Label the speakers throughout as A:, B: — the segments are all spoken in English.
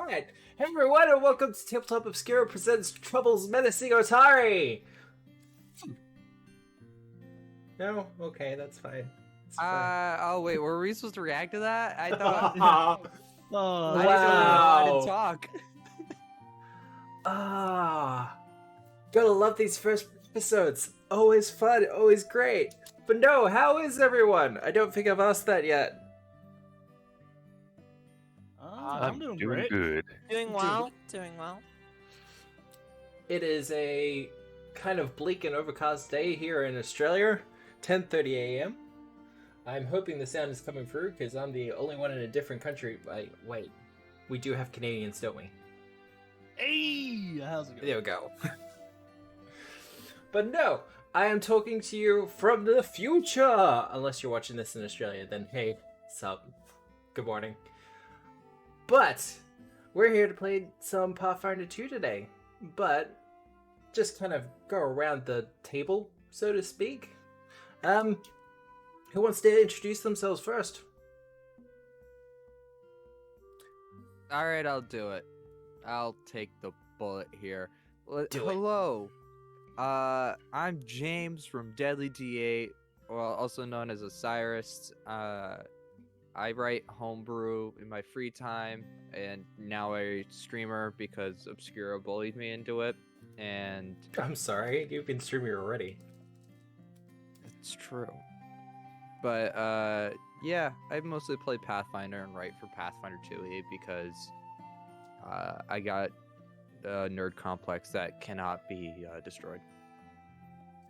A: Alright, hey everyone and welcome to Tabletop Obscura presents Trouble's Menacing Otari! No? Okay, that's fine.
B: Oh wait, were we supposed to react to that? I thought
C: Oh,
B: I didn't know we were allowed
A: wow.
B: to talk.
A: Gotta love these first episodes. Always fun, always great. But no, how is everyone? I don't think I've asked that yet.
C: I'm doing great.
D: Good.
E: Doing well. Doing well.
A: It is a kind of bleak and overcast day here in Australia, 10:30 a.m. I'm hoping the sound is coming through because I'm the only one in a different country. Wait, we do have Canadians, don't we?
C: Hey, how's it going?
A: There we go. But no, I am talking to you from the future. Unless you're watching this in Australia, then hey, sup, good morning. But we're here to play some Pathfinder 2 today. But just kind of go around the table, so to speak. Who wants to introduce themselves first?
B: All right, I'll do it. I'll take the bullet here.
A: Do it.
B: Hello. I'm James from Deadly D8, well, also known as Osiris. I write homebrew in my free time, and now a streamer because Obscura bullied me into it. And
A: I'm sorry, you've been streaming already.
B: it's true. But yeah, I mostly play Pathfinder and write for Pathfinder 2e because I got a nerd complex that cannot be destroyed.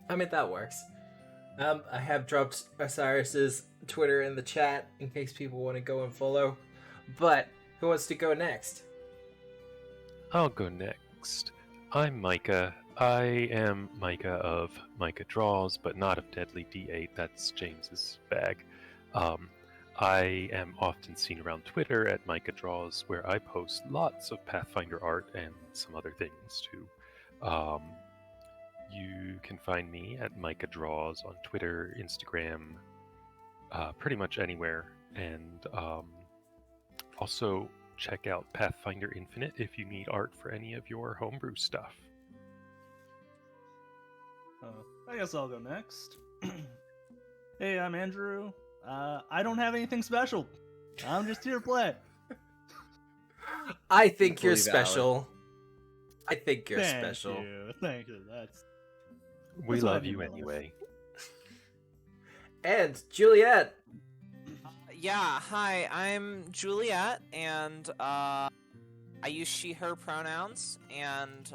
A: I mean, that works. I have dropped Osiris's Twitter in the chat in case people want to go and follow. But who wants to go next?
D: I'll go next. I'm Micah. I am Micah of Micah Draws, but not of Deadly D8. That's James's bag. I am often seen around Twitter at Micah Draws, where I post lots of Pathfinder art and some other things too. You can find me at Micah Draws on Twitter, Instagram, pretty much anywhere. And also check out Pathfinder Infinite if you need art for any of your homebrew stuff.
C: I guess I'll go next. Hey, I'm Andrew. I don't have anything special. I'm just here to play.
A: I think you're
B: Completely valid.
A: special. I think you're
C: Thank
A: special.
C: you. Thank you.
D: We
C: That's what I
D: love
C: do
D: you
C: in my life.
D: anyway.
A: And Juliet.
E: Yeah. Hi, I'm Juliet, and I use she/her pronouns, and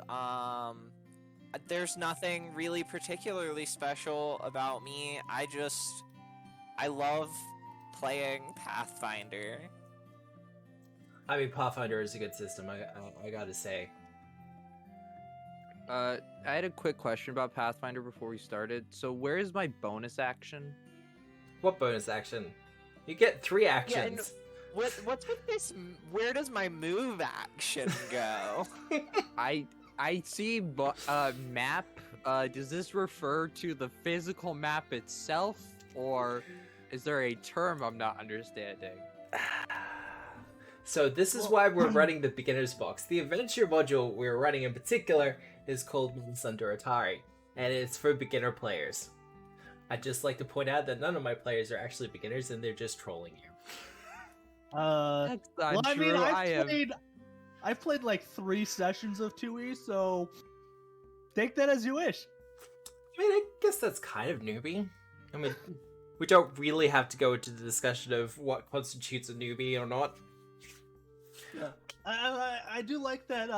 E: there's nothing really particularly special about me. I love playing Pathfinder.
A: I mean, Pathfinder is a good system, I gotta say.
B: I had a quick question about Pathfinder before we started. So where is my bonus action?
A: What bonus action? You get 3
E: Yeah,
A: actions.
E: What's with this? Where does my move action go?
B: I see map. Does this refer to the physical map itself, or is there a term I'm not understanding?
A: So this is why we're running the beginner's box. The adventure module we're running in particular is called Menacing Otari, and it's for beginner players. I'd just like to point out that none of my players are actually beginners, and they're just trolling you.
B: That's not
C: Well, I
B: true.
C: mean, I've played like 3 sessions of 2e, so take that as you wish.
A: I mean, I guess that's kind of newbie. I mean, we don't really have to go into the discussion of what constitutes a newbie or not.
C: Yeah. I do like that,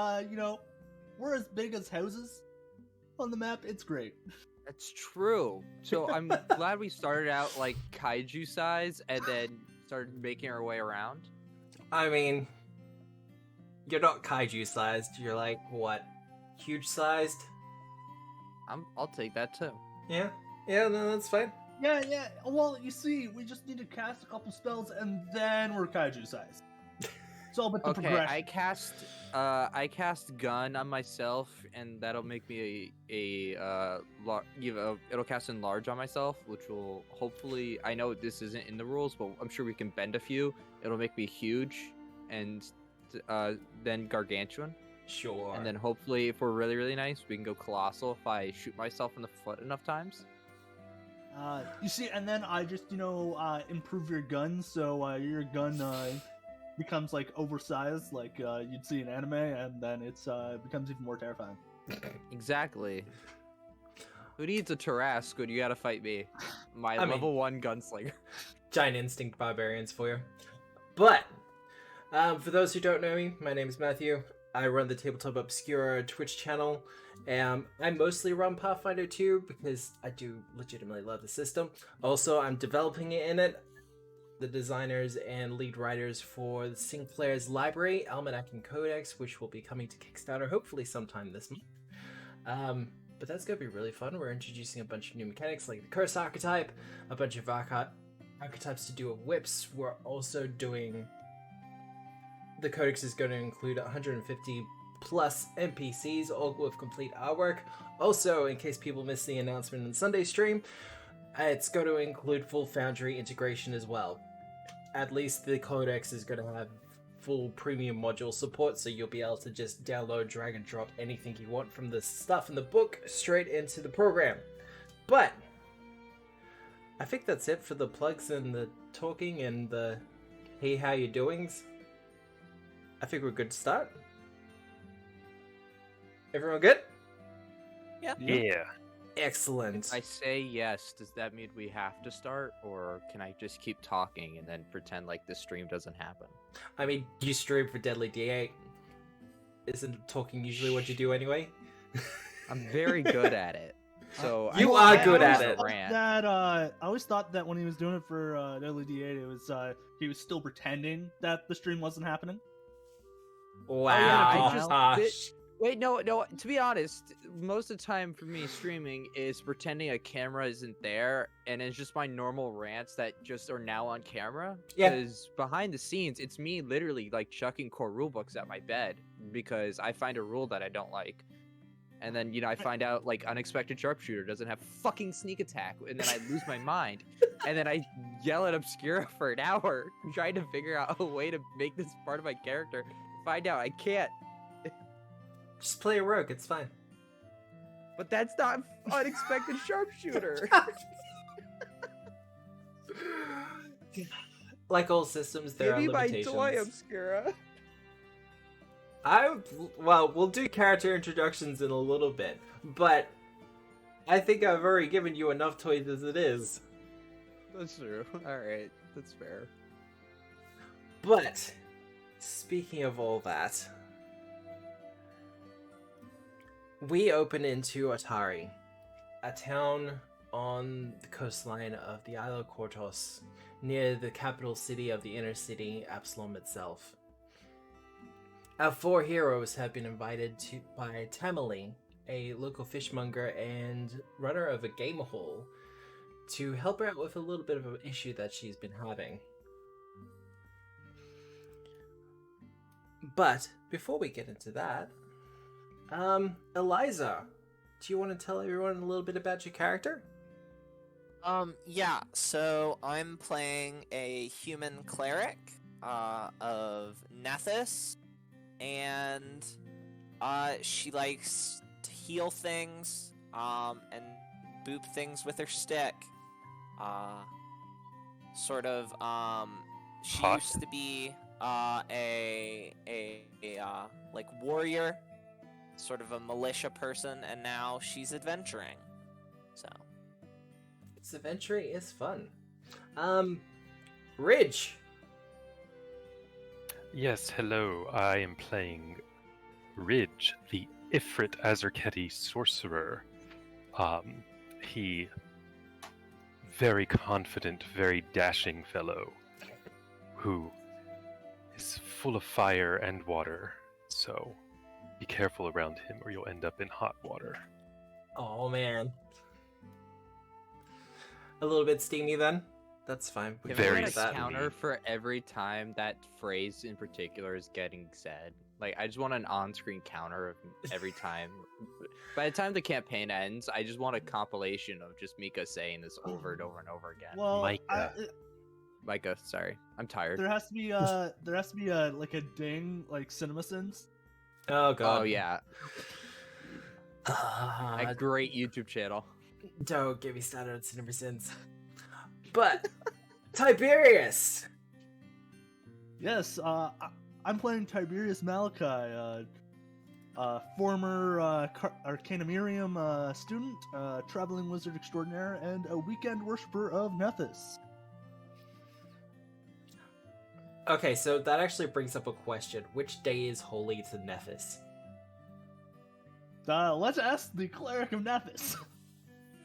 C: we're as big as houses on the map. It's great.
B: That's true. So I'm glad we started out like kaiju size and then started making our way around.
A: I mean, you're not kaiju sized. You're like, what, huge sized?
B: I'll take that too.
A: Yeah, no, that's fine.
C: Yeah. Well, you see, we just need to cast a couple spells and then we're kaiju size. It's all about the
B: Okay,
C: progression.
B: I cast gun on myself, and that'll make me it'll cast enlarge on myself, which will hopefully, I know this isn't in the rules, but I'm sure we can bend a few. It'll make me huge, and then gargantuan,
A: Sure.
B: and then hopefully, if we're really really nice, we can go colossal if I shoot myself in the foot enough times.
C: You see, and then I just improve your gun, so your gun becomes like oversized, like you'd see in anime, and then it's becomes even more terrifying.
B: Exactly. Who needs a Tarrasque when you gotta fight me? My
A: I mean-
B: level 1 gunslinger.
A: Giant instinct barbarians for you. But for those who don't know me, my name is Matthew. I run the Tabletop Obscura Twitch channel. I mostly run Pathfinder 2 because I do legitimately love the system. Also, I'm developing it in it. The designers and lead writers for Sinclair's Library, Almanac and Codex, which will be coming to Kickstarter hopefully sometime this month. But that's going to be really fun. We're introducing a bunch of new mechanics like the Curse archetype, a bunch of archetypes to do with whips. We're also doing... The Codex is going to include 150 plus NPCs, all with complete artwork. Also, in case people missed the announcement on Sunday stream, it's going to include full Foundry integration as well. At least the Codex is going to have full premium module support, so you'll be able to just download, drag and drop anything you want from the stuff in the book straight into the program. But I think that's it for the plugs and the talking and the hey how you doings. I think we're good to start. Everyone good?
D: Yeah.
A: Excellent.
B: I say yes, does that mean we have to start, or can I just keep talking and then pretend like this stream doesn't happen?
A: I mean, you stream for Deadly D8. Isn't talking usually what you do anyway?
B: I'm very good at it. So
A: You
B: I
A: are good
B: always
A: at it.
B: rant.
C: I always thought that when he was doing it for Deadly D8, it was he was still pretending that the stream wasn't happening.
A: Wow.
B: I just-
A: Gosh.
B: Wait, no. To be honest, most of the time for me, streaming is pretending a camera isn't there, and it's just my normal rants that just are now on camera.
A: Yeah.
B: Because behind the scenes, it's me literally like chucking core rulebooks at my bed because I find a rule that I don't like, and then I find out like unexpected sharpshooter doesn't have fucking sneak attack, and then I lose my mind, and then I yell at Obscura for an hour trying to figure out a way to make this part of my character. Find out I can't.
A: Just play a rogue, it's fine.
B: But that's not unexpected sharpshooter.
A: Like all systems, there
B: Give
A: are
B: me my
A: limitations.
B: toy, Obscura.
A: We'll do character introductions in a little bit, but I think I've already given you enough toys as it is.
B: That's true. Alright, that's fair.
A: But, speaking of all that, we open into Otari, a town on the coastline of the Isle of Kortos, near the capital city of the inner city, Absalom itself. Our four heroes have been invited by Tamali, a local fishmonger and runner of a game hall, to help her out with a little bit of an issue that she's been having. But before we get into that, Eliza, do you want to tell everyone a little bit about your character?
E: Yeah, so I'm playing a human cleric, of Nethys, and, she likes to heal things, and boop things with her stick. She
D: Hot.
E: used to be, like warrior, sort of a militia person, and now she's adventuring. So,
A: This adventure is fun. Ridge.
D: Yes, hello. I am playing Ridge, the Ifrit Azarketi sorcerer. He very confident, very dashing fellow who is full of fire and water. So be careful around him or you'll end up in hot water.
A: Oh man. A little bit steamy then? That's fine. We
B: Can
A: can
D: Very
B: we
A: manage
B: get a
A: that.
D: steamy.
B: counter for every time that phrase in particular is getting said? Like, I just want an on-screen counter of every time. By the time the campaign ends, I just want a compilation of just Mika saying this over and over and over again.
C: Well,
D: Micah.
B: Micah, sorry. I'm tired.
C: There has to be like a ding, like CinemaSins.
A: Oh god.
B: Oh, yeah.
A: Ah,
B: A great YouTube channel.
A: don't get me started on Cinema Sins. But Tiberius.
C: Yes, I'm playing Tiberius Malachi, former Arcanumerium student, traveling wizard extraordinaire, and a weekend worshiper of Nethys.
A: Okay, so that actually brings up a question. Which day is holy to Nethys?
C: Let's ask the cleric of Nethys.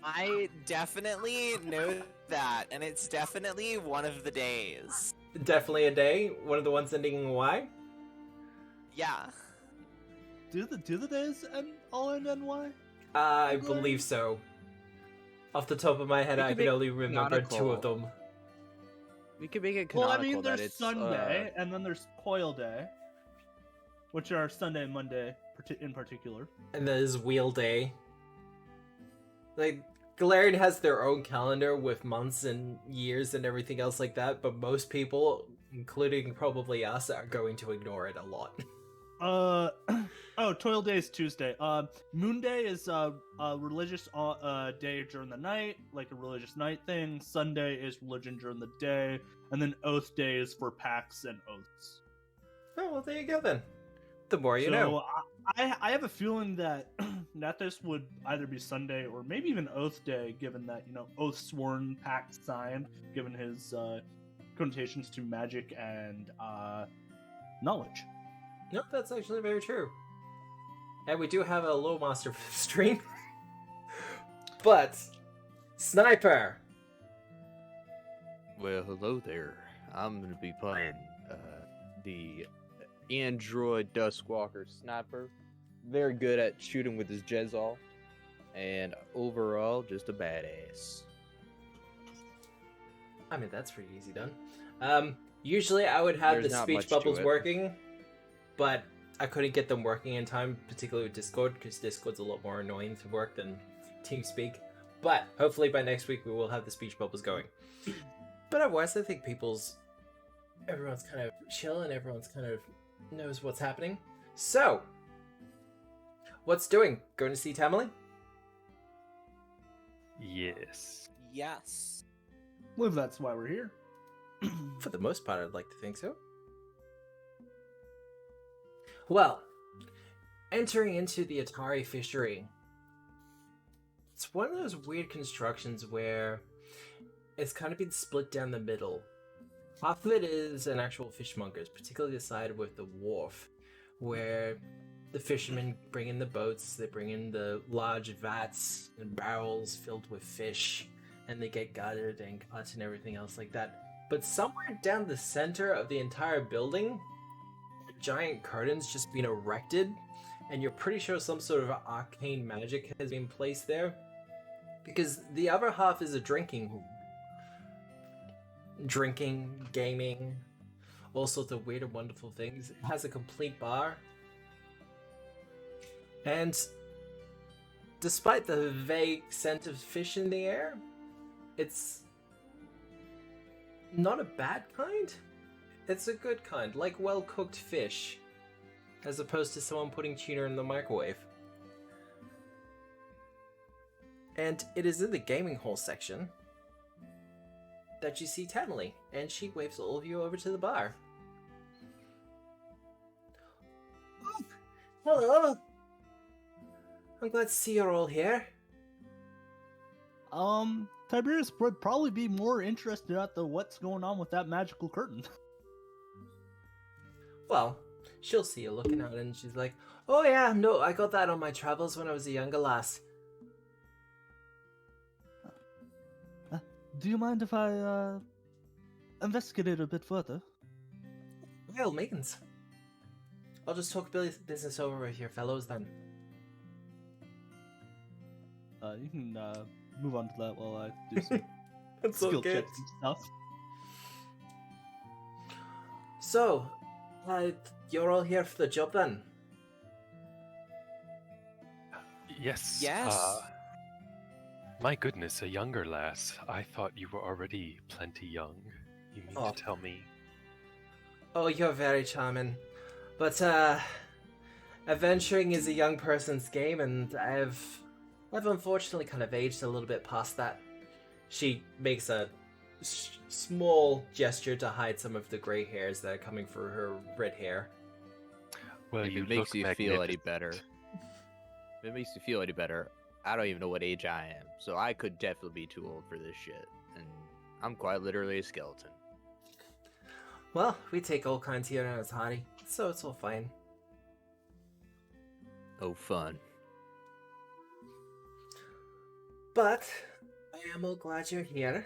E: I definitely know that, and it's definitely one of the days.
A: Definitely a day. One of the ones ending in Y.
E: Yeah.
C: Do the days all end in Y?
A: I
C: Good lord.
A: believe so. Off the top of my head,
B: We
A: I
B: could
A: can
B: make
A: only remember two of them.
B: We could make it
C: Well,
B: canonical
C: I mean,
B: that
C: there's
B: it's
C: Sunday, and then there's Coil Day, which are Sunday and Monday in particular.
A: And there's Wheel Day. Like, Galarian has their own calendar with months and years and everything else like that, but most people, including probably us, are going to ignore it a lot.
C: Oh, Toil Day is Tuesday. Moon Day is a religious day during the night, like a religious night thing. Sunday is religion during the day, and then Oath Day is for pacts and oaths.
A: Oh, well, there you go then. The more you
C: so
A: know.
C: I have a feeling that Nethys would either be Sunday or maybe even Oath Day, given that, you know, oath sworn, pact signed, given his connotations to magic and knowledge.
A: Nope, that's actually very true. And we do have a low monster stream. But, Sniper!
B: Well, hello there. I'm gonna be playing the android Duskwalker Sniper. Very good at shooting with his Jezal. And overall, just a badass.
A: I mean, that's pretty easy done. Usually I would have
B: There's
A: the
B: not
A: speech
B: much to
A: bubbles
B: it.
A: working, but I couldn't get them working in time, particularly with Discord, because Discord's a lot more annoying to work than TeamSpeak. But hopefully by next week we will have the speech bubbles going. But otherwise, I think everyone's kind of chill and everyone's kind of knows what's happening. So, what's doing? Going to see Tamily?
D: Yes.
E: Yes.
C: Well, that's why we're here.
A: For the most part, I'd like to think so. Well, entering into the Otari fishery. It's one of those weird constructions where it's kind of been split down the middle. Half of it is an actual fishmonger's, particularly the side with the wharf, where the fishermen bring in the boats, they bring in the large vats and barrels filled with fish, and they get gutted and cut and everything else like that. But somewhere down the center of the entire building, giant curtains just been erected, and you're pretty sure some sort of arcane magic has been placed there, because the other half is a drinking room. Drinking, gaming, all sorts of weird and wonderful things. It has a complete bar. And despite the vague scent of fish in the air, it's not a bad kind. It's a good kind, like well-cooked fish, as opposed to someone putting tuna in the microwave. And it is in the gaming hall section that you see Tamily, and she waves all of you over to the bar. Oh, hello! I'm glad to see you're all here.
C: Tiberius would probably be more interested at what's going on with that magical curtain.
A: Well, she'll see you looking out and she's like, oh yeah, no, I got that on my travels when I was a younger lass.
C: Do you mind if I investigate a bit further?
A: By all means. I'll just talk business over with your fellows then.
C: You can move on to that while I do some
A: That's
C: skill checks and stuff.
A: So, you're all here for the job then?
D: Yes.
E: Yes.
D: My goodness, a younger lass. I thought you were already plenty young. You mean
A: Oh.
D: to tell me?
A: Oh, you're very charming. But, adventuring is a young person's game, and I've unfortunately kind of aged a little bit past that. She makes a small gesture to hide some of the gray hairs that are coming through her red hair.
D: Well,
B: If
D: you
B: it makes
D: look
B: you feel any
D: magnificent.
B: better, if it makes you feel any better, I don't even know what age I am, so I could definitely be too old for this shit. And I'm quite literally a skeleton.
A: Well, we take all kinds here in Otari, so it's all fine.
B: Oh, fun.
A: But I am all glad you're here,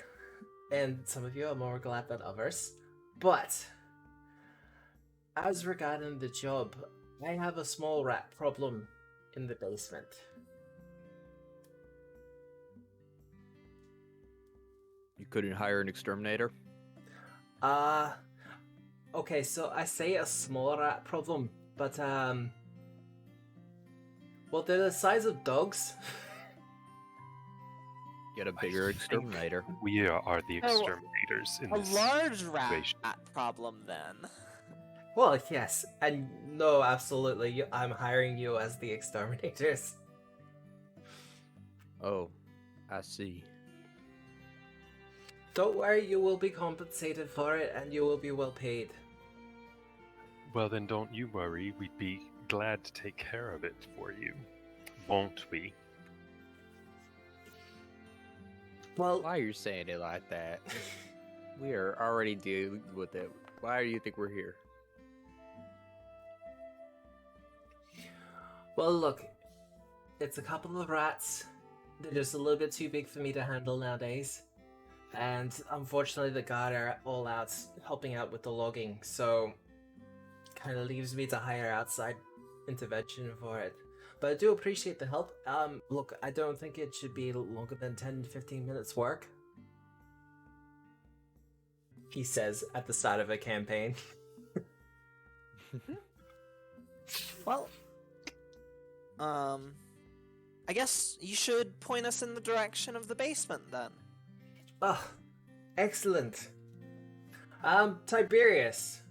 A: and some of you are more glad than others. But as regarding the job, I have a small rat problem in the basement.
B: You couldn't hire an exterminator?
A: Okay, so I say a small rat problem, but well, they're the size of dogs.
B: Get a bigger exterminator.
D: We are the
E: Oh,
D: exterminators in
E: A
D: this
E: large rat
D: situation.
E: problem, then.
A: Well, yes, and no, absolutely, I'm hiring you as the exterminators.
B: Oh, I see.
A: Don't worry, you will be compensated for it, and you will be well paid.
D: Well, then don't you worry. We'd be glad to take care of it for you. Won't we?
A: Well,
B: Why are you saying it like that? We are already dealing with it. Why do you think we're here?
A: well, look, it's a couple of rats. They're just a little bit too big for me to handle nowadays. And unfortunately, the guard are all out helping out with the logging, so kind of leaves me to hire outside intervention for it. But I do appreciate the help. Look, I don't think it should be longer than 10-15 minutes work. He says at the start of a campaign.
E: Well, I guess you should point us in the direction of the basement, then.
A: Oh, excellent. Tiberius.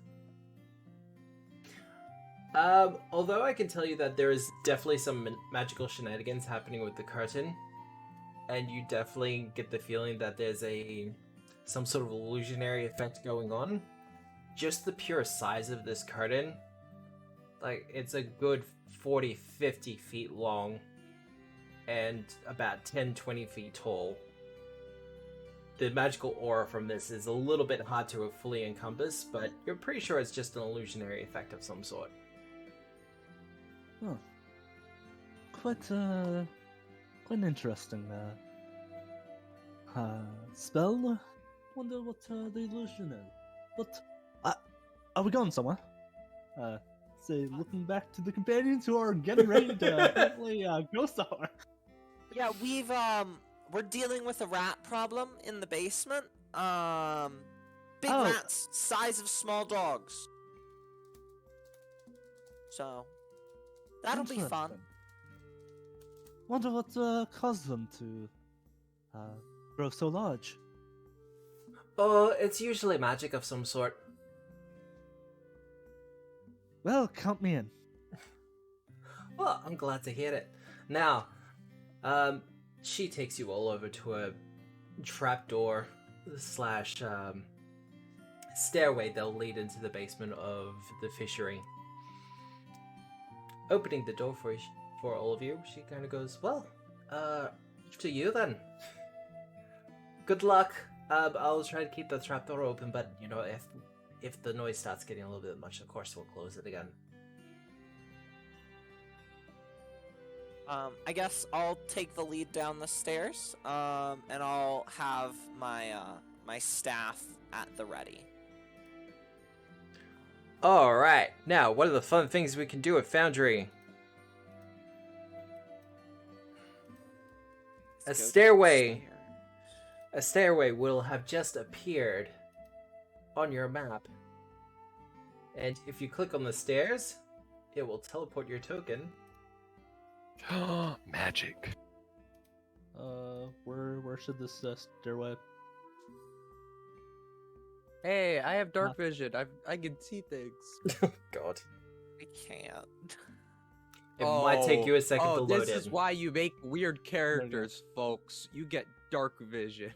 A: Although I can tell you that there is definitely some magical shenanigans happening with the curtain, and you definitely get the feeling that there's some sort of illusionary effect going on. Just the pure size of this curtain, like, it's a good 40-50 feet long and about 10-20 feet tall. The magical aura from this is a little bit hard to fully encompass, but you're pretty sure it's just an illusionary effect of some sort.
C: Huh. Quite interesting. Spell? Wonder what the illusion is. But, are we going somewhere? Say, looking back to the companions who are getting ready to apparently go somewhere.
E: Yeah, we're dealing with a rat problem in the basement. Big
C: Oh.
E: rats, size of small dogs. So, that'll be fun.
C: Interesting. Wonder what caused them to grow so large.
A: Oh, it's usually magic of some sort.
C: Well, count me in.
A: Well, I'm glad to hear it. Now, she takes you all over to a trapdoor slash stairway that'll lead into the basement of the fishery. Opening the door for all of you, she kind of goes, "Well, to you then. Good luck. I'll try to keep the trapdoor open, but you know, if the noise starts getting a little bit much, of course we'll close it again."
E: I guess I'll take the lead down the stairs, and I'll have my staff at the ready.
A: Alright, now what are the fun things we can do at Foundry?
E: Let's
A: A
E: go
A: stairway.
E: downstairs.
A: A stairway will have just appeared on your map. And if you click on the stairs, it will teleport your token.
D: Magic.
C: Where should this stairway?
B: Hey, I have dark vision. I can see things.
A: God.
E: I can't.
A: It might take you a second to load
B: this
A: in.
B: is why you make weird characters, folks. You get dark vision.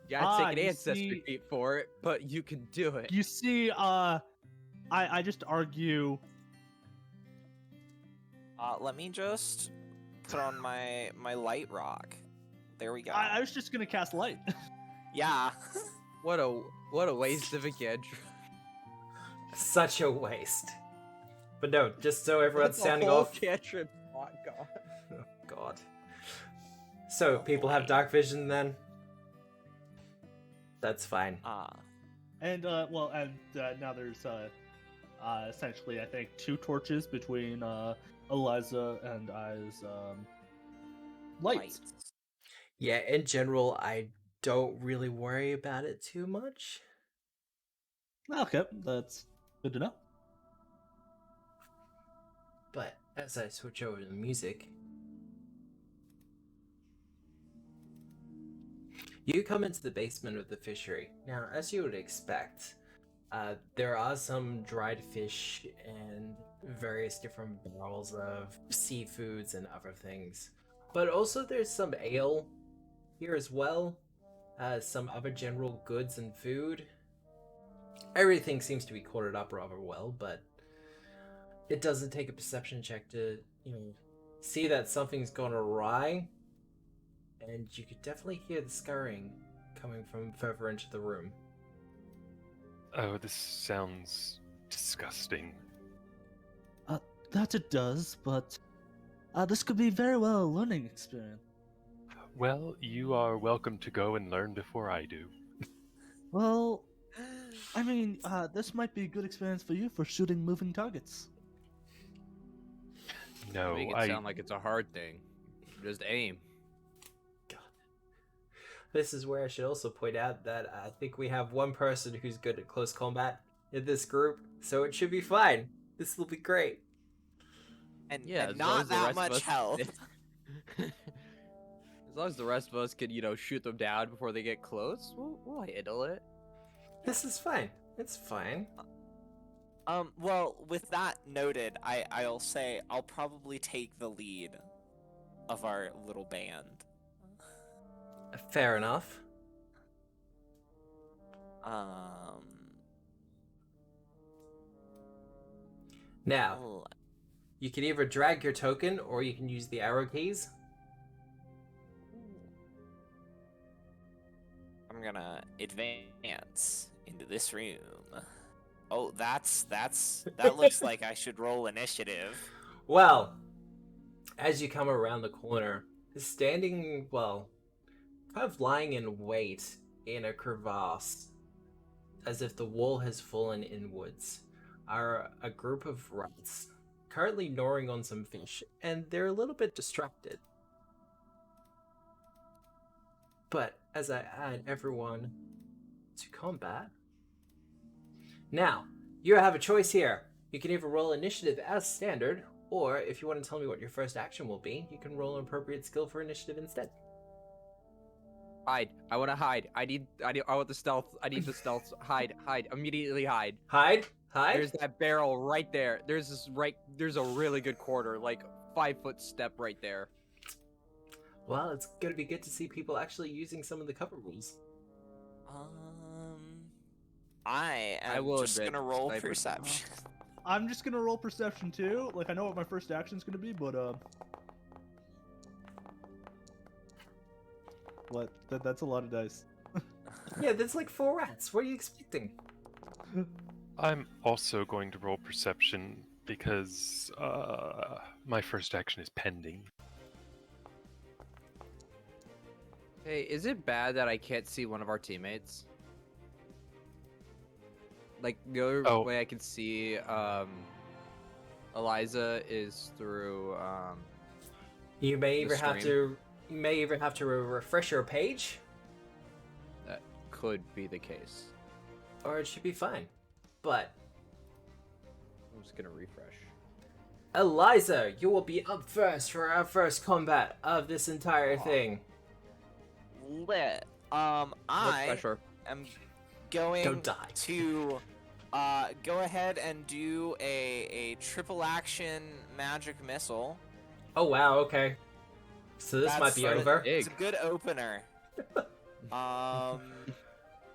B: You gotta take an
C: you
B: ancestry
C: see-
B: feat for it, but you can do it.
C: You see, I just argue.
E: Let me just put on my light rock. There we go.
C: I was just gonna cast light.
E: Yeah.
B: What a waste of a cantrip.
A: Such a waste. But no, just so everyone's sounding off.
B: Cantrip. Oh god.
A: Oh, God. So, people have dark vision then? That's fine.
C: And now there's essentially I think 2 torches between Eliza and I's lights.
A: Yeah, in general, I don't really worry about it too much.
C: Okay, that's good to know.
A: But as I switch over to the music, you come into the basement of the fishery. Now, as you would expect, there are some dried fish and various different barrels of seafoods and other things. But also there's some ale here as well, some other general goods and food. Everything seems to be corded up rather well, but it doesn't take a perception check to, see that something's gone awry. And you could definitely hear the scurrying coming from further into the room.
D: Oh, this sounds disgusting.
C: That it does, but this could be very well a learning experience.
D: Well, you are welcome to go and learn before I do.
C: Well, I mean, this might be a good experience for you for shooting moving targets.
D: No,
B: Make it sound like it's a hard thing. Just aim.
A: This is where I should also point out that I think we have one person who's good at close combat in this group, so it should be fine. This will be great.
E: And,
B: Yeah,
E: and
B: as long
E: not
B: as the
E: that
B: rest of
E: much
B: us-
E: health.
B: As long as the rest of us can, shoot them down before they get close, we'll handle it.
A: This is fine. It's fine.
E: Well, with that noted, I'll say I'll probably take the lead of our little band.
A: Fair enough. Now,
E: Oh,
A: you can either drag your token or you can use the arrow keys.
E: I'm gonna advance into this room. Oh, that looks like I should roll initiative.
A: Well, as you come around the corner, standing, well, kind of lying in wait in a crevasse, as if the wall has fallen inwards, are a group of rats, currently gnawing on some fish, and they're a little bit distracted. But as I add everyone to combat, now, you have a choice here. You can either roll initiative as standard, or if you want to tell me what your first action will be, you can roll an appropriate skill for initiative instead.
B: Hide. I want to hide. I want the stealth. I need the stealth. Hide. Immediately hide.
A: Hide?
B: There's that barrel right there. There's a really good quarter, like 5-foot step right there.
A: Well, it's gonna be good to see people actually using some of the cover rules.
E: I
B: I
E: am
B: will
E: just
B: admit,
E: gonna roll
B: sniper-
E: perception.
C: I'm just gonna roll perception too. Like I know what my first action's gonna be, but what? That's a lot of dice.
A: Yeah, there's like 4 rats. What are you expecting?
D: I'm also going to roll perception because my first action is pending.
B: Hey, is it bad that I can't see one of our teammates? Like, the other way I can see Eliza is through
A: You may either have
B: stream.
A: to refresh your page,
B: That could be the case.
A: or it should be fine. But
B: I'm just gonna refresh.
A: Eliza, you will be up first for our first combat of this entire thing.
E: Lit.
B: No
E: I
B: pressure.
E: am going
A: die.
E: to go ahead and do a triple action magic missile.
A: Oh wow, okay. So this might be over.
E: It's a good opener.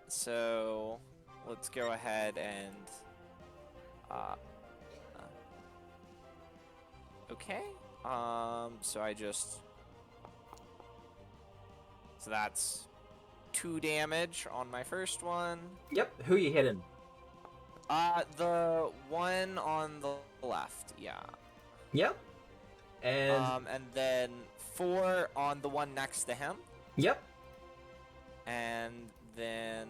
E: So let's go ahead and okay. So that's 2 damage on my first one.
A: Yep, who you hitting?
E: The one on the left, yeah.
A: Yep. And
E: And then 4 on the one next to him.
A: yep.
E: And then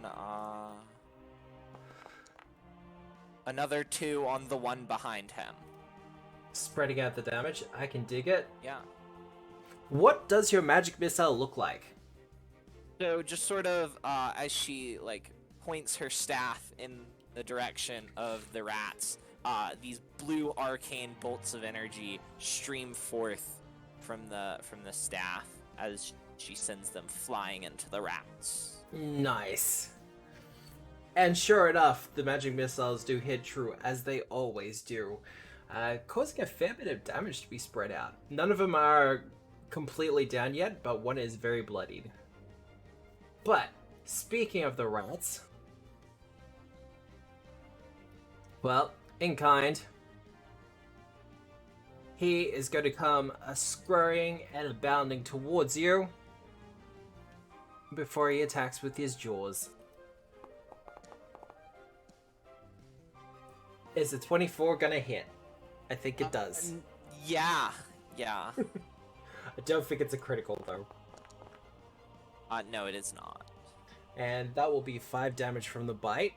E: another 2 on the one behind him.
A: Spreading out the damage. I can dig it.
E: Yeah.
A: What does your magic missile look like?
E: So just sort of as she like points her staff in the direction of the rats, these blue arcane bolts of energy stream forth from the staff as she sends them flying into the rats.
A: Nice. And sure enough, the magic missiles do hit true, as they always do, causing a fair bit of damage to be spread out. None of them are completely down yet, but one is very bloodied. But, speaking of the rats, well, in kind, he is going to come scurrying and bounding towards you before he attacks with his jaws. Is a 24 gonna hit? I think it does.
E: Yeah.
A: I don't think it's a critical though.
E: No, it is not.
A: And that will be 5 damage from the bite.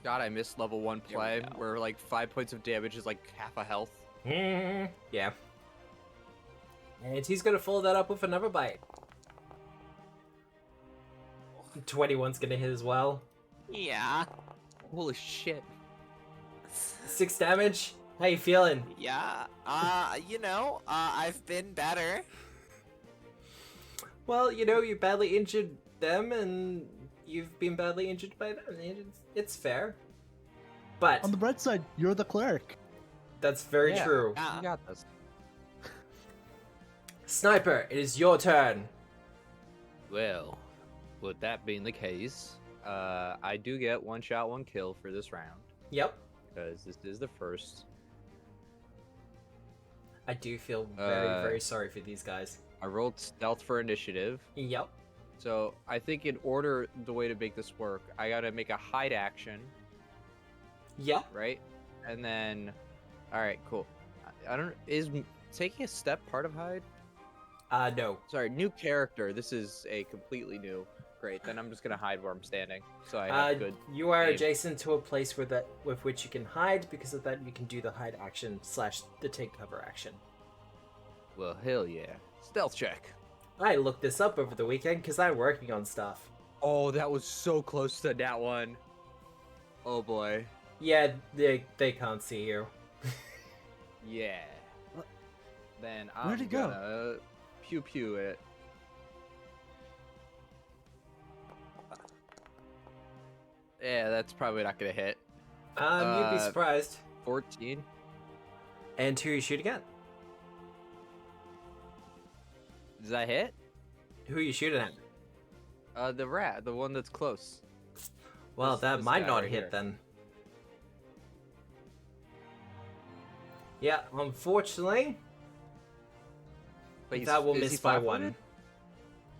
B: God, I missed level 1
E: There we
B: play,
E: go.
B: where like 5 points of damage is like half a health.
A: Yeah. And he's gonna follow that up with another bite. 21's gonna hit as well.
E: Yeah.
B: Holy shit.
A: 6 damage. How you feeling?
E: Yeah. I've been better.
A: Well, you badly injured them, and you've been badly injured by them. It's fair. But
C: On the bright side, you're the cleric.
A: that's very
B: Yeah.
A: true.
E: Yeah.
B: You got this.
A: Sniper, it is your turn.
B: Well, with that being the case, I do get 1 shot, 1 kill for this round,
A: Yep.
B: because this is the first.
A: I do feel very sorry for these guys.
B: I rolled stealth for initiative,
A: Yep.
B: so I think in order, the way to make this work, I gotta make a hide action,
A: Yep.
B: right? And then, all right, cool. I don't. Is taking a step part of hide?
A: No.
B: Sorry, new character. This is a completely new. Great. Then I'm just gonna hide where I'm standing, so I have good.
A: You are
B: aim.
A: adjacent to a place with which you can hide. Because of that, you can do the hide action / the take cover action.
B: Well, hell yeah. Stealth check.
A: I looked this up over the weekend because I'm working on stuff.
B: Oh, that was so close to that one. Oh boy.
A: Yeah, they can't see you.
B: Yeah. Then
C: Where'd
B: I'm
C: it go?
B: gonna pew pew it. Yeah, that's probably not gonna hit.
A: You'd be
B: Uh,
A: surprised.
B: 14.
A: And who you shoot again?
B: Does that hit?
A: Who are you shooting at?
B: The rat, the one that's close.
A: Well,
B: This-
A: that
B: this
A: might
B: guy
A: not
B: right
A: hit
B: here.
A: then. Yeah, unfortunately,
B: But
A: that will
B: is he
A: miss by one.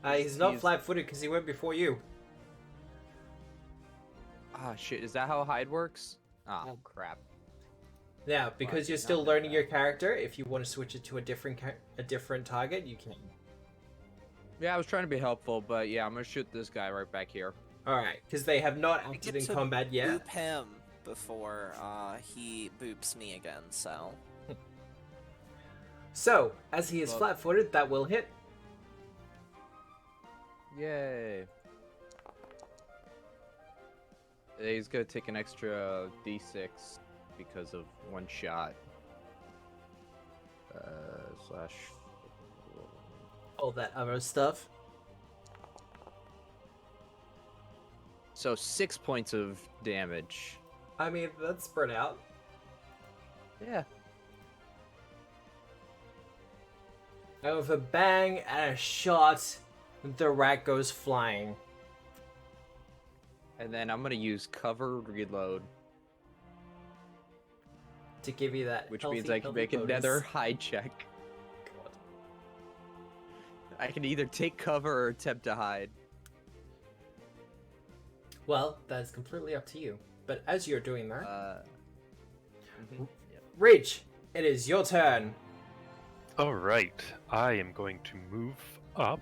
B: flat-footed?
A: He's not
B: He's-
A: flat-footed because he went before you.
B: Ah, shit. Is that how hide works? Oh, crap.
A: Yeah, because you're
B: not
A: still
B: that
A: learning
B: bad.
A: your character. If you want to switch it to a different target, you can.
B: Yeah, I was trying to be helpful, but yeah, I'm gonna shoot this guy right back here.
A: All right, because they have not
E: I
A: acted
E: get
A: in
E: to
A: combat yet.
E: boop him before he boops me again. So
A: So, as he is
B: Well-
A: flat-footed, that will hit.
B: Yay. He's gonna take an extra d6 because of 1 shot. Slash.
A: all that other stuff.
B: So 6 points of damage.
A: I mean, that's spread out.
B: Yeah.
A: And with a bang and a shot, the rat goes flying.
B: And then I'm gonna use cover reload,
A: To give you that
B: which
A: healthy,
B: means I can
A: healthy
B: make
A: bonus.
B: another hide check.
A: God.
B: I can either take cover or attempt to hide.
A: Well, that is completely up to you. But as you're doing that,
B: Yep.
A: Ridge, it is your turn.
D: All right, I am going to move up.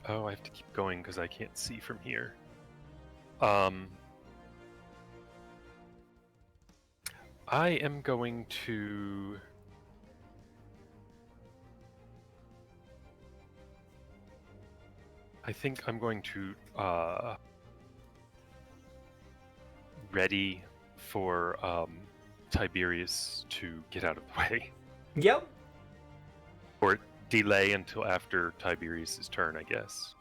D: Oh, I have to keep going because I can't see from here. I am going to. I think I'm going to ready for Tiberius to get out of the way.
A: Yep.
D: Or delay until after Tiberius' turn, I guess.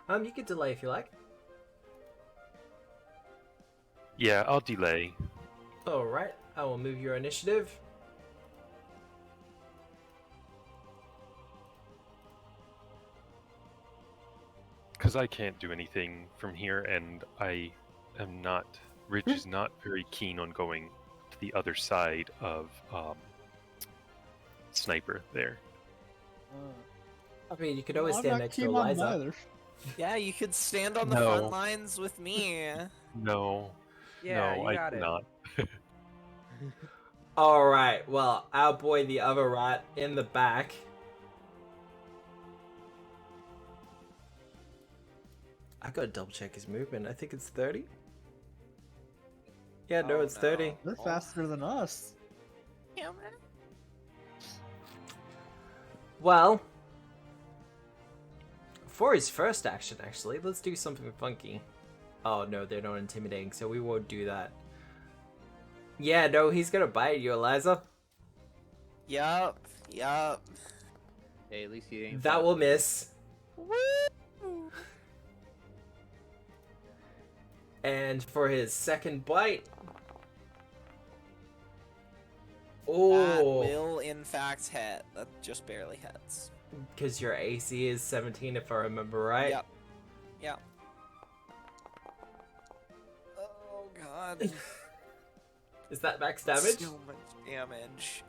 A: You can delay if you like.
D: Yeah, I'll delay.
A: Alright, I will move your initiative.
D: Because I can't do anything from here, and I am not. Rich is not very keen on going to the other side of Sniper there.
A: I mean, you could always
C: I'm
A: stand
C: not
A: next to
C: keen on
A: Eliza.
C: either.
E: Yeah, you could stand on the
D: No.
E: front lines with me.
D: No,
B: Yeah,
D: no,
B: you
D: I
B: got it.
D: cannot.
A: Alright, well, our boy the other rat in the back. I gotta double check his movement. I think it's 30. Yeah, no,
E: Oh,
A: it's 30.
E: no.
C: They're faster than us.
E: Damn it.
A: Well, for his first action, actually, let's do something funky. Oh, no, they're not intimidating, so we won't do that. Yeah, no, he's gonna bite you, Eliza.
E: Yup.
B: Hey, at least he ain't.
A: That will miss.
E: Woo!
A: And for his second bite.
E: That
A: Oh,
E: will in fact hit. That just barely hits.
A: because your AC is 17, if I remember right.
E: Yep. Oh god.
A: Is that max damage?
E: So much damage.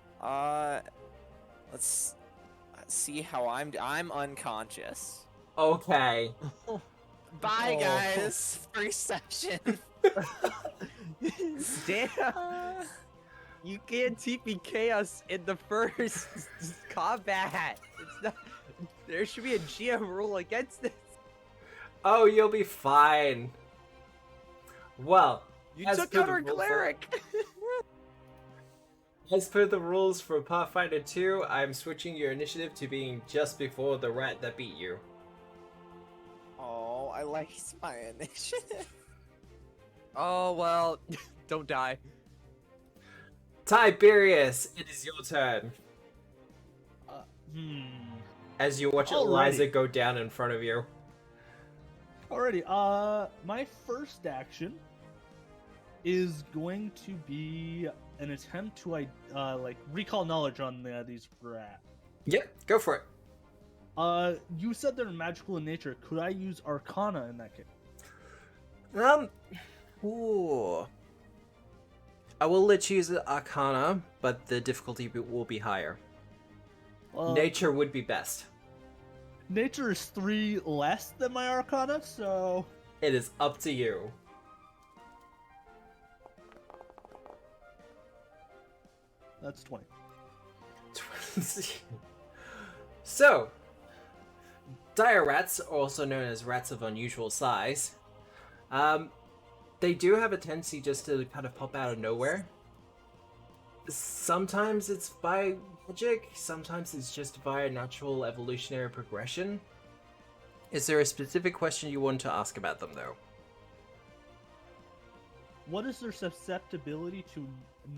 E: Let's see how I'm unconscious.
A: Okay.
E: Bye
B: Oh.
E: guys. First session.
B: Damn! You can't TP Chaos in the first combat. It's not. There should be a GM rule against this.
A: Oh, you'll be fine. Well,
B: You
A: As
B: took
A: per
B: out
A: the
B: our
A: rules of-
B: cleric.
A: as per the rules for Pathfinder 2, I'm switching your initiative to being just before the rat that beat you.
E: Oh, I liked my initiative.
B: Oh well, don't die.
A: Tiberius, it is your turn.
C: Hmm.
A: As you watch
C: Alrighty.
A: Eliza go down in front of you.
C: Alrighty, my first action is going to be an attempt to like recall knowledge on these rat.
A: Yep, go for it.
C: You said they're magical in nature. Could I use Arcana in that case?
A: Ooh. I will let you use the Arcana, but the difficulty will be higher. Nature would be best.
C: Nature is 3 less than my Arcana, so
A: It is up to you.
C: that's 20.
A: So, dire rats, also known as rats of unusual size, they do have a tendency just to kind of pop out of nowhere. Sometimes it's by magic, sometimes it's just via natural evolutionary progression. Is there a specific question you want to ask about them, though?
C: What is their susceptibility to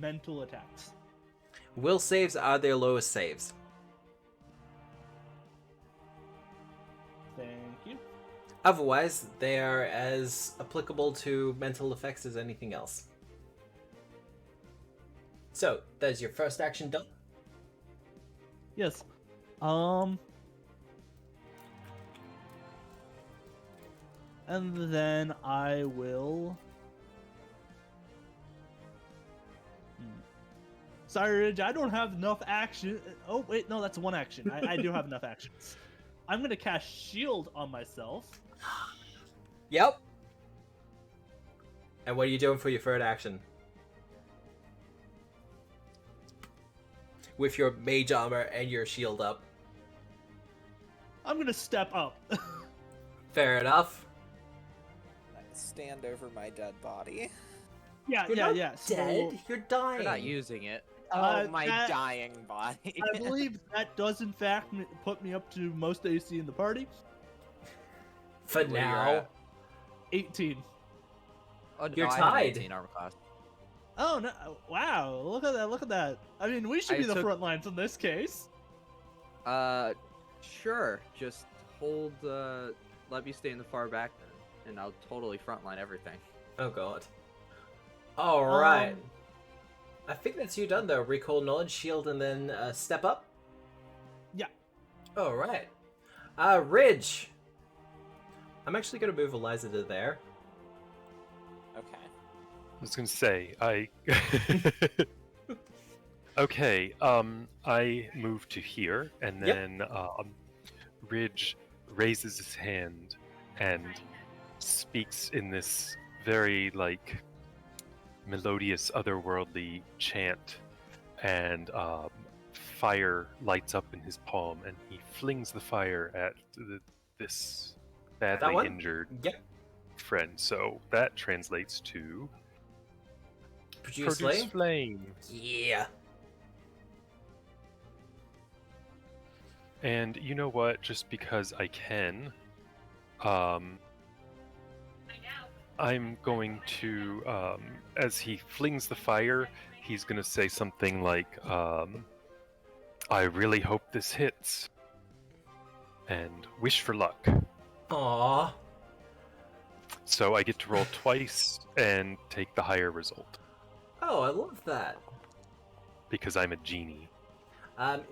C: mental attacks?
A: Will saves are their lowest saves. Otherwise, they are as applicable to mental effects as anything else. So, that's your first action done.
C: Yes. And then I will. Sorry, Ridge, I don't have enough action. Oh, wait, no, that's one action. I do have enough actions. I'm going to cast Shield on myself.
A: Yep. And what are you doing for your third action? With your mage armor and your shield up.
C: I'm going to step up.
A: Fair enough.
E: I stand over my dead body.
C: Yeah.
A: Dead?
C: So,
A: You're dying.
B: We're not using it.
E: Oh, my
C: that-
E: dying body.
C: I believe that does, in fact, put me up to most AC in the party.
A: For
B: Where you're
A: now.
B: at.
C: 18.
B: Oh, no,
A: You're
B: I have an
A: tied.
B: 18 armor class.
C: Oh, no. Wow. Look at that. I mean, we should
B: I
C: be the
B: took-
C: front lines in this case.
B: Sure. Just hold, let me stay in the far back then, and I'll totally frontline everything.
A: Oh god. Alright.
C: Um,
A: I think that's you done though. Recall knowledge, shield, and then step up?
C: Yeah.
A: Alright. Ridge. I'm actually gonna move Eliza to there.
E: Okay.
D: I was gonna say, Okay, I move to here, and
A: Yep.
D: then Ridge raises his hand and speaks in this very, like, melodious, otherworldly chant, and fire lights up in his palm, and he flings the fire at this badly
A: one?
D: injured
A: Yep.
D: friend. So that translates to
A: Produce
D: produce
A: flame?
D: flame.
A: Yeah.
D: And you know what? Just because I can, I'm going to, as he flings the fire, he's going to say something like, I really hope this hits. And wish for luck.
A: Aww.
D: So I get to roll twice and take the higher result.
A: Oh, I love that.
D: Because I'm a genie.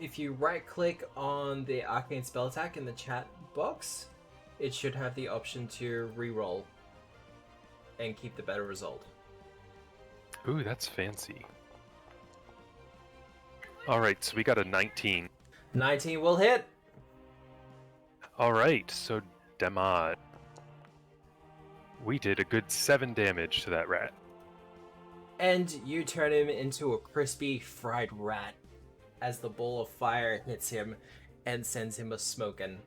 A: If you right click on the arcane spell attack in the chat box, it should have the option to re-roll and keep the better result.
D: Ooh, that's fancy. Alright, so we got a 19.
A: 19 will hit.
D: Alright, so Demod. We did a good 7 damage to that rat.
A: And you turn him into a crispy fried rat as the ball of fire hits him and sends him a smoking.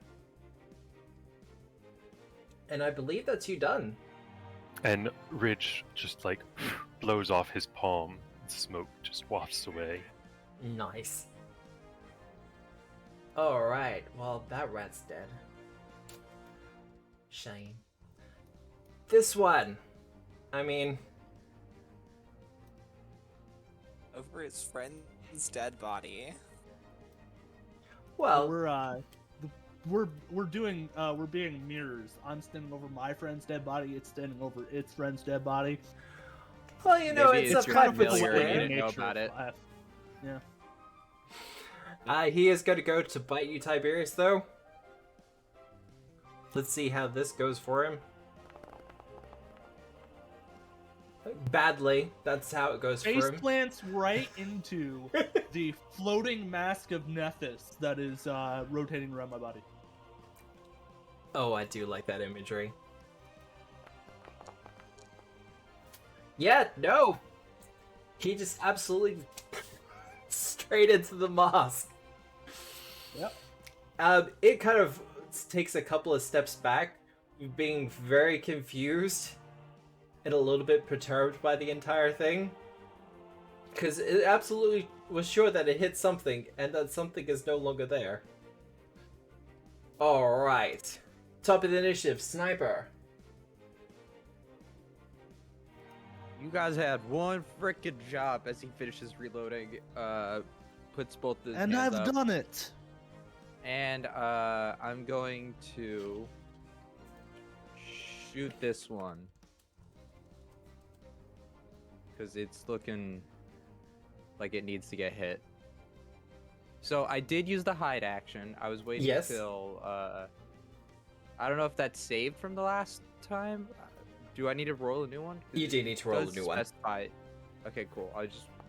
A: And I believe that's you done.
D: And Ridge just like blows off his palm. And smoke just wafts away.
A: Nice. Alright, well, that rat's dead. Shame. This one. I mean,
E: Over his friend's dead body.
A: well,
C: We're being mirrors. I'm standing over my friend's dead body. It's standing over its friend's dead body.
A: well, you know,
B: Maybe
A: it's
B: it's
A: a
B: your
A: conflict
B: familiar and you
A: square.
B: didn't know about it.
C: Yeah.
A: He is going to go to bite you, Tiberius, though. Let's see how this goes for him. Badly. That's how it goes
C: Face
A: for him.
C: plants right into the floating mask of Nethys that is rotating around my body.
A: Oh, I do like that imagery. Yeah, no! He just absolutely straight into the mask.
C: Yep.
A: It kind of takes a couple of steps back, being very confused and a little bit perturbed by the entire thing. Because it absolutely was sure that it hit something, and that something is no longer there. Alright. Top of the initiative, Sniper.
B: You guys had one frickin' job as he finishes reloading. Puts both his
C: And
B: hands
C: I've
B: up.
C: done it.
B: And I'm going to shoot this one. Because it's looking like it needs to get hit. So I did use the hide action. I was waiting
A: Yes.
B: till I don't know if that's saved from the last time. Do I need to roll a new one? 'Cause
A: You do
B: it
A: need to roll a
B: does
A: new one.
B: specify- Okay, cool. I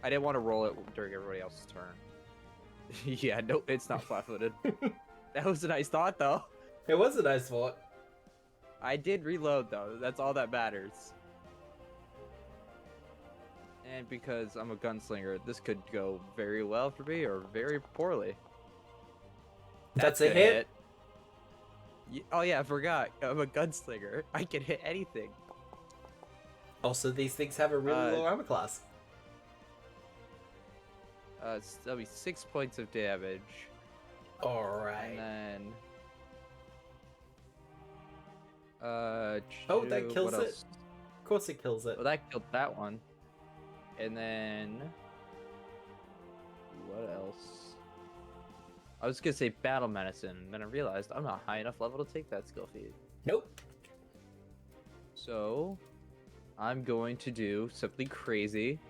B: didn't want to roll it during everybody else's turn. Yeah, no, it's not flat-footed. That was a nice thought, though.
A: It was a nice thought.
B: I did reload, though. That's all that matters. And because I'm a gunslinger, this could go very well for me or very poorly.
A: That's a hit.
B: Oh yeah, I forgot. I'm a gunslinger. I can hit anything.
A: Also, these things have a really low armor class.
B: That'll be 6 points of damage.
A: Alright.
B: And then...
A: Oh, that kills
B: what
A: it.
B: else?
A: Of course it kills it.
B: Well, that killed that one. And then... What else? I was gonna say Battle Menacing, and then I realized I'm not high enough level to take that skill feat.
A: Nope.
B: So... I'm going to do something crazy.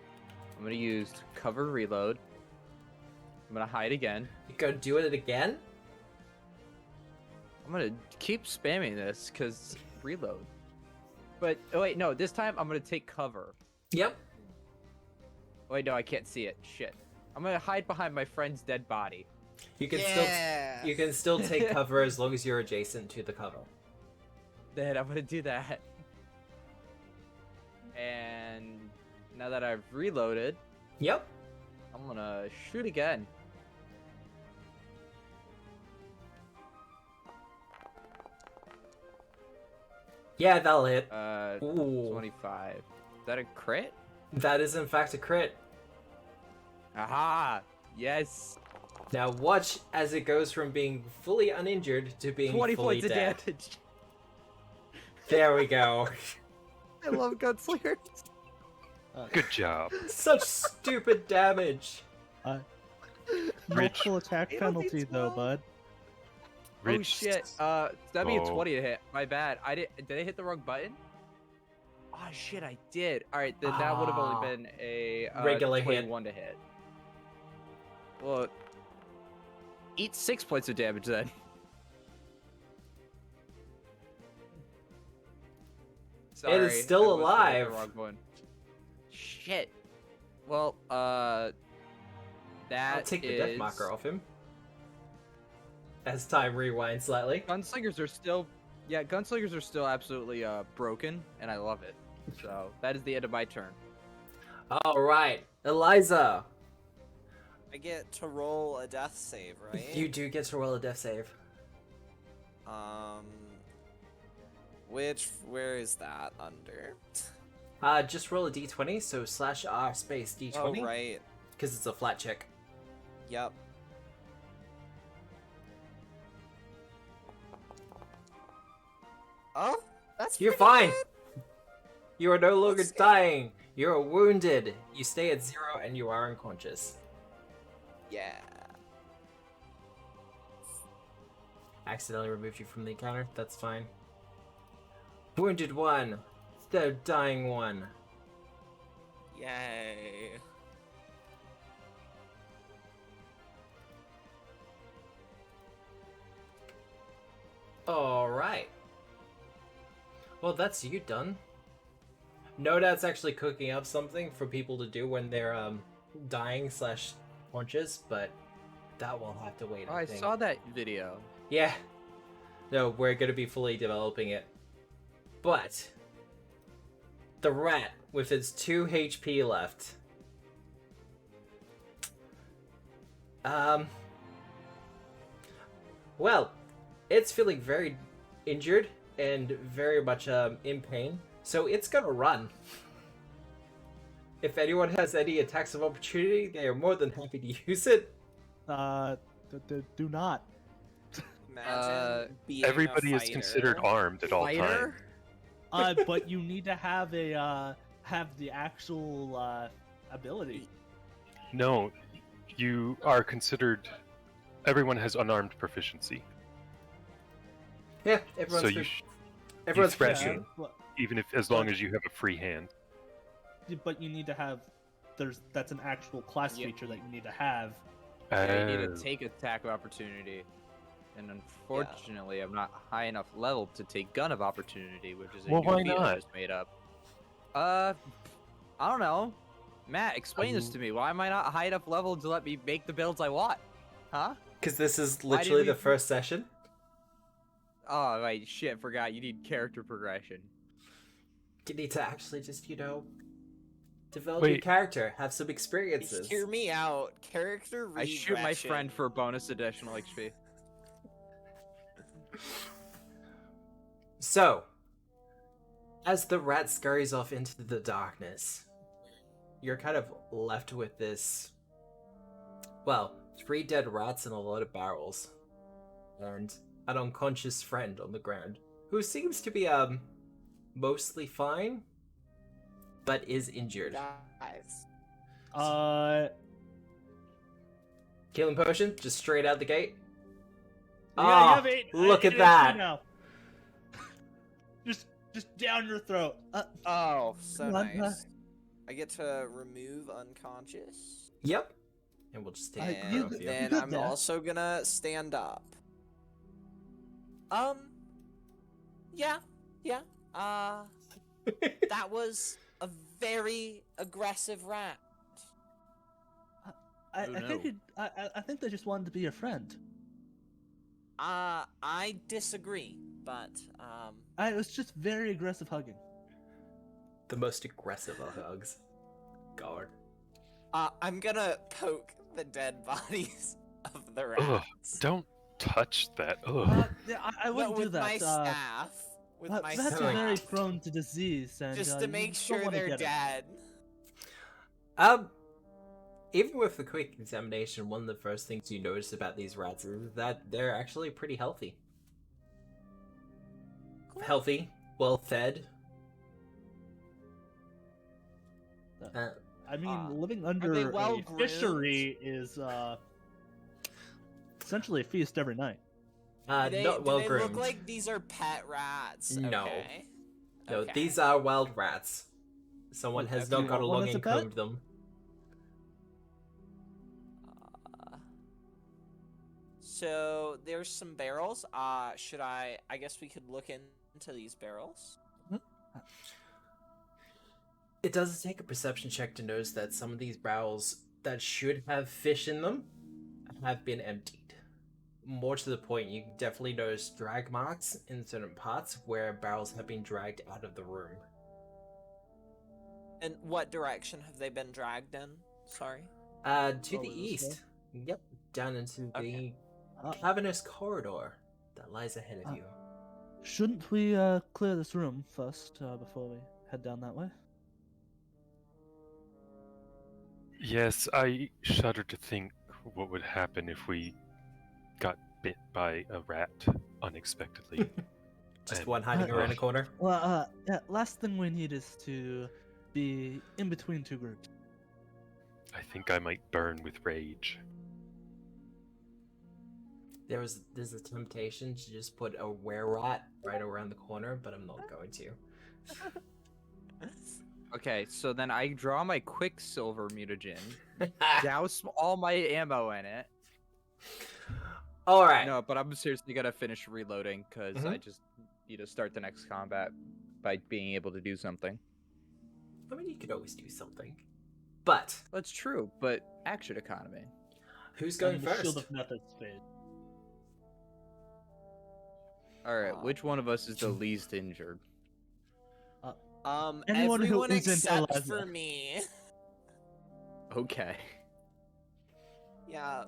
B: I'm gonna use cover reload. I'm gonna hide again.
A: You go do it again?
B: I'm gonna keep spamming this, because reload. But, oh wait, no, this time I'm gonna take cover.
A: Yep.
B: Oh, wait, no, I can't see it. Shit. I'm gonna hide behind my friend's dead body.
A: You can
E: Yeah.
A: still take cover as long as you're adjacent to the cover.
B: Then I'm gonna do that. And now that I've reloaded,
A: Yep.
B: I'm gonna shoot again.
A: Yeah, that'll hit. Ooh.
B: 25. Is that a crit?
A: That is in fact a crit.
B: Aha! Yes!
A: Now watch as it goes from being fully uninjured to being
B: 20
A: fully
B: points
A: dead.
B: of damage.
A: There we go.
B: I love gunslingers.
D: Good job.
A: Such stupid damage.
C: Multiple attack
B: You don't think
C: penalty
B: so?
C: though, bud.
B: Oh
D: Rich
B: shit! That'd be a
D: Oh.
B: 20 to hit. My bad. Did I hit the wrong button? Oh shit! I did. All right, then that would have
A: Ah.
B: only been a
A: Regular hit.
B: 21 to hit. Well, eat 6 points of damage then. Sorry,
A: still
B: I must have hit
A: alive.
B: the wrong one. Shit. Well, that
A: I'll take the death
B: is-
A: marker off him. As time rewinds slightly.
B: Gunslingers are still, yeah, gunslingers are still absolutely broken, and I love it. So that is the end of my turn.
A: Alright, Eliza.
E: I get to roll a death save, right?
A: You do get to roll a death save.
E: Where is that under?
A: Just roll a d20, so /r space d20.
E: Oh, right.
A: Because it's a flat check.
E: Yep. Oh, that's
A: You're
E: pretty
A: fine.
E: good.
A: You are no longer
E: Let's see.
A: dying. You are wounded. You stay at 0 and you are unconscious.
E: Yeah.
A: Accidentally removed you from the encounter. That's fine. Wounded 1. The dying 1.
E: Yay.
A: Alright. Well, that's you done. No Doubt's actually cooking up something for people to do when they're dying / conscious, but that will have to wait.
B: Oh, I
A: think.
B: saw that video.
A: Yeah. No, we're gonna be fully developing it. But the rat with its 2 HP left. Well, it's feeling very injured and very much in pain, so it's gonna run. If anyone has any attacks of opportunity, they are more than happy to use it.
C: Do not.
E: Imagine being
D: Everybody
E: a
D: is considered
E: fighter.
D: armed at all times.
C: But you need to have the actual ability.
D: No, you are considered. Everyone has unarmed proficiency.
A: Yeah, everyone's
D: So you
A: Everyone's
D: threaten
A: free
C: Yeah,
A: shooting.
D: even if as long as you have a free hand.
C: but you need to have. That's an actual class
E: Yeah.
C: feature that you need to have.
B: Yeah, you need
D: Oh.
B: to take attack of opportunity. And unfortunately, I'm not high enough level to take gun of opportunity, which is a
D: Well,
B: new
D: why
B: feat I
D: not?
B: just made up. I don't know. Matt, explain this to me. Why am I not high enough level to let me make the builds I want? Huh?
A: Because this is
B: Why did
A: literally
B: we-
A: the first session.
B: Oh, right, shit, forgot. You need character progression.
A: You need to actually just, develop your
D: Wait.
A: character, have some experiences.
E: Hear me out. Character regression.
B: I shoot my friend for bonus additional HP.
A: So, as the rat scurries off into the darkness, you're kind of left with this, 3 dead rats and a lot of barrels, and an unconscious friend on the ground, who seems to be, mostly fine, but is injured.
E: Guys.
A: Healing potion, just straight out the gate.
C: Yeah,
A: Ah,
C: you have 8.
A: look
C: 8
A: at that.
C: HP now. just down your throat.
E: Oh, so
C: Come on,
E: nice. I get to remove unconscious.
A: Yep. And we'll just take
C: you-
A: care of you.
E: Then
C: good
E: I'm
C: there.
E: also gonna stand up. Yeah. That was a very aggressive rat.
C: I
B: no.
C: think I think they just wanted to be your friend.
E: I disagree, but
C: It was just very aggressive hugging.
A: The most aggressive of hugs. God.
E: I'm gonna poke the dead bodies of the
D: Ugh,
E: rats.
D: don't touch that. Ugh.
C: Yeah, I
E: No,
C: wouldn't
E: with
C: do that.
E: my staff. With my
C: Rats
E: staff.
C: are very prone to disease, and
E: Just
C: you
E: to make
C: don't
E: sure
C: wanna
E: they're
C: get it.
E: dead.
A: Even with the quick examination, one of the first things you notice about these rats is that they're actually pretty healthy. Healthy, well fed.
C: I mean,
E: Ah.
C: living
E: they
C: under a
E: well-groomed?
C: fishery is essentially a feast every night.
A: Not well
E: do they
A: groomed.
E: look like these are pet rats?
A: No.
E: Okay.
A: No,
E: Okay.
A: these are wild rats. Someone
C: Well,
A: has
C: if
A: not
C: you
A: gone
C: want one
A: along
C: as a
A: and
C: pet?
A: combed them.
E: So there's some barrels. Should I guess we could look into these barrels.
A: It does take a perception check to notice that some of these barrels that should have fish in them have been emptied. More to the point, you definitely notice drag marks in certain parts where barrels have been dragged out of the room.
E: And what direction have they been dragged in? Sorry.
A: To
C: Oh,
A: the
C: this
A: east. Yep, down into
E: Okay.
A: the
C: Uh,
A: cavernous corridor that lies ahead of
C: Uh,
A: you.
C: Shouldn't we clear this room first before we head down that way?
D: Yes, I shudder to think what would happen if we got bit by a rat unexpectedly.
A: Just
D: and-
A: one hiding around a corner.
C: Well, yeah. Last thing we need is to be in between two groups.
D: I think I might burn with rage.
A: There's a temptation to just put a were-rat right around the corner, but I'm not going to.
B: Okay, so then I draw my Quicksilver mutagen, douse all my ammo in it.
A: Alright.
B: No, but I'm seriously gonna finish reloading because I
A: Mhm.
B: just need to start the next combat by being able to do something.
A: I mean, you could always do something. But,
B: That's true, but action economy.
A: who's going
C: And the Shield
A: first?
C: of Methods phase.
B: All right, which one of us is the least injured?
C: Anyone who
E: Everyone
C: isn't
E: except
C: alive
E: for
C: yet.
E: me.
B: Okay.
E: Yeah.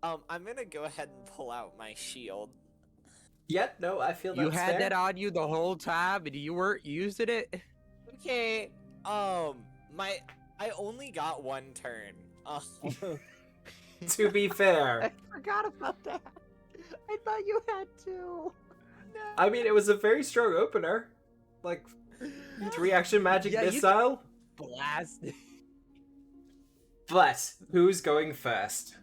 E: I'm gonna go ahead and pull out my shield.
A: Yep, no, I feel that's
B: You had
A: fair.
B: that on you the whole time and you weren't using it?
E: Okay. I only got one turn.
A: To be fair,
B: forgot about that. I thought you had to.
A: I mean, it was a very strong opener. Like, 3-action magic
B: Yeah, you-
A: missile.
B: Blast.
A: But, who's going first?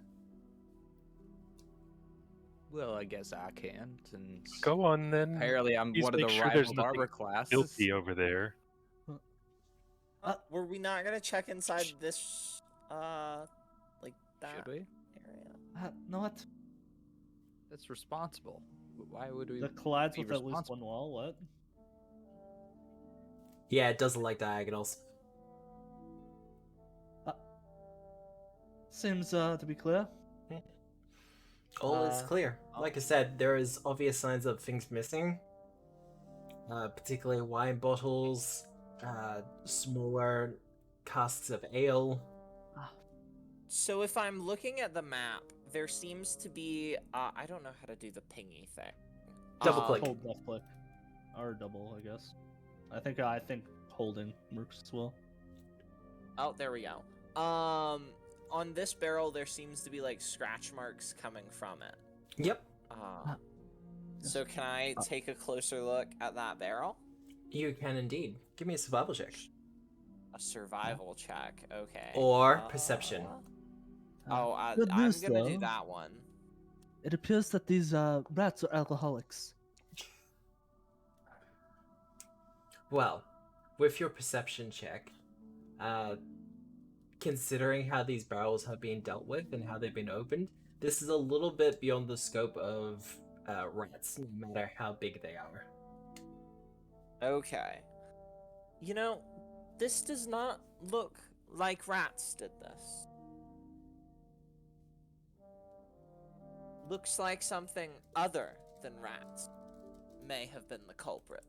B: Well, I guess I can, since
D: Go on then.
B: apparently I'm
D: Please
B: one of
D: make
B: the
D: sure there's
B: rival
D: nothing
B: barber classes.
D: filthy over there.
E: Were we not gonna check inside this, like that
B: Should we?
E: area?
C: Know what?
B: That's responsible. Why would we?
C: That collides
B: be
C: with at least
B: responsible?
C: one wall. What?
A: Yeah, it doesn't like diagonals.
C: Seems to be clear.
A: All is clear. Like I said, there is obvious signs of things missing. Particularly wine bottles, smaller casks of ale.
E: So if I'm looking at the map, there seems to be, I don't know how to do the pingy thing.
A: Double click.
C: Hold left click, or double, I guess. I think holding works as well.
E: Oh, there we go. On this barrel, there seems to be like scratch marks coming from it.
A: Yep.
E: So can I take a closer look at that barrel?
A: You can indeed. Give me a survival check.
E: A survival check, okay.
A: Or perception.
E: I'm
C: Good
E: gonna
C: news,
E: do
C: though.
E: that one.
C: It appears that these rats are alcoholics.
A: Well, with your perception check, considering how these barrels have been dealt with and how they've been opened, this is a little bit beyond the scope of rats, no matter how big they are.
E: Okay. You know, this does not look like rats did this. Looks like something other than rats may have been the culprit.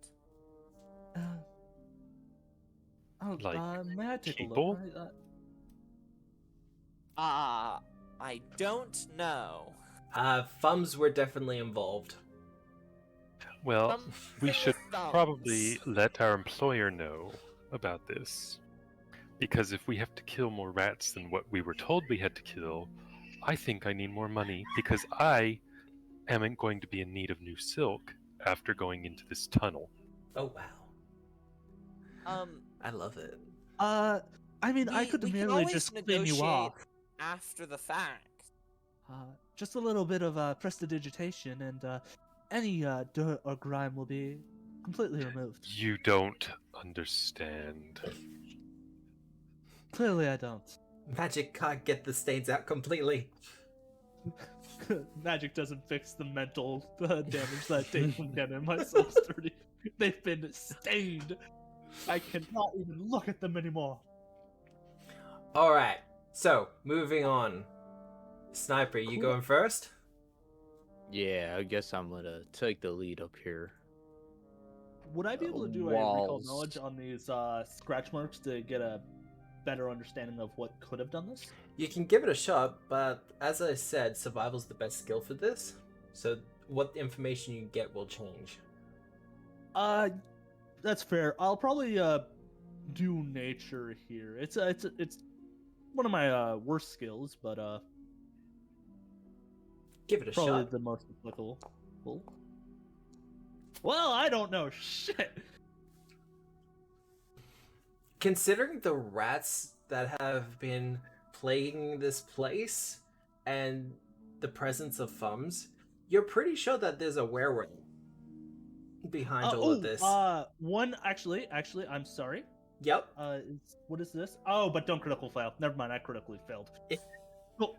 D: Like
C: may I take a
D: people?
C: look? Right?
E: I don't know.
A: Thumbs were definitely involved.
D: Well,
E: Some
D: we should
E: thumbs.
D: probably let our employer know about this. Because if we have to kill more rats than what we were told we had to kill, I think I need more money because I am going to be in need of new silk after going into this tunnel.
A: Oh wow. I love it.
C: I mean, I could
E: we can
C: merely
E: always
C: just clean you
E: negotiate
C: off.
E: after the fact.
C: Just a little bit of prestidigitation, and any dirt or grime will be completely removed.
D: You don't understand.
C: Clearly, I don't.
A: Magic can't get the stains out completely.
C: Magic doesn't fix the mental damage that I take from getting myself dirty. They've been stained. I cannot even look at them anymore.
A: Alright, so moving on. Sniper, you
C: Cool.
A: going first?
B: Yeah, I guess I'm gonna take the lead up here.
C: Would I be able to do a recall
B: Walls.
C: knowledge on these scratch marks to get a better understanding of what could have done this?
A: You can give it a shot, but as I said, survival's the best skill for this. So what information you get will change.
C: That's fair. I'll probably do nature here. It's one of my worst skills, but
A: Give it a
C: probably
A: shot.
C: the most applicable. Well, I don't know shit.
A: Considering the rats that have been plaguing this place and the presence of thumbs, you're pretty sure that there's a werewolf behind all of this.
C: One actually, I'm sorry.
A: Yep.
C: What is this? Oh, but don't critical fail. Never mind, I critically failed. Cool.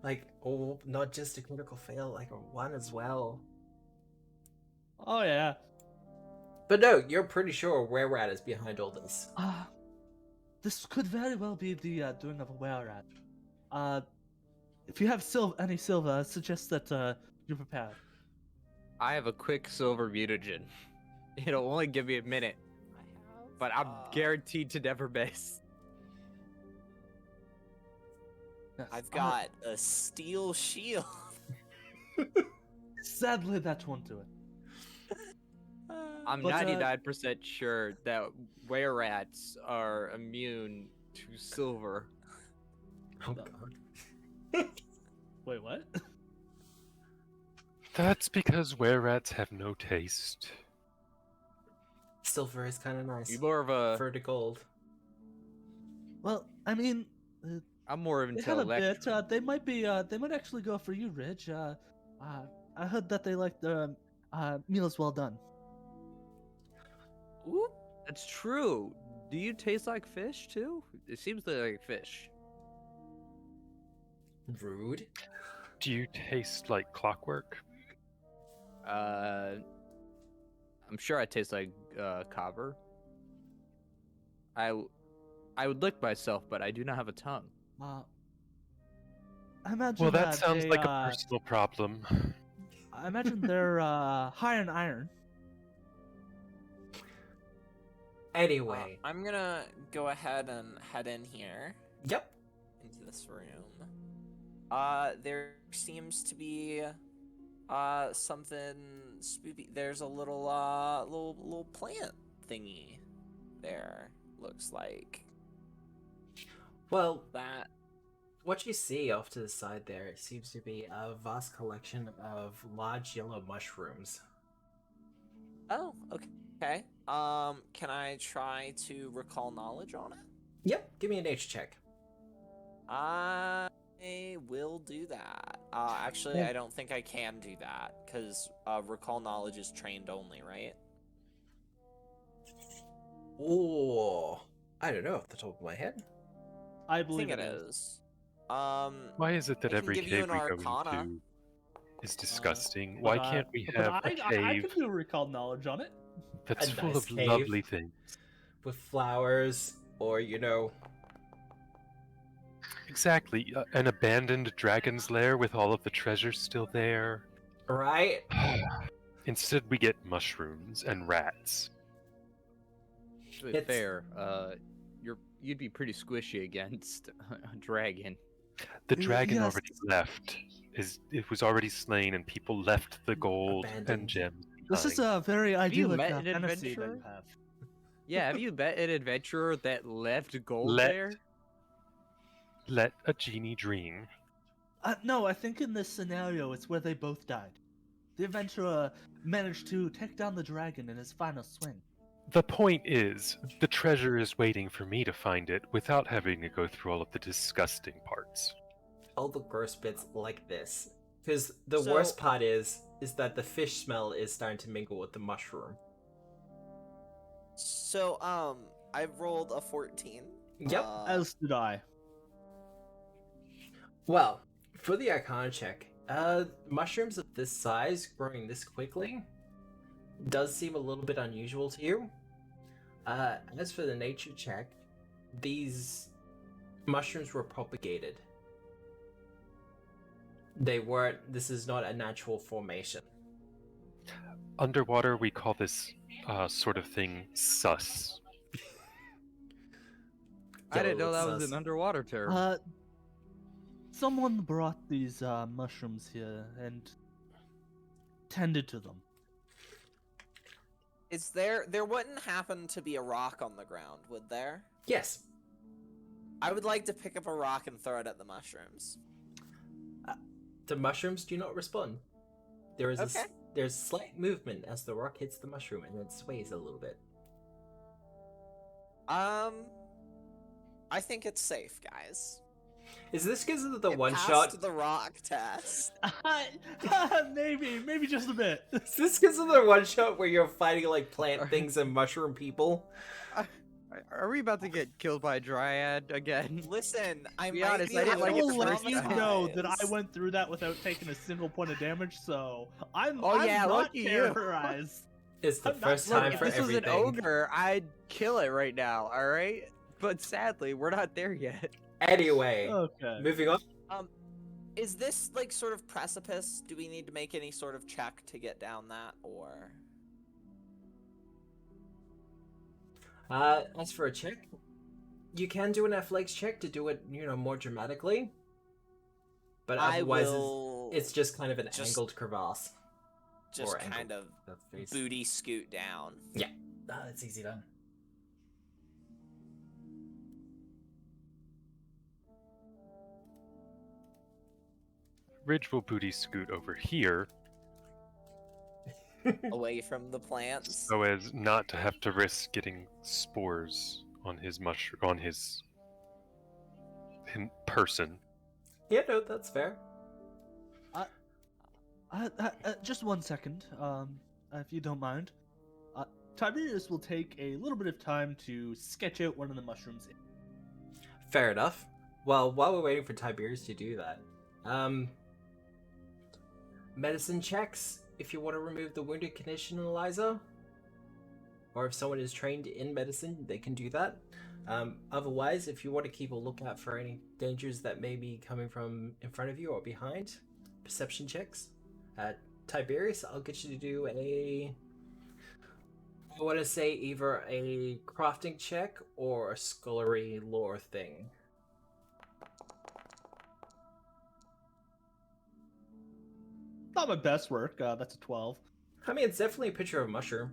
A: Like, oh, not just a critical fail, like a one as well.
C: Oh yeah.
A: But no, you're pretty sure a were-rat is behind all this.
C: This could very well be the doing of a were-rat. If you have any silver, I suggest that you're prepared.
B: I have a quick silver mutagen. It'll only give me a minute, but I'm guaranteed to never miss.
C: Yes.
E: I've got a steel shield.
C: Sadly, that won't do it.
B: I'm
C: But,
B: 99% sure that were-rats are immune to silver.
A: Oh god.
C: Wait, what?
D: That's because were-rats have no taste.
A: Silver is kind of nice.
B: You more of a.
A: Prefer to gold.
C: Well, I mean,
B: I'm more of
C: they
B: into
C: have a bit.
B: electric.
C: They might actually go for you, Ridge. I heard that they like the meals well done.
E: Ooh.
B: That's true. Do you taste like fish too? It seems like fish.
A: Rude.
D: Do you taste like clockwork?
B: I'm sure I taste like copper. I would lick myself, but I do not have a tongue.
C: I imagine
D: Well, that sounds
C: they,
D: like a personal problem.
C: I imagine they're high in iron.
A: Anyway.
E: I'm gonna go ahead and head in here
A: Yep.
E: into this room. There seems to be something spooky. There's a little little plant thingy there. Looks like
A: Well,
E: that.
A: what you see off to the side there seems to be a vast collection of large yellow mushrooms.
E: Oh, okay. Can I try to recall knowledge on it?
A: Yep. Give me a nature check.
E: I will do that. Actually, I don't think I can do that because recall knowledge is trained only, right?
A: Oh, I don't know off the top of my head.
C: I
E: I
C: believe
E: think
C: it
E: it
C: is.
E: is.
D: Why is it that
E: I can
D: every
E: give you
D: cave
E: an
D: we go
E: arcana.
D: into is disgusting?
C: But,
D: Why can't we
C: but
D: have a
C: I
D: cave
C: can do recall knowledge on it.
D: that's
A: A
D: full
A: nice
D: of
A: cave.
D: lovely things?
A: With flowers, or
D: Exactly, an abandoned dragon's lair with all of the treasures still there.
A: right?
D: Instead, we get mushrooms and rats.
B: To be
A: It's-
B: fair, you'd be pretty squishy against a dragon.
D: The dragon
C: yes.
D: already left. It was already slain, and people left the gold
A: Abandoned.
D: and gems.
C: This is
D: behind.
C: a very
B: you
C: idyllic
B: met an
C: fantasy that you
B: adventurer?
C: have.
B: Yeah, have you met an adventurer that left gold
D: Let-
B: there?
D: Let a genie dream.
C: No, I think in this scenario, it's where they both died. The adventurer managed to take down the dragon in his final swing.
D: The point is, the treasure is waiting for me to find it without having to go through all of the disgusting parts.
A: All the gross bits like this. Because the
E: So-
A: worst part is that the fish smell is starting to mingle with the mushroom.
E: So, I've rolled a 14.
A: Yep.
C: As did I.
A: Well, for the Arcana check, mushrooms of this size growing this quickly does seem a little bit unusual to you. As for the nature check, these mushrooms were propagated. They weren't. This is not a natural formation.
D: Underwater, we call this sort of thing sus.
B: I didn't know
A: Sus.
B: that was an underwater term.
C: Someone brought these mushrooms here and tended to them.
E: Is there wouldn't happen to be a rock on the ground, would there?
A: Yes.
E: I would like to pick up a rock and throw it at the mushrooms.
A: The mushrooms do not respond. There is
E: Okay.
A: there's slight movement as the rock hits the mushroom and it sways a little bit.
E: I think it's safe, guys.
A: Is this because of the
E: It
A: one
E: passed
A: shot?
E: the rock test.
C: Maybe just a bit.
A: Is this because of the one shot where you're fighting like plant things and mushroom people?
B: Are we about to get killed by a dryad again?
E: Listen, I
B: Be
E: might
B: honest,
E: be
B: I didn't
C: I
B: like it
C: will
B: the
C: let
B: first
C: you
B: time.
C: know that I went through that without taking a single point of damage, so I'm
B: Yeah,
C: not
B: lucky you.
C: terrorized.
A: It's the
C: I'm not-
A: first
C: look,
A: time
B: If
A: for
B: this
A: everything.
B: was an ogre, I'd kill it right now, alright? But sadly, we're not there yet.
A: Anyway,
C: Okay.
A: moving on.
E: Is this like sort of precipice? Do we need to make any sort of check to get down that, or?
A: As for a check, you can do an athletics check to do it, more dramatically. But
E: I
A: otherwise,
E: will
A: it's just kind of an
E: just-
A: angled crevasse.
E: just
A: or
E: kind
A: angled.
E: of
A: That's face.
E: booty scoot down.
A: That's easy done.
D: Ridge will booty scoot over here
E: Away from the plants.
D: so as not to have to risk getting spores on his person.
A: Yeah, no, that's fair.
C: Just 1 second, if you don't mind. Tiberius will take a little bit of time to sketch out one of the mushrooms.
A: Fair enough. Well, while we're waiting for Tiberius to do that, medicine checks if you want to remove the wounded condition, Eliza. Or if someone is trained in medicine, they can do that. Otherwise, if you want to keep a lookout for any dangers that may be coming from in front of you or behind, perception checks. Tiberius, I'll get you to do I want to say either a crafting check or a scullery lore thing.
C: Not my best work. That's a 12.
A: I mean, it's definitely a picture of a mushroom.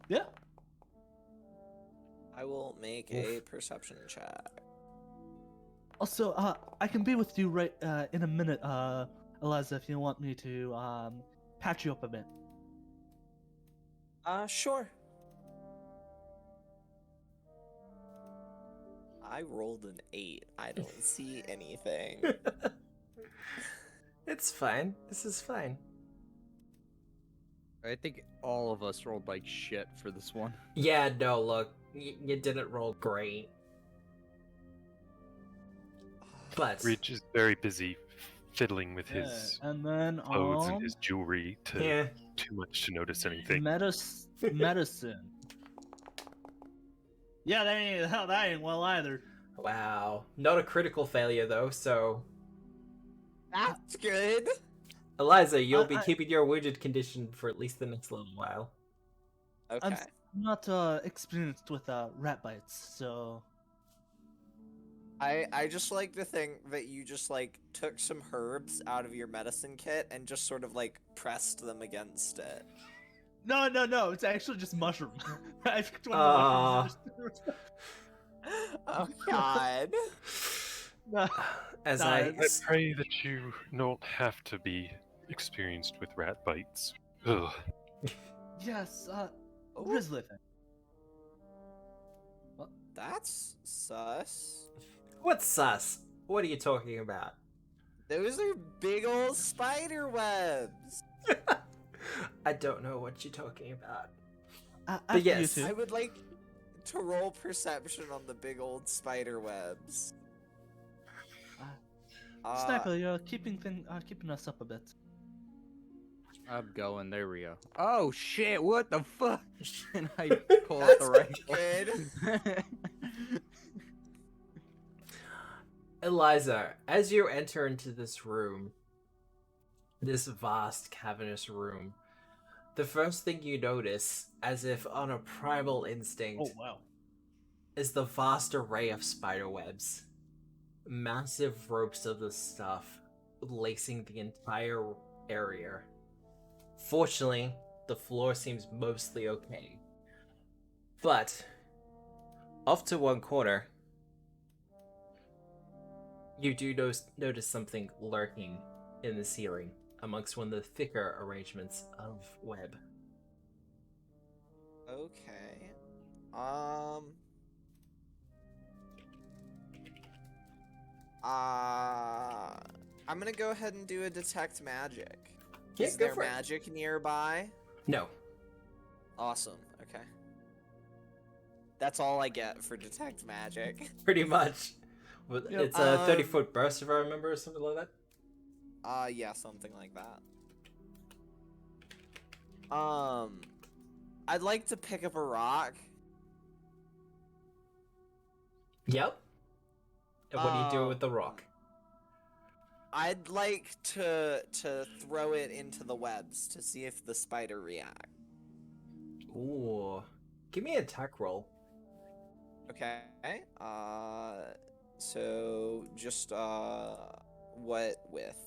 C: Yeah.
E: I will make a perception check.
C: Also, I can be with you right in a minute, Eliza, if you want me to patch you up a bit.
E: Sure. I rolled an 8. I don't see anything.
A: It's fine. This is fine.
B: I think all of us rolled like shit for this one.
A: Yeah, no, look, you didn't roll great. But
D: Ridge is very busy fiddling with his
C: And then
D: clothes and his jewelry to too much to notice anything.
C: medicine. Yeah, that ain't well either.
A: wow, not a critical failure though. So,
E: That's good.
A: Eliza, you'll be
C: I-
A: keeping your wounded condition for at least the next little while.
E: Okay.
C: I'm not experienced with rat bites, so
E: I just like to think that you just like took some herbs out of your medicine kit and just sort of like pressed them against it.
C: no, it's actually just mushroom. I picked one
A: Aw.
C: of the mushrooms.
E: Oh God.
C: No,
A: As
C: No,
A: I,
D: I pray that you don't have to be experienced with rat bites. Ugh.
C: yes,
E: Oh,
C: Rizlith.
E: that's sus.
A: what's sus? What are you talking about?
E: Those are big old spider webs.
A: I don't know what you're talking about.
C: After
A: yes.
C: you
E: I
C: two.
E: would like to roll perception on the big old spider webs.
C: Sniper, you're keeping us up a bit.
B: I'm going. There we go. Oh shit! What the fuck? And I pull out
E: That's
B: the rifle.
E: good.
A: Eliza, as you enter into this room, this vast cavernous room, the first thing you notice, as if on a primal instinct,
C: Oh wow.
A: is the vast array of spider webs. Massive ropes of the stuff lacing the entire area. Fortunately, the floor seems mostly okay. But, off to one corner, you do notice something lurking in the ceiling amongst one of the thicker arrangements of web.
E: Okay. I'm gonna go ahead and do a detect magic.
A: Yeah,
E: Is
A: go
E: there
A: for it.
E: magic nearby?
A: No.
E: Awesome. Okay. That's all I get for detect magic.
A: Pretty much. Well,
C: Yep.
A: it's a 30-foot burst, if I remember, or something like that.
E: Yeah, something like that. I'd like to pick up a rock.
A: Yep. And what do you do with the rock?
E: I'd like to throw it into the webs to see if the spider react.
A: Ooh. Give me an attack roll.
E: Okay. So just what with?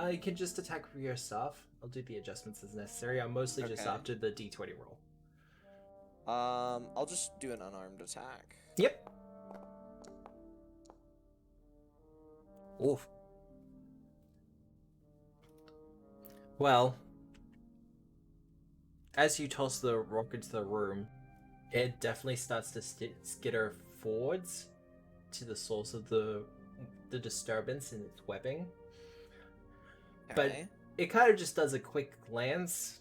A: You can just attack for yourself. I'll do the adjustments as necessary. I'm mostly just
E: Okay.
A: after the d20 roll.
E: I'll just do an unarmed attack.
A: Yep. Oof. Well, as you toss the rock into the room, it definitely starts to skitter forwards to the source of the disturbance in its webbing.
E: Okay.
A: it kind of just does a quick glance.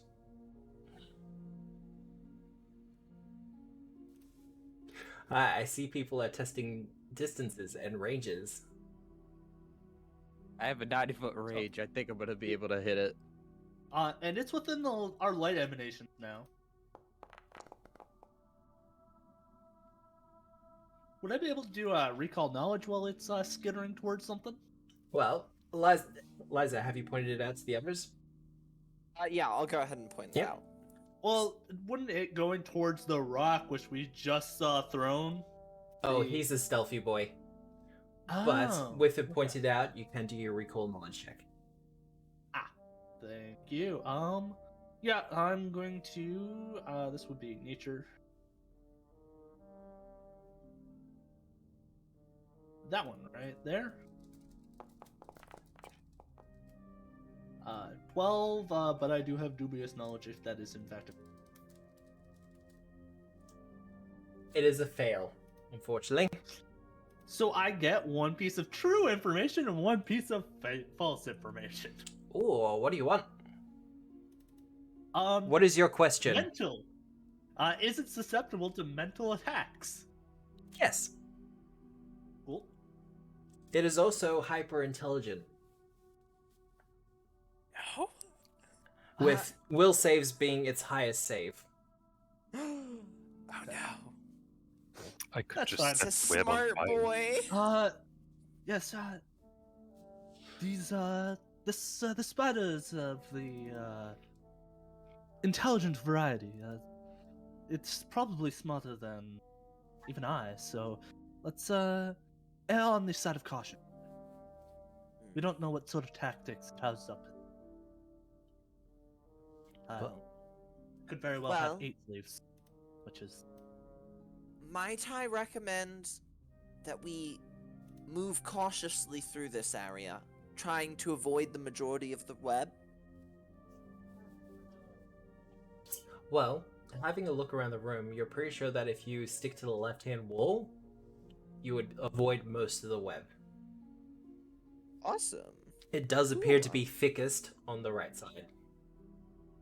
A: I see people are testing distances and ranges.
B: I have a 90-foot range. I think I'm gonna be able to hit it.
C: And it's within our light emanations now. Would I be able to do recall knowledge while it's skittering towards something?
A: Well, Liza, have you pointed it out to the others?
E: Yeah, I'll go ahead and point it
A: Yep.
E: out.
C: Well, wouldn't it going towards the rock which we just saw thrown?
A: Oh,
C: The-
A: he's a stealthy boy.
C: Oh,
A: But with it pointed out, you can do your recall knowledge check.
C: Thank you. Yeah, I'm going to. This would be nature. That one right there. 12, but I do have dubious knowledge if that is in fact.
A: It is a fail, unfortunately.
C: So I get one piece of true information and one piece of false information.
A: Ooh, what do you want?
C: Um,
A: What is your question?
C: mental. Is it susceptible to mental attacks?
A: Yes.
C: Cool.
A: It is also hyper intelligent,
E: Oh.
A: with will saves being its highest save.
E: Oh no.
D: I could
C: That's
D: just
C: fine.
D: set
E: It's
D: the
E: a
D: web on
E: smart
D: fire.
E: boy.
C: Yes, these, the spiders of the, intelligent variety, it's probably smarter than even I, so let's, err on the side of caution. We don't know what sort of tactics it has up.
A: Well-
C: Could very well
E: Well-
C: have 8 sleeves, which is...
E: Might I recommend that we move cautiously through this area, trying to avoid the majority of the web?
A: Well, having a look around the room, you're pretty sure that if you stick to the left-hand wall, you would avoid most of the web.
E: Awesome.
A: It does appear to
E: Cool.
A: be thickest on the right side.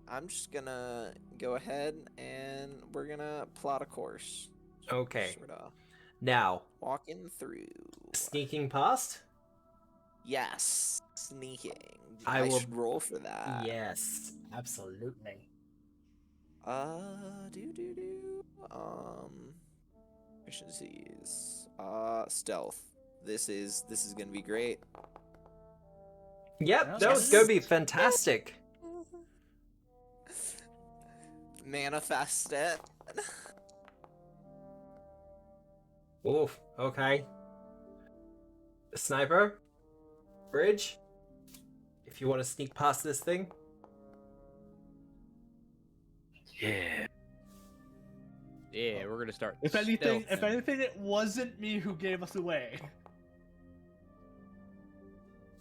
E: I'm just gonna go ahead and we're gonna plot a course.
A: Okay.
E: Sorta
A: Now,
E: walking through.
A: sneaking past?
E: Yes. Sneaking.
A: I
E: I
A: will-
E: should roll for that.
A: Yes, absolutely.
E: Do. Efficiencies. Stealth. This is gonna be great.
A: Yep,
C: Well,
A: that was
E: yes.
A: going to be fantastic.
E: Manifest it.
A: Oof, okay. Sniper? Bridge? If you want to sneak past this thing?
D: Yeah.
B: Yeah, we're gonna start.
C: If anything,
B: stealthing.
C: it wasn't me who gave us away.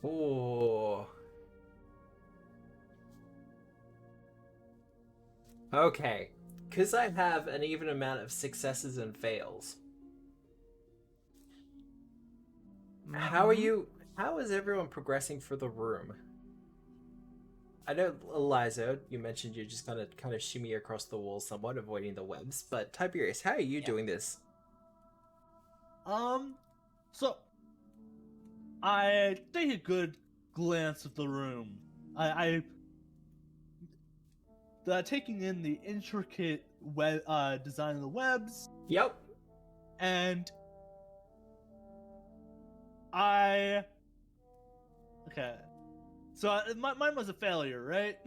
A: Ooh. Okay. Because I have an even amount of successes and fails. How are you... How is everyone progressing for the room? I know, Eliza, you mentioned you're just gonna kind of shimmy across the wall somewhat, avoiding the webs, but Tiberius, how are you
E: Yeah.
A: doing this?
C: So I take a good glance of the room. Taking in the intricate web design of the webs,
A: Yep.
C: and okay. So mine was a failure, right?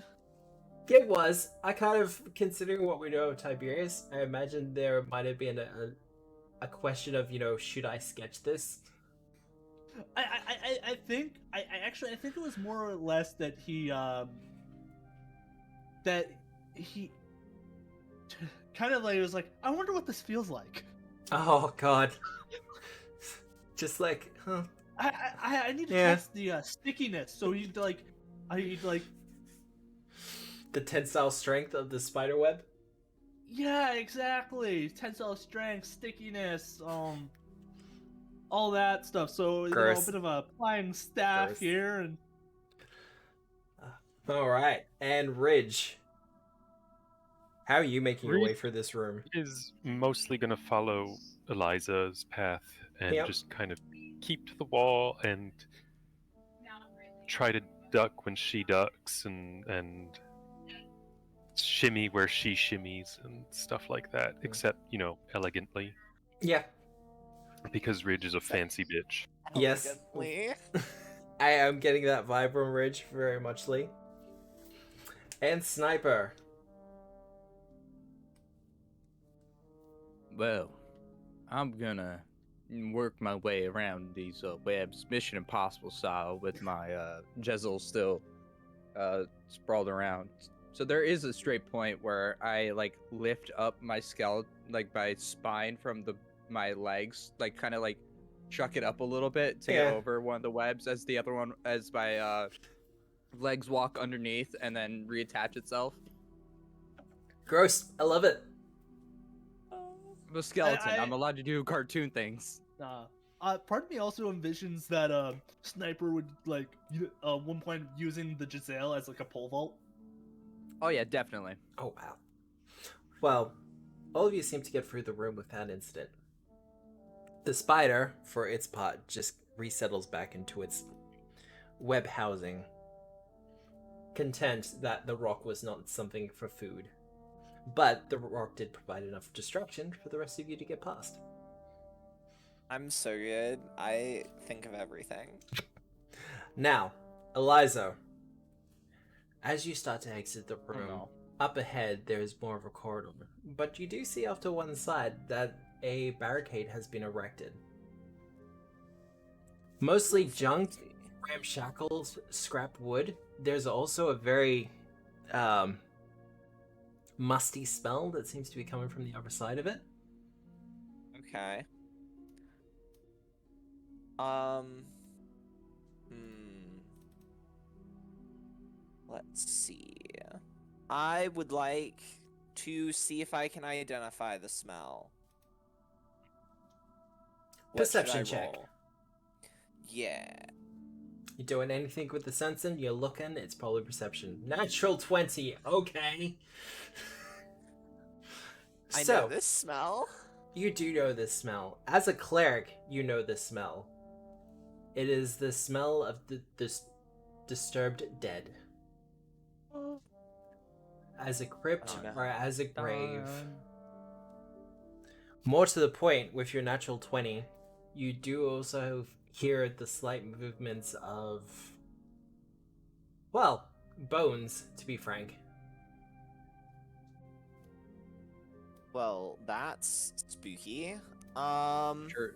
A: It was. I kind of, considering what we know of Tiberius, I imagine there might have been a question of, should I sketch this?
C: I think I think it was more or less that he kind of like was like, I wonder what this feels like.
A: Oh god. Just like, huh?
C: I need to
A: Yeah.
C: test the stickiness. So he'd like
A: The tensile strength of the spider web?
C: yeah, exactly, tensile strength, stickiness, all that stuff. So a
A: Gross.
C: bit of a applying staff
A: Gross.
C: here, and
A: All right, and Ridge. How are you making your way
D: Ridge
A: through this room?
D: is mostly going to follow Eliza's path and
A: Yep.
D: just kind of keep to the wall and try to duck when she ducks and shimmy where she shimmies and stuff like that, except, elegantly,
A: Yeah.
D: because Ridge is a fancy bitch.
A: Yes.
E: Elegantly.
A: I am getting that vibe from Ridge very muchly. And Sniper.
B: Well, I'm gonna work my way around these webs, Mission Impossible style, with my Jezel still sprawled around. So there is a straight point where I like lift up my skeleton, like my spine from my legs, like kind of like chuck it up a little bit to
A: Yeah.
B: get over one of the webs, as the other one, as my legs walk underneath and then reattach itself.
A: Gross. I love it.
B: I'm a skeleton. I'm allowed to do cartoon things.
C: Part of me also envisions that Sniper would like one point using the Giselle as like a pole vault.
B: Oh yeah, definitely.
A: Oh, wow. Well, all of you seem to get through the room without incident. The spider, for its part, just resettles back into its web housing, content that the rock was not something for food. But the rock did provide enough distraction for the rest of you to get past.
E: I'm so good. I think of everything.
A: Now, Eliza, as you start to exit the room,
B: no.
A: up ahead there is more of a corridor, but you do see off to one side that a barricade has been erected. Mostly junk, ramshackle, scrap wood. There's also a very musty smell that seems to be coming from the other side of it.
E: Okay. Let's see. I would like to see if I can identify the smell. What should I
A: Perception check.
E: roll? Yeah.
A: You doing anything with the sensing? You're looking, it's probably perception. Natural 20, okay.
E: I
A: So,
E: know this smell.
A: you do know this smell. As a cleric, you know this smell. It is the smell of the disturbed dead. As a crypt
E: Oh, no.
A: or as a grave. More to the point, with your natural 20, you do also hear the slight movements of, well, bones, to be frank.
E: Well, that's spooky.
B: Sure.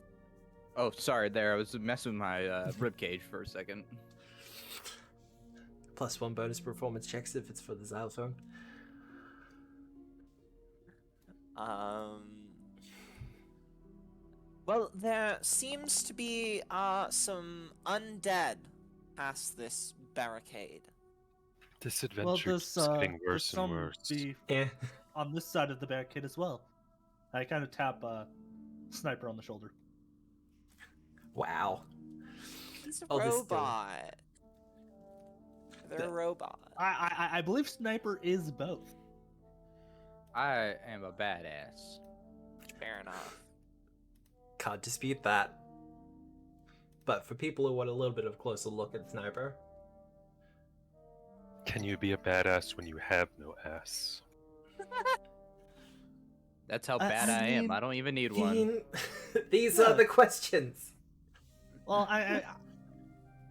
B: Oh, sorry. There, I was messing with my ribcage for a second.
A: +1 bonus performance checks if it's for the xylophone.
E: Well, there seems to be some undead past this barricade.
D: This
C: Well,
D: adventure's
C: there's
D: getting
C: there's
D: worse and
C: some
D: worse.
C: beef
A: Yeah.
C: on this side of the barricade as well. I kind of tap Sniper on the shoulder.
A: Wow.
E: He's a
A: Oh, this
E: robot. They're a robot.
C: I believe Sniper is both.
B: I am a badass.
E: Fair enough.
A: Can't dispute that. But for people who want a little bit of a closer look at Sniper,
D: Can you be a badass when you have no ass?
B: That's how
C: I
B: bad I am.
C: mean,
B: I don't even need one.
A: these are the questions.
C: Well,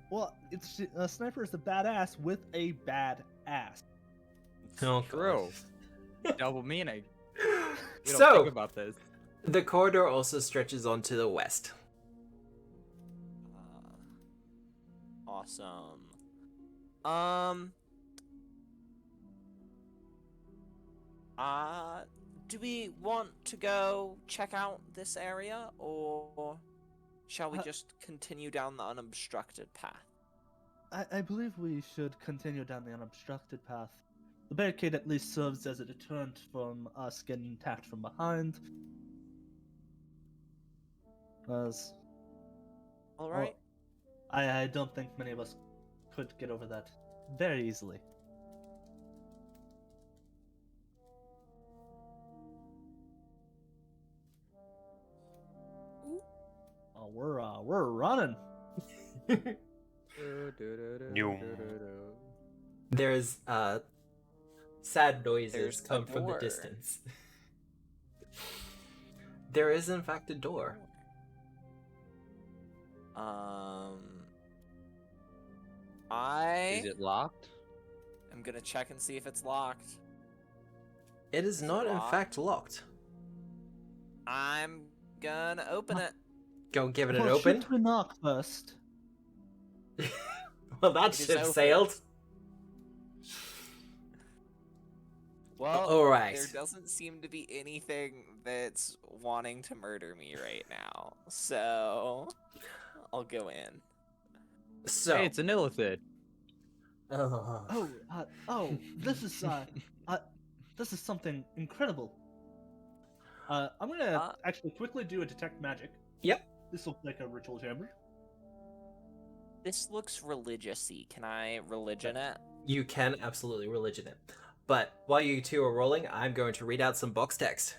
C: well, it's Sniper is a badass with a bad ass.
A: Oh,
B: True. Double meaning. We don't
A: So,
B: think about this.
A: the corridor also stretches on to the west.
E: Awesome. Do we want to go check out this area, or shall we just continue down the unobstructed path?
C: I believe we should continue down the unobstructed path. The barricade at least serves as a deterrent from us getting attacked from behind. As
E: All right.
C: I don't think many of us could get over that very easily. we're running.
D: New.
A: There's sad noises
E: There's a
A: come from the
E: door.
A: distance. There is in fact a door.
B: Is it locked?
E: I'm gonna check and see if it's locked.
A: It is not in
E: locked?
A: fact locked.
E: I'm gonna open it.
A: Go give it an
C: Well,
A: open.
C: should we knock first?
A: Well, that
E: It is
A: ship
E: open.
A: sailed.
E: Well,
A: All right.
E: there doesn't seem to be anything that's wanting to murder me right now, so I'll go in.
A: So,
B: Hey, it's an illithid.
C: This is something incredible. I'm gonna actually quickly do a detect magic.
A: Yep.
C: This looks like a ritual chamber.
E: This looks religious-y. Can I religion it?
A: you can absolutely religion it. But while you two are rolling, I'm going to read out some box text.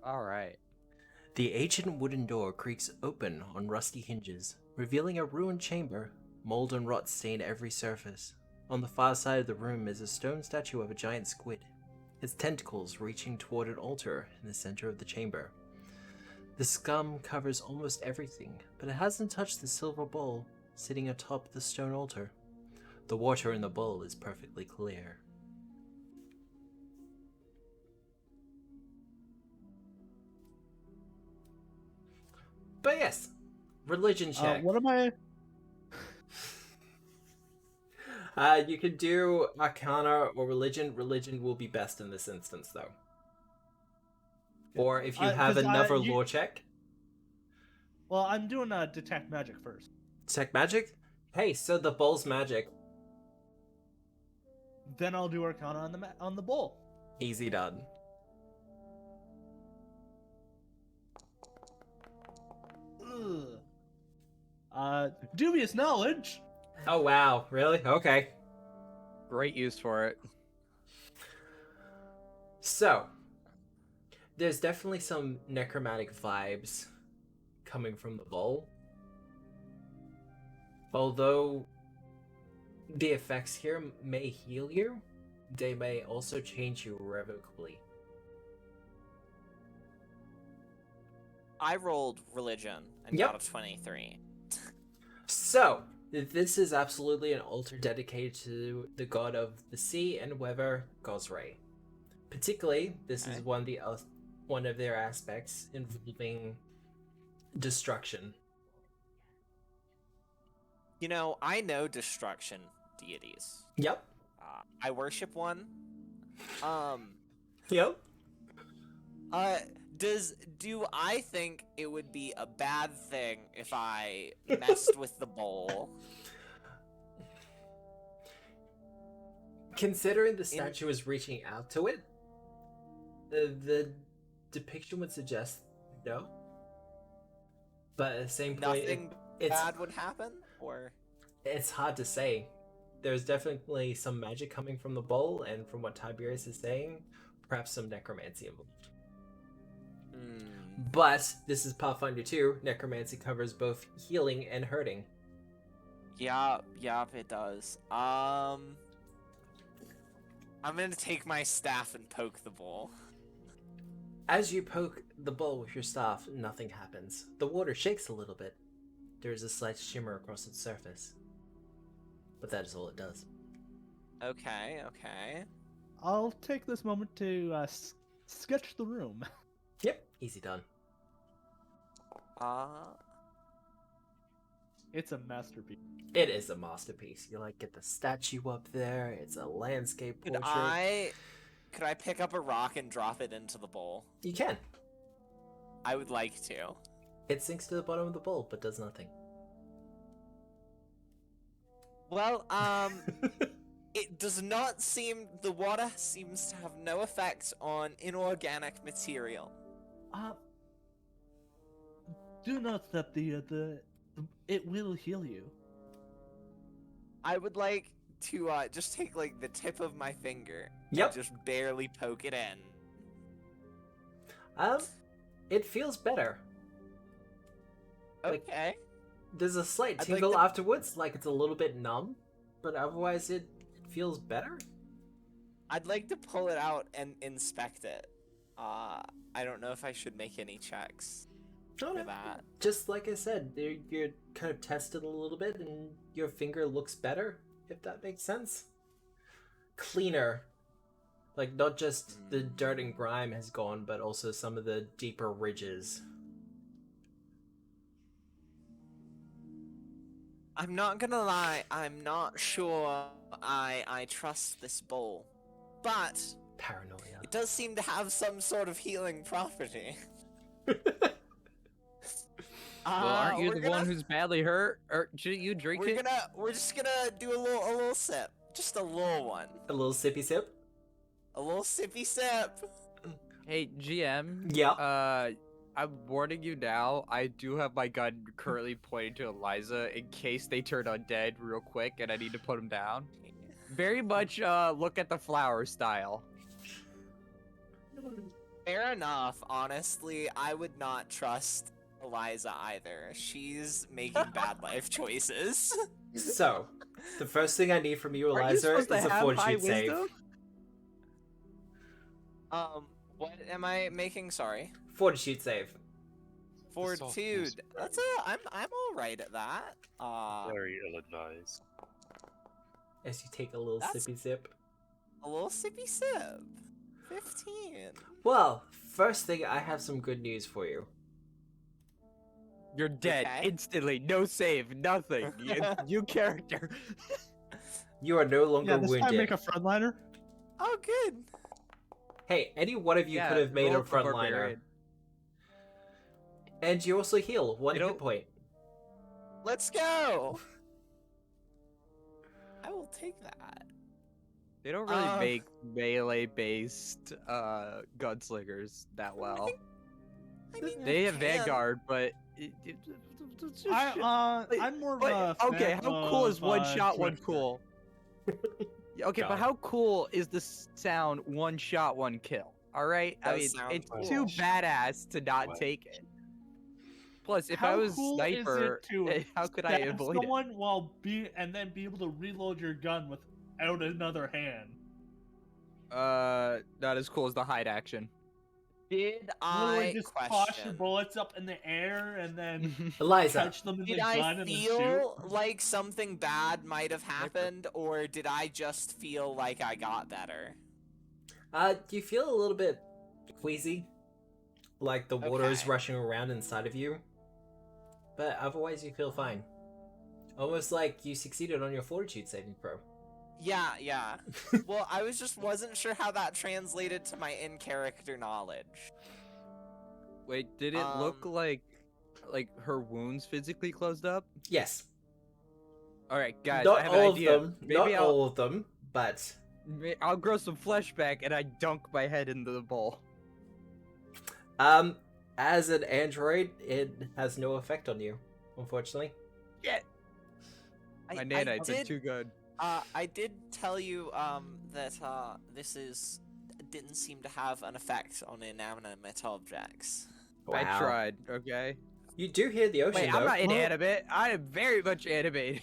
B: All right.
A: The ancient wooden door creaks open on rusty hinges, revealing a ruined chamber. Mold and rot stain every surface. On the far side of the room is a stone statue of a giant squid, its tentacles reaching toward an altar in the center of the chamber. The scum covers almost everything, but it hasn't touched the silver bowl sitting atop the stone altar. The water in the bowl is perfectly clear. But yes, religion check.
C: What am I?
A: You could do Arcana or Religion. Religion will be best in this instance, though. Or if you have
C: 'cause
A: another
C: you-
A: lore check.
C: Well, I'm doing detect magic first.
A: Check magic? Hey, so the bowl's magic.
C: Then I'll do Arcana on the bowl.
A: Easy done.
C: Dubious knowledge.
A: Oh wow, really? Okay.
B: Great use for it.
A: So, there's definitely some necromantic vibes coming from the bowl. Although the effects here may heal you, they may also change you irrevocably.
E: I rolled religion and
A: Yep.
E: got a 23.
A: So, this is absolutely an altar dedicated to the god of the sea and weather, Gosray. Particularly, this is
E: Okay.
A: one of their aspects involving destruction.
E: You know, I know destruction deities.
A: Yep.
E: I worship one.
A: Yep.
E: Do I think it would be a bad thing if I messed with the bowl?
A: Considering the statue is reaching out to it, the depiction would suggest no. But at the same point,
E: Nothing
A: it's
E: bad would happen? Or
A: it's hard to say. There's definitely some magic coming from the bowl, and from what Tiberius is saying, perhaps some necromancy involved. But this is Pathfinder 2. Necromancy covers both healing and hurting.
E: Yeah, it does. I'm gonna take my staff and poke the bowl.
A: As you poke the bowl with your staff, nothing happens. The water shakes a little bit. There is a slight shimmer across its surface. But that is all it does.
E: Okay.
C: I'll take this moment to sketch the room.
A: Yep, easy done.
C: It's a masterpiece.
A: It is a masterpiece. You get the statue up there. It's a landscape
E: Could
A: portrait.
E: Could I pick up a rock and drop it into the bowl?
A: You can.
E: I would like to.
A: It sinks to the bottom of the bowl, but does nothing.
E: Well, it does not seem the water seems to have no effect on inorganic material.
C: Do note that it will heal you.
E: I would like to just take the tip of my finger
A: Yep.
E: and just barely poke it in.
A: It feels better. Like,
E: Okay.
A: there's a slight
E: I'd like
A: tingle
E: to-
A: afterwards, like it's a little bit numb, but otherwise it feels better.
E: I'd like to pull it out and inspect it. I don't know if I should make any checks for that.
A: Just like I said, you're kind of tested a little bit, and your finger looks better, if that makes sense. Cleaner. Like, not just the dirt and grime has gone, but also some of the deeper ridges.
E: I'm not gonna lie, I'm not sure I trust this bowl. But
A: Paranoia.
E: it does seem to have some sort of healing property.
B: Well, aren't you
E: we're
B: the one
E: gonna-
B: who's badly hurt? Or shouldn't you drink it?
E: We're just gonna do a little sip. Just a little one.
A: A little sippy sip?
E: A little sippy sip.
B: Hey, GM.
A: Yeah.
B: I'm warning you now. I do have my gun currently pointing to Eliza in case they turn undead real quick, and I need to put them down. Very much look at the flower style.
E: Fair enough. Honestly, I would not trust Eliza either. She's making bad life choices.
A: So, the first thing I need from you,
B: Aren't you
A: Eliza,
B: supposed to
A: is a
B: have high
A: fortitude save.
B: wisdom?
E: What am I making? Sorry.
A: Fortitude save.
E: Fortitude. That's I'm all right at that.
D: Very ill-advised.
A: As you take a little
E: That's-
A: sippy sip.
E: A little sippy sip. 15.
A: Well, first thing, I have some good news for you.
B: You're dead
E: Okay.
B: instantly. No save. Nothing. You character.
A: You are no longer
C: Yeah, this time
A: wounded.
C: make a frontliner.
E: Oh, good.
A: Hey, any one of you
B: Yeah,
A: could have made
B: roll
A: a
B: for
A: frontliner.
B: barbarian.
A: And you also heal one
B: You
A: hit
B: don't-
A: point.
E: Let's go. I will take that.
B: They don't really make melee-based gunslingers that well.
E: I mean,
B: They
E: you
B: have
E: can.
B: Vanguard, but
C: I'm more of a
B: okay,
C: fan
B: how cool is
C: of,
B: one shot, one
C: Drifter.
B: cool? Yeah, okay,
D: Got
B: but
D: it.
B: how cool is the sound one shot, one kill? All right, I
E: Does
B: mean
E: sound
B: it's
E: cool.
B: too badass to not
D: Well.
B: take it. Plus, if
C: How
B: I was
C: cool is it
B: sniper,
C: to
B: how could I
C: stab
B: avoid it?
C: someone and then be able to reload your gun without another hand?
B: Not as cool as the hide action.
E: Did
C: Literally
E: I
C: just toss your
E: question?
C: bullets up in the air and then
A: Eliza,
C: catch them in
E: Did
C: the gun
E: I
C: and then
E: feel
C: shoot.
E: like something bad might have happened, or did I just feel like I got better?
A: you feel a little bit queasy. Like the water is
E: Okay.
A: rushing around inside of you. But otherwise you feel fine. Almost like you succeeded on your fortitude saving throw.
E: Yeah. Well, I wasn't sure how that translated to my in-character knowledge.
B: Wait, did it look
E: Um,
B: like her wounds physically closed up?
A: Yes.
B: All right, guys,
A: Not
B: I have
A: all
B: an
A: of
B: idea.
A: them.
B: Maybe
A: Not
B: I'll
A: all of them, but
B: I'll grow some flesh back and I dunk my head into the bowl.
A: as an android, it has no effect on you, unfortunately.
B: My
E: I
B: nanites are
E: did,
B: too good.
E: I did tell you that this didn't seem to have an effect on inanimate objects.
B: I
A: Wow.
B: tried, okay?
A: You do hear the ocean,
B: Wait,
A: though.
B: I'm not
C: Well-
B: inanimate. I am very much animated.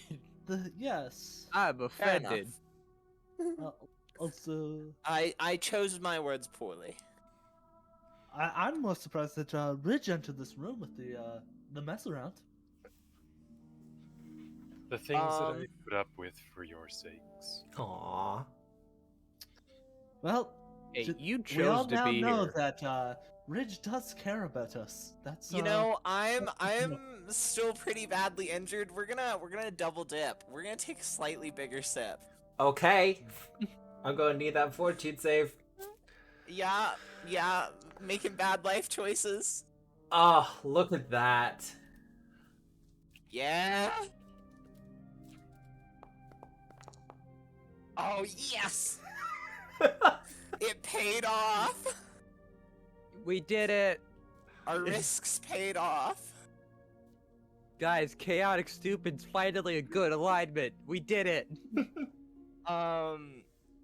C: Yes.
B: I'm
E: Fair
B: offended.
E: enough.
C: Also,
E: I chose my words poorly.
C: I'm most surprised that Ridge entered this room with the mess around.
D: The things that I
E: Um,
D: put up with for your sakes.
A: Aww.
C: Well,
B: Hey,
C: ju-
B: you
C: we all
B: chose to
C: now
B: be
C: know
B: here.
C: that Ridge does care about us. That's
E: You know, I'm still pretty badly injured. We're gonna double dip. We're gonna take a slightly bigger sip.
A: Okay. I'm gonna need that fortitude save.
E: Yeah, making bad life choices.
A: Oh, look at that.
E: Yeah. Oh yes, it paid off.
B: We did it.
E: Our risks paid off.
B: Guys, Chaotic Stupid's finally a good alignment. We did it.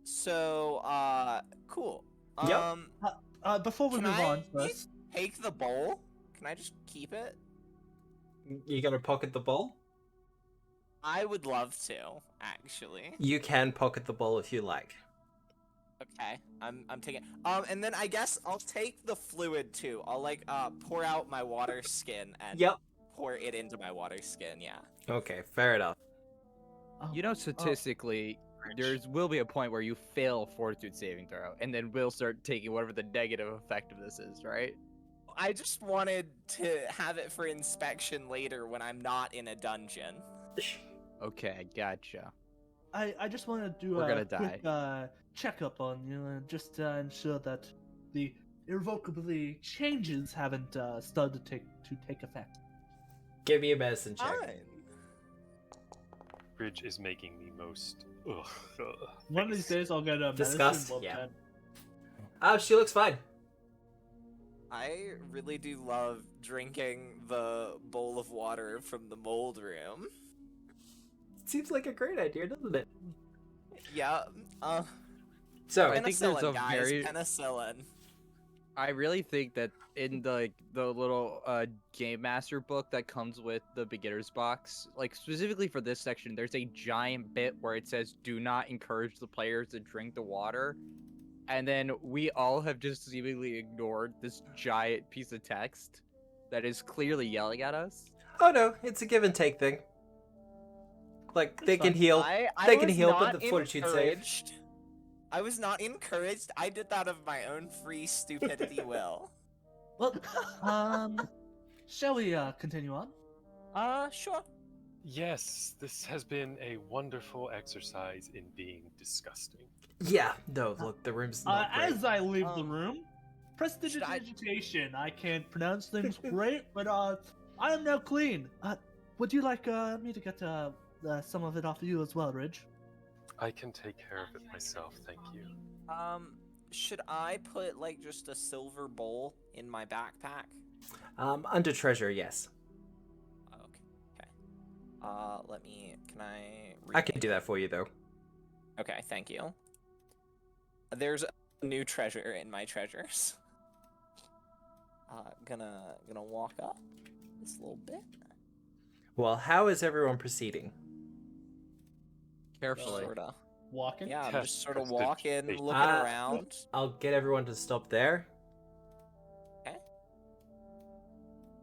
E: So, cool.
A: Yep.
C: Before we
E: Can
C: move
E: I
C: on, first,
E: take the bowl? Can I just keep it?
A: You gonna pocket the ball?
E: I would love to, actually.
A: You can pocket the ball if you like.
E: Okay, I'm taking. And then I guess I'll take the fluid too. I'll like pour out my water skin and
A: Yep.
E: pour it into my water skin. Yeah.
A: Okay, fair enough.
B: You know, statistically, will be a point where you fail fortitude saving throw, and then we'll start taking whatever the negative effect of this is, right?
E: I just wanted to have it for inspection later when I'm not in a dungeon.
B: Okay, gotcha.
C: I just want to do
B: We're
C: a
B: gonna
C: quick checkup on you and just ensure that the irrevocably changes haven't started to take effect.
A: Give me a medicine check.
E: Fine.
D: Ridge is making the most.
C: One of these days I'll get a
A: Disgust?
C: medicine.
A: Yeah. She looks fine.
E: I really do love drinking the bowl of water from the mold room.
A: Seems like a great idea, doesn't it?
E: Yeah.
A: So,
B: I think there's
E: penicillin,
B: a
E: guys,
B: very-
E: penicillin.
B: I really think that in the little game master book that comes with the beginner's box, like specifically for this section, there's a giant bit where it says do not encourage the players to drink the water. And then we all have just seemingly ignored this giant piece of text that is clearly yelling at us.
A: oh no, it's a give and take thing. Like they can heal.
E: I
A: They can
E: was
A: heal, but
E: not
A: the fortitude save.
E: encouraged. I was not encouraged. I did that of my own free stupidity will.
C: Well, shall we continue on?
E: Sure.
D: Yes, this has been a wonderful exercise in being disgusting.
A: Yeah, no, look, the room's not great.
C: As I leave the
E: Um,
C: room,
E: should I-
C: prestidigitation. I can't pronounce things great, but I am now clean. Would you like me to get some of it off of you as well, Ridge?
D: I can take care of it myself, thank you.
E: Should I put like just a silver bowl in my backpack?
A: Under treasure, yes.
E: Okay. Let me. Can I?
A: I can
E: rename
A: do
E: it?
A: that for you, though.
E: Okay, thank you. There's a new treasure in my treasures. Gonna walk up this little bit.
A: Well, how is everyone proceeding?
B: Carefully.
E: Sorta.
C: Walking?
E: Yeah, I'm
D: Test
E: just sort of
D: prestidigitation.
E: walking, looking
A: Uh,
E: around.
A: I'll get everyone to stop there.
E: I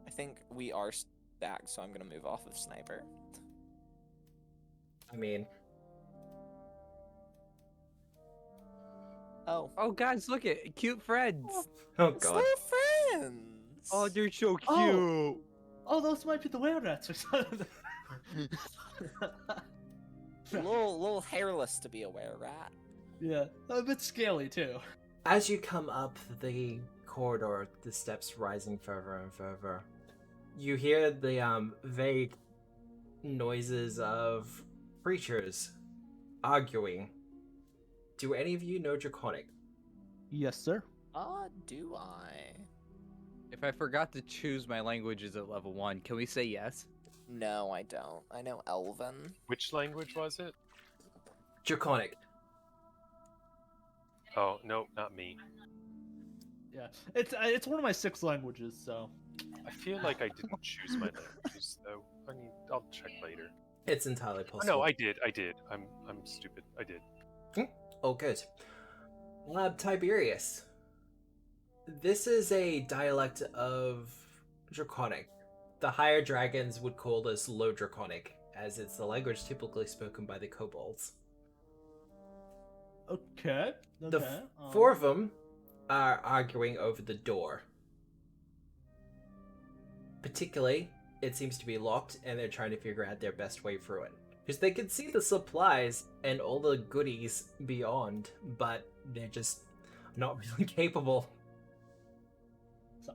E: think we are stacked, so I'm gonna move off of sniper.
A: I mean,
B: Oh, guys, look at cute friends.
A: oh god.
E: Slow friends.
B: Oh, they're so cute.
C: Oh, those might be the were rats or something.
E: little hairless to be a were rat.
C: Yeah, a bit scaly too.
A: As you come up the corridor, the steps rising further and further, you hear the vague noises of creatures arguing. Do any of you know Draconic?
C: Yes, sir.
E: Do I?
B: If I forgot to choose my languages at level 1, can we say yes?
E: No, I don't. I know Elven.
D: Which language was it?
A: Draconic.
D: Oh, no, not me.
C: Yeah, it's one of my 6 languages, so.
D: I feel like I didn't choose my languages, though. I mean, I'll check later.
A: It's entirely
D: Oh,
A: possible.
D: no, I did. I'm stupid. I did.
A: Oh, good. Tiberius. This is a dialect of Draconic. The higher dragons would call this Low Draconic, as it's the language typically spoken by the Kobolds.
C: Okay.
A: The
C: Okay.
A: four of them are arguing over the door. Particularly, it seems to be locked, and they're trying to figure out their best way through it. Because they can see the supplies and all the goodies beyond, but they're just not really capable.
C: So,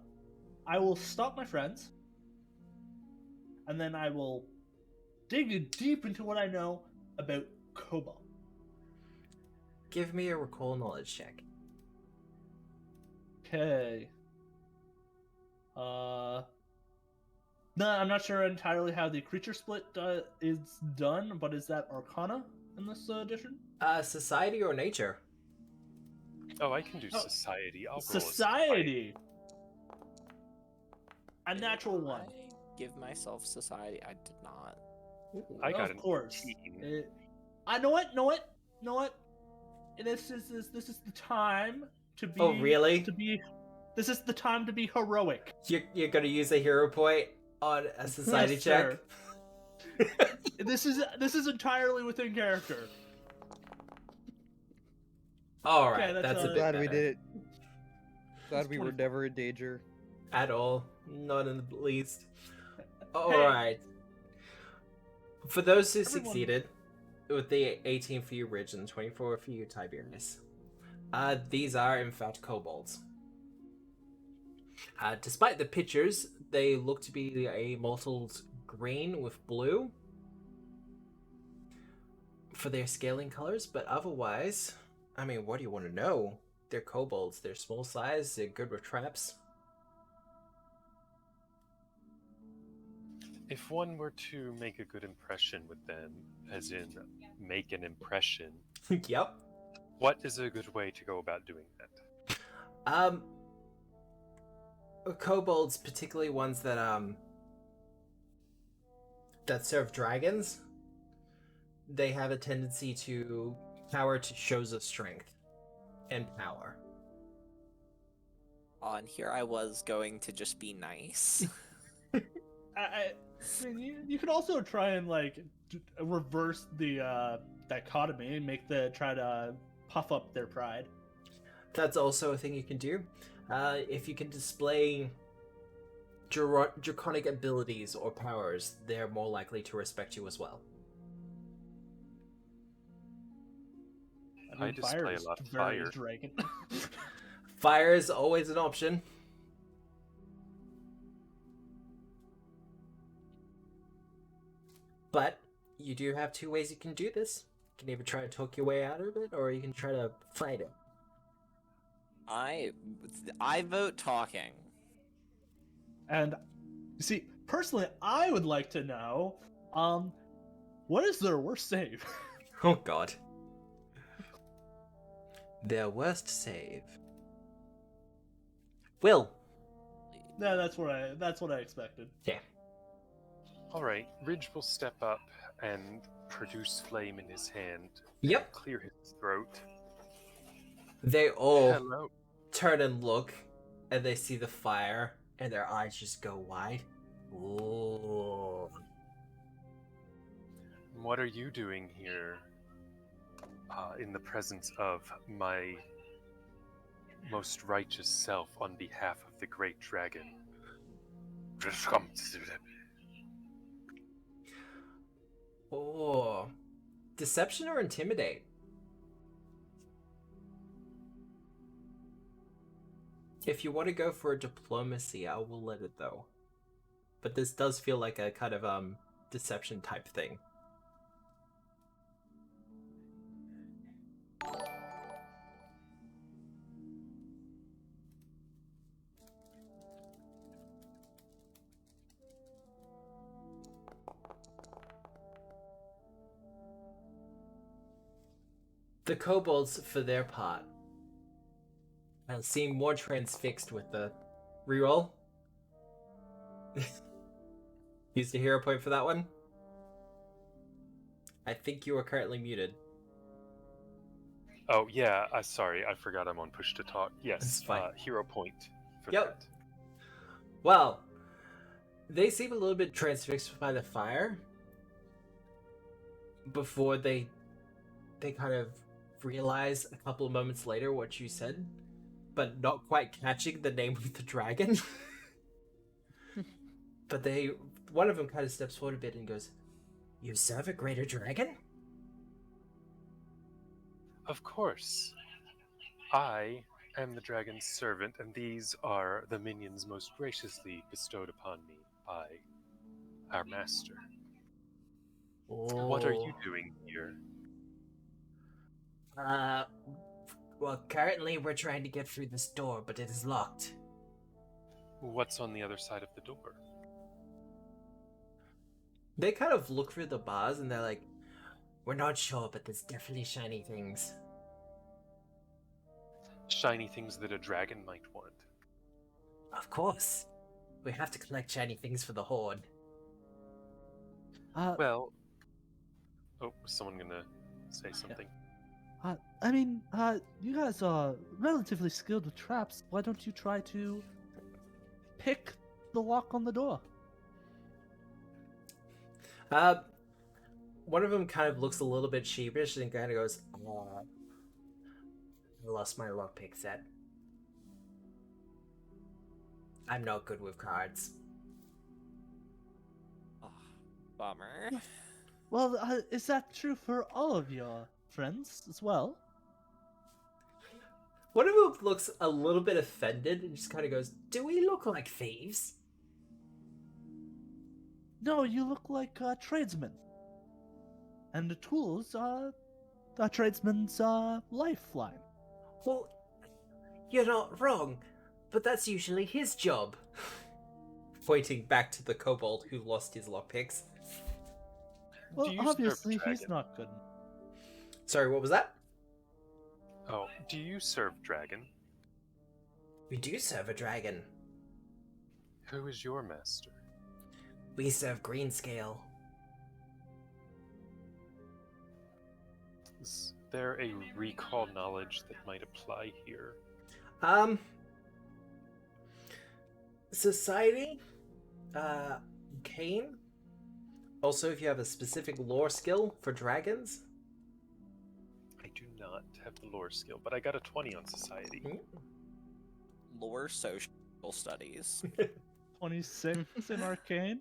C: I will stop my friends, and then I will dig deep into what I know about Kobold.
A: Give me a recall knowledge check.
C: Okay. No, I'm not sure entirely how the creature split is done, but is that Arcana in this edition?
A: Society or nature?
D: Oh, I can do
C: Oh,
D: society. I'll roll a
C: Society! A natural one.
E: give myself society? I did not.
D: I got
C: Of
D: an
C: course.
D: 18.
C: I know what. This is the time to be.
A: Oh, really?
C: This is the time to be heroic.
A: You're gonna use a hero point on a society
C: Yes,
A: check?
C: sir. This is entirely within character.
A: All right,
C: Okay,
A: that's a bit
B: Glad we
A: better.
B: did it. Glad
C: It's
B: we were
C: 20.
B: never in danger.
A: At all, not in the least. All
C: Hey.
A: right. For those who
C: Everyone-
A: succeeded, with the 18 for you, Ridge, and 24 for you, Tiberius, these are in fact kobolds. Despite the pictures, they look to be a mottled green with blue for their scaling colors, but otherwise, I mean, what do you want to know? They're kobolds. They're small size. They're good with traps.
D: If one were to make a good impression with them, as in make an impression,
A: Yep.
D: what is a good way to go about doing that?
A: Kobolds, particularly ones that serve dragons, they have a tendency to power to shows of strength and power.
E: And here I was going to just be nice.
C: I mean, you could also try and like reverse the dichotomy and try to puff up their pride.
A: That's also a thing you can do. If you can display draconic abilities or powers, they're more likely to respect you as well.
D: I display
C: fire
D: a
C: is
D: lot of
C: very
D: fire.
C: dragon.
A: Fire is always an option. But you do have two ways you can do this. You can either try to talk your way out of it, or you can try to fight it.
E: I vote talking.
C: And you see, personally, I would like to know, what is their worst save?
A: Oh god. Their worst save. Will.
C: No, that's what I expected.
A: Yeah.
D: Alright, Ridge will step up and produce flame in his hand.
A: Yep.
D: And clear his throat.
A: They all
D: Hello.
A: turn and look, and they see the fire, and their eyes just go wide. Ooh.
D: What are you doing here in the presence of my most righteous self on behalf of the great dragon?
A: Oh. Deception or intimidate? If you want to go for a diplomacy, I will let it though. But this does feel like a kind of deception type thing. The kobolds, for their part, seem more transfixed with the reroll. Used a hero point for that one. I think you are currently muted.
D: Oh, yeah, sorry, I forgot I'm on push to talk.
A: It's
D: Yes,
A: fine.
D: hero point for
A: Yep.
D: that.
A: Well, they seem a little bit transfixed by the fire before they kind of realize a couple of moments later what you said, but not quite catching the name of the dragon. But one of them kind of steps forward a bit and goes, "You serve a greater dragon?"
D: Of course. I am the dragon's servant, and these are the minions most graciously bestowed upon me by our master. What are you doing here?
A: Well, currently we're trying to get through this door, but it is locked.
D: What's on the other side of the door?
A: They kind of look through the bars and they're like, "We're not sure, but there's definitely shiny things."
D: Shiny things that a dragon might want.
A: Of course. We have to collect shiny things for the Horde.
D: Well, oh, was someone gonna say something?
C: I mean, you guys are relatively skilled with traps. Why don't you try to pick the lock on the door?
A: One of them kind of looks a little bit sheepish and kind of goes, I lost my lockpick set. I'm not good with cards.
E: Oh, bummer.
C: Well, is that true for all of your friends as well?
A: One of them looks a little bit offended and just kind of goes, do we look like thieves?
C: No, you look like tradesmen. And the tools are a tradesman's lifeline.
A: Well, you're not wrong, but that's usually his job. Pointing back to the kobold who lost his lockpicks.
C: Well,
D: Do you serve
C: obviously he's
D: dragon?
C: not good.
A: Sorry, what was that?
D: Oh, do you serve dragon?
A: We do serve a dragon.
D: Who is your master?
A: We serve Greenscale.
D: Is there a recall knowledge that might apply here?
A: Society, Kane. Also, if you have a specific lore skill for dragons.
D: I do not have the lore skill, but I got a 20 on society.
E: Lore social studies.
C: 26 in arcane.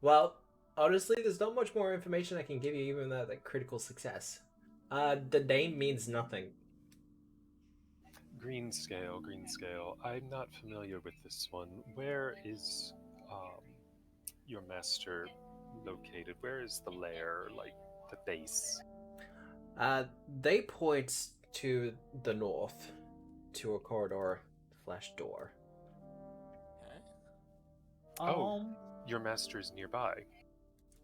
A: Well, honestly, there's not much more information I can give you, even that like critical success. The name means nothing.
D: Greenscale, Greenscale. I'm not familiar with this one. Where is your master located? Where is the lair, like the base?
A: They point to the north, to a corridor / door.
E: Okay.
D: Oh. Your master is nearby.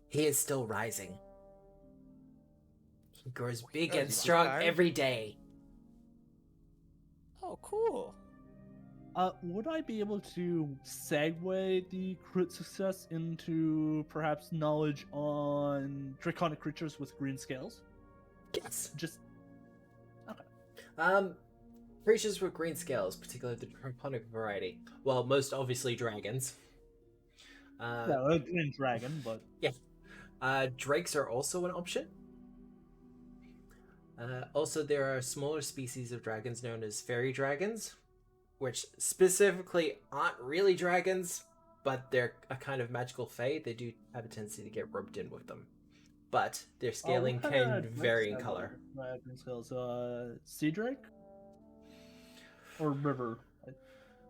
A: He is still rising. He grows big
B: Oh,
A: and
B: he's
A: strong
B: tired?
A: every day.
E: Oh, cool.
C: Would I be able to segue the crit success into perhaps knowledge on draconic creatures with green scales?
A: Yes.
C: Just
A: Creatures with green scales, particularly the draconic variety. Well, most obviously dragons.
C: yeah, a green dragon, but
A: Drakes are also an option. Also, there are smaller species of dragons known as fairy dragons, which specifically aren't really dragons, but they're a kind of magical fae. They do have a tendency to get roped in with them. But their scaling
C: what kinda
A: can
C: drakes
A: vary in
C: have
A: color.
C: green scales? Sea drake or river? I'm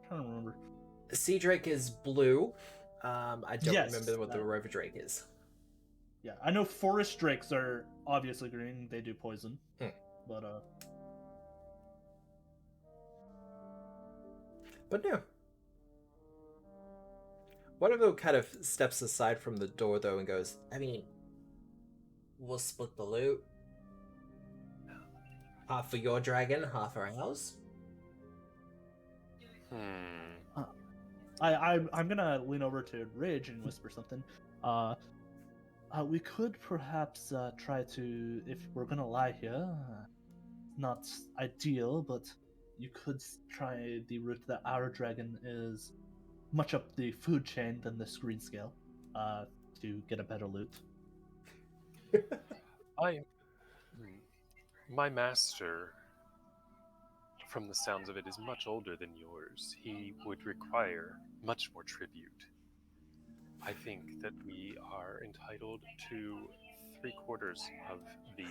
C: trying to remember.
A: Sea drake is blue. I don't
C: Yes,
A: remember what the
C: that-
A: river drake is.
C: Yeah, I know forest drakes are obviously green. They do poison, but
A: But no. One of them kind of steps aside from the door, though, and goes, I mean, we'll split the loot. Half for your dragon, half for ours.
C: I'm gonna lean over to Ridge and whisper something. We could perhaps try to, if we're gonna lie here, not ideal, but you could try the route that our dragon is much up the food chain than this green scale, to get a better loot.
D: My master, from the sounds of it, is much older than yours. He would require much more tribute. I think that we are entitled to 3/4 of the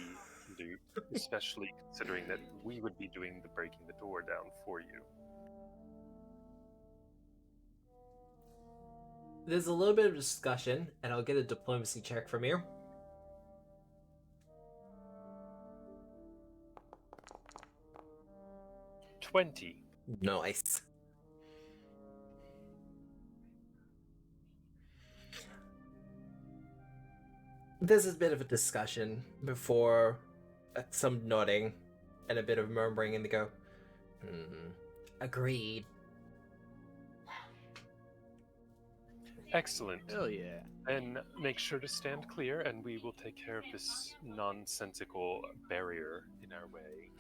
D: loot, especially considering that we would be doing the breaking the door down for you.
A: There's a little bit of discussion, and I'll get a diplomacy check from you.
D: $20.
A: Nice. There's a bit of a discussion before some nodding and a bit of murmuring, and they go, agreed.
D: Excellent.
B: Hell yeah.
D: Then make sure to stand clear, and we will take care of this nonsensical barrier in our way.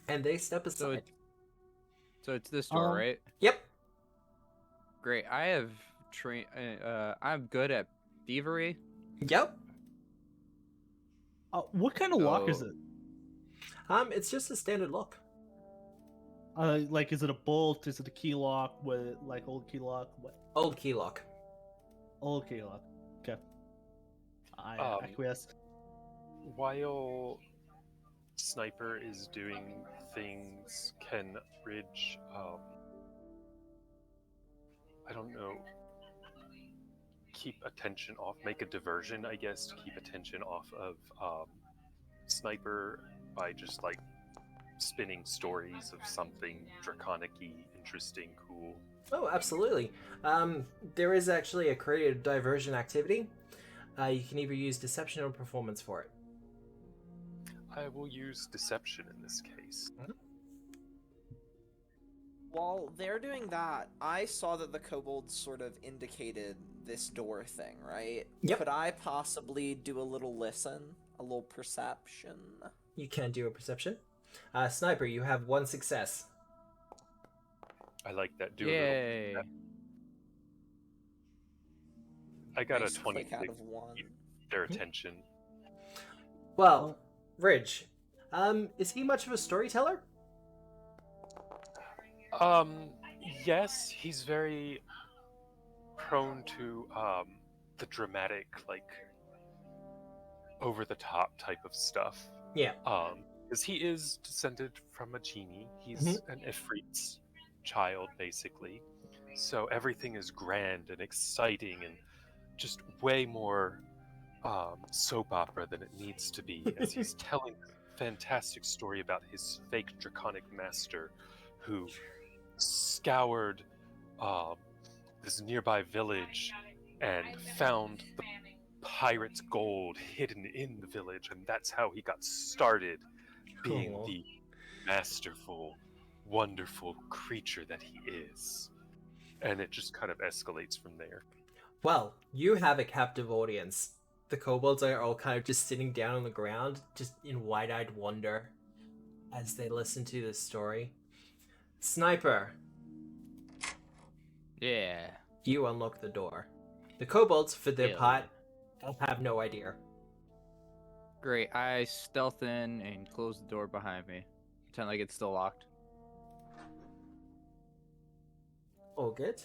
A: And they step aside.
B: So it's this door, right?
A: Yep.
B: Great. I have I'm good at thievery.
A: Yep.
C: What kind of lock is
B: So-
C: it?
A: It's just a standard lock.
C: Like, is it a bolt? Is it a key lock? What, like old key lock? What?
A: Old key lock.
C: Old key lock. Okay. I acquiesce.
D: While Sniper is doing things, can Ridge, I don't know, keep attention off, make a diversion, I guess, to keep attention off of Sniper by just like spinning stories of something draconic-y, interesting, cool.
A: Oh, absolutely. There is actually a creative diversion activity. You can either use deception or performance for it.
D: I will use deception in this case.
E: While they're doing that, I saw that the kobolds sort of indicated this door thing, right?
A: Yep.
E: Could I possibly do a little listen? A little perception?
A: You can do a perception. Sniper, you have 1 success.
D: I like that. Do a little.
B: Yay.
D: I got
E: Nice
D: a
E: click
D: 26.
E: out of 1.
D: Their attention.
A: Well, Ridge, is he much of a storyteller?
D: Yes, he's very prone to the dramatic, like over the top type of stuff.
A: Yeah.
D: Because he is descended from a genie. He's an Ifrit's child, basically. So everything is grand and exciting and just way more soap opera than it needs to be, as he's telling a fantastic story about his fake draconic master who scoured this nearby village and found the pirate's gold hidden in the village, and that's how he got started being
A: Cool.
D: the masterful, wonderful creature that he is. And it just kind of escalates from there.
A: Well, you have a captive audience. The kobolds are all kind of just sitting down on the ground, just in wide-eyed wonder as they listen to this story. Sniper,
B: Yeah.
A: you unlock the door. The kobolds, for their
B: Hell
A: part, have no idea.
B: Great. I stealth in and close the door behind me. Pretend like it's still locked.
A: All good?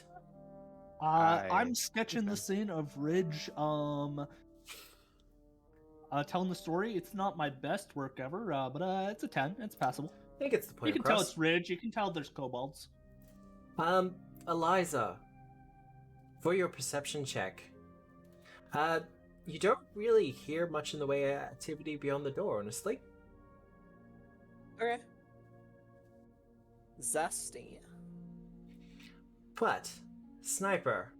C: I'm sketching the scene of Ridge, telling the story. It's not my best work ever, but it's a 10. It's passable.
A: I think it's the
C: You
A: point
C: can tell
A: across.
C: it's Ridge. You can tell there's kobolds.
A: Eliza, for your perception check, you don't really hear much in the way of activity beyond the door, honestly.
E: Okay. Zesty.
A: But, Sniper,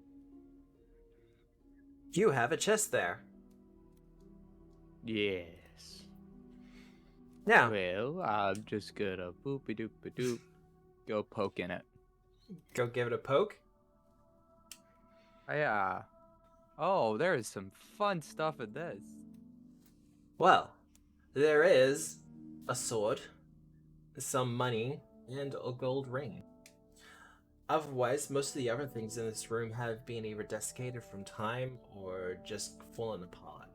A: you have a chest there.
B: Yes.
A: Now,
B: Well, I'm just gonna boopy doopy doop go poke in it.
A: go give it a poke.
B: Yeah. Oh, there is some fun stuff in this.
A: Well, there is a sword, some money, and a gold ring. Otherwise, most of the other things in this room have been either desiccated from time or just fallen apart.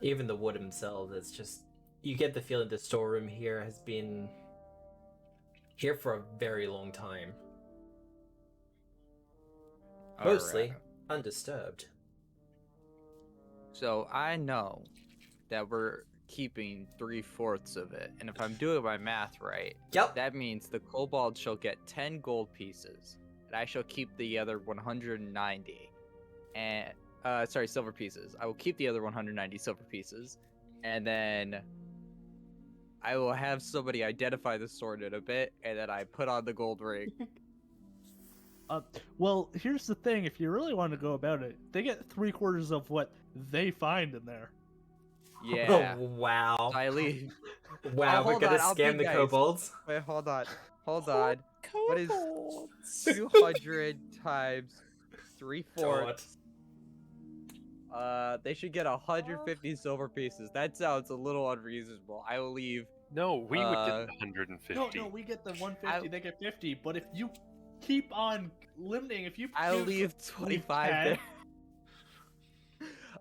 A: Even the wood themselves, it's just... You get the feeling the storeroom here has been here for a very long time. Mostly
B: Alright.
A: undisturbed.
B: So I know that we're keeping 3/4 of it, and if I'm doing my math right,
A: Yep.
B: that means the kobold shall get 10 gold pieces, and I shall keep the other 190. And silver pieces. I will keep the other 190 silver pieces, and then I will have somebody identify the sword in a bit, and then I put on the gold ring.
C: Well, here's the thing. If you really want to go about it, they get 3/4 of what they find in there.
B: Yeah.
A: Oh, wow.
B: I leave.
A: Wow, we're
B: hold
A: gonna
B: on, I'll
A: scam
B: be
A: the
B: nice.
A: kobolds.
B: Wait, hold on. Hold on. What is
E: Kobolds.
B: 200 times 3/4?
A: God.
B: They should get 150 silver pieces. That sounds a little unreasonable. I will leave.
D: No, we would get
B: Uh,
D: the 150.
C: No, we get the 150. They get 50. But if you keep on limiting, if you
B: I'll
C: give
B: leave 25 there.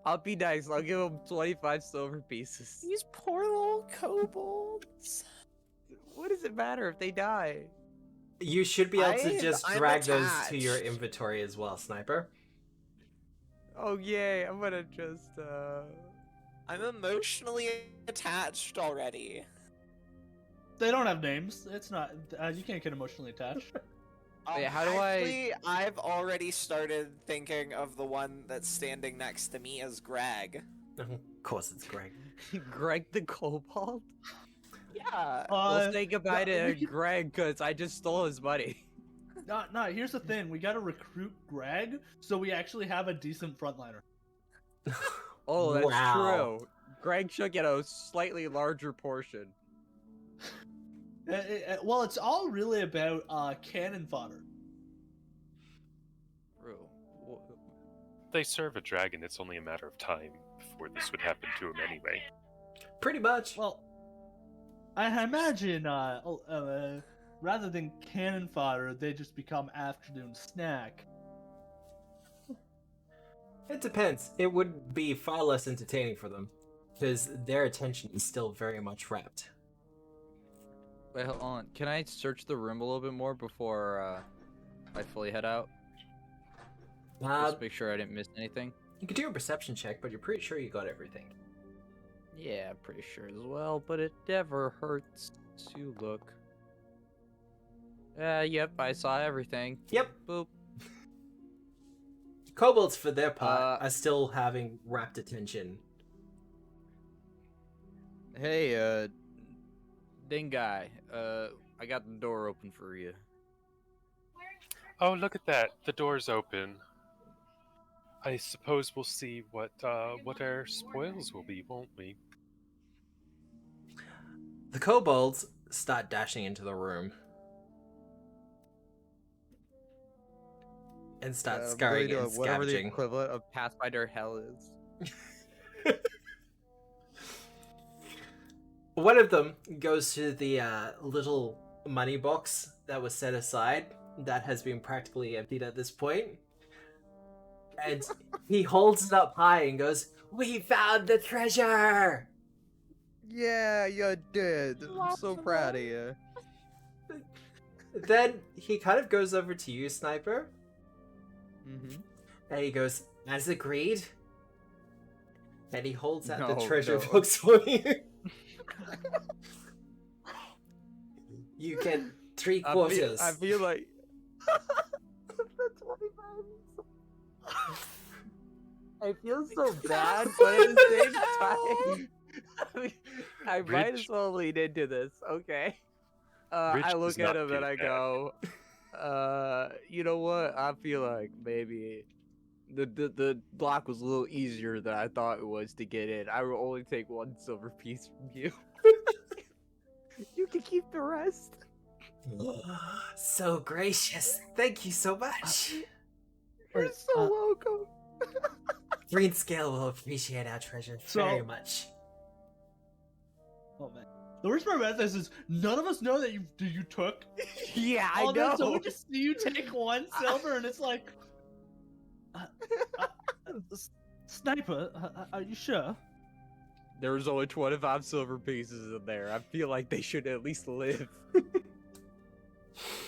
B: I'll be nice. I'll give them 25 silver pieces.
E: These poor little kobolds.
B: What does it matter if they die?
A: You should be able to just
E: I'm
A: drag those to your
E: attached.
A: inventory as well, Sniper.
B: Oh yay! I'm gonna just
E: I'm emotionally attached already.
C: They don't have names. It's not. You can't get emotionally attached.
B: Wait, how do I-
E: Actually, I've already started thinking of the one that's standing next to me as Greg.
A: Of course, it's Greg.
B: Greg the Kobold.
E: Yeah.
B: We'll say goodbye
C: no,
B: to
C: we can-
B: Greg because I just stole his money.
C: No, here's the thing. We gotta recruit Greg, so we actually have a decent frontliner.
B: Oh, that's
A: Wow.
B: true. Greg should get a slightly larger portion.
C: Well, it's all really about cannon fodder.
B: True.
D: They serve a dragon, it's only a matter of time before this would happen to him anyway.
A: Pretty much.
C: Well, I imagine rather than cannon fodder, they just become afternoon snack.
A: It depends. It would be far less entertaining for them, because their attention is still very much wrapped.
B: Wait, hold on. Can I search the room a little bit more before I fully head out? Just make sure I didn't miss anything.
A: You could do a perception check, but you're pretty sure you got everything.
B: Yeah, I'm pretty sure as well, but it never hurts to look. Yep, I saw everything.
A: Yep.
B: Boop.
A: Kobolds, for their part,
B: Uh,
A: are still having rapt attention.
B: Hey, Ding guy, I got the door open for you.
D: Oh, look at that. The door's open. I suppose we'll see what our spoils will be, won't we?
A: The kobolds start dashing into the room and start scurrying and
B: whatever the
A: scavenging.
B: equivalent of Pathfinder hell is.
A: One of them goes to the little money box that was set aside that has been practically emptied at this point. And he holds it up high and goes, "We found the treasure!"
B: Yeah, you did. I'm so proud of you.
A: Then he kind of goes over to you, Sniper,
B: Mm-hmm.
A: and he goes, "As agreed." And he holds out the
B: No,
A: treasure
B: no.
A: box for you. You get 3/4.
B: I feel like. I feel so bad, but at the same time, I might as
D: Rich-
B: well lean into this. Okay. I
D: Rich
B: look
D: does
B: at
D: not
B: him and
D: feel
B: I go, you know what? I feel like maybe the block was a little easier than I thought it was to get in. I will only take 1 silver piece from you. You can keep the rest.
A: So gracious. Thank you so much.
B: You're so welcome.
A: Greenscale will appreciate our treasure very much.
C: Oh man. The worst part about this is none of us know that you took
B: Yeah, I
C: all
B: know.
C: this, so we just see you take 1 silver, and it's like, Sniper, are you sure?
B: There's only 25 silver pieces in there. I feel like they should at least live.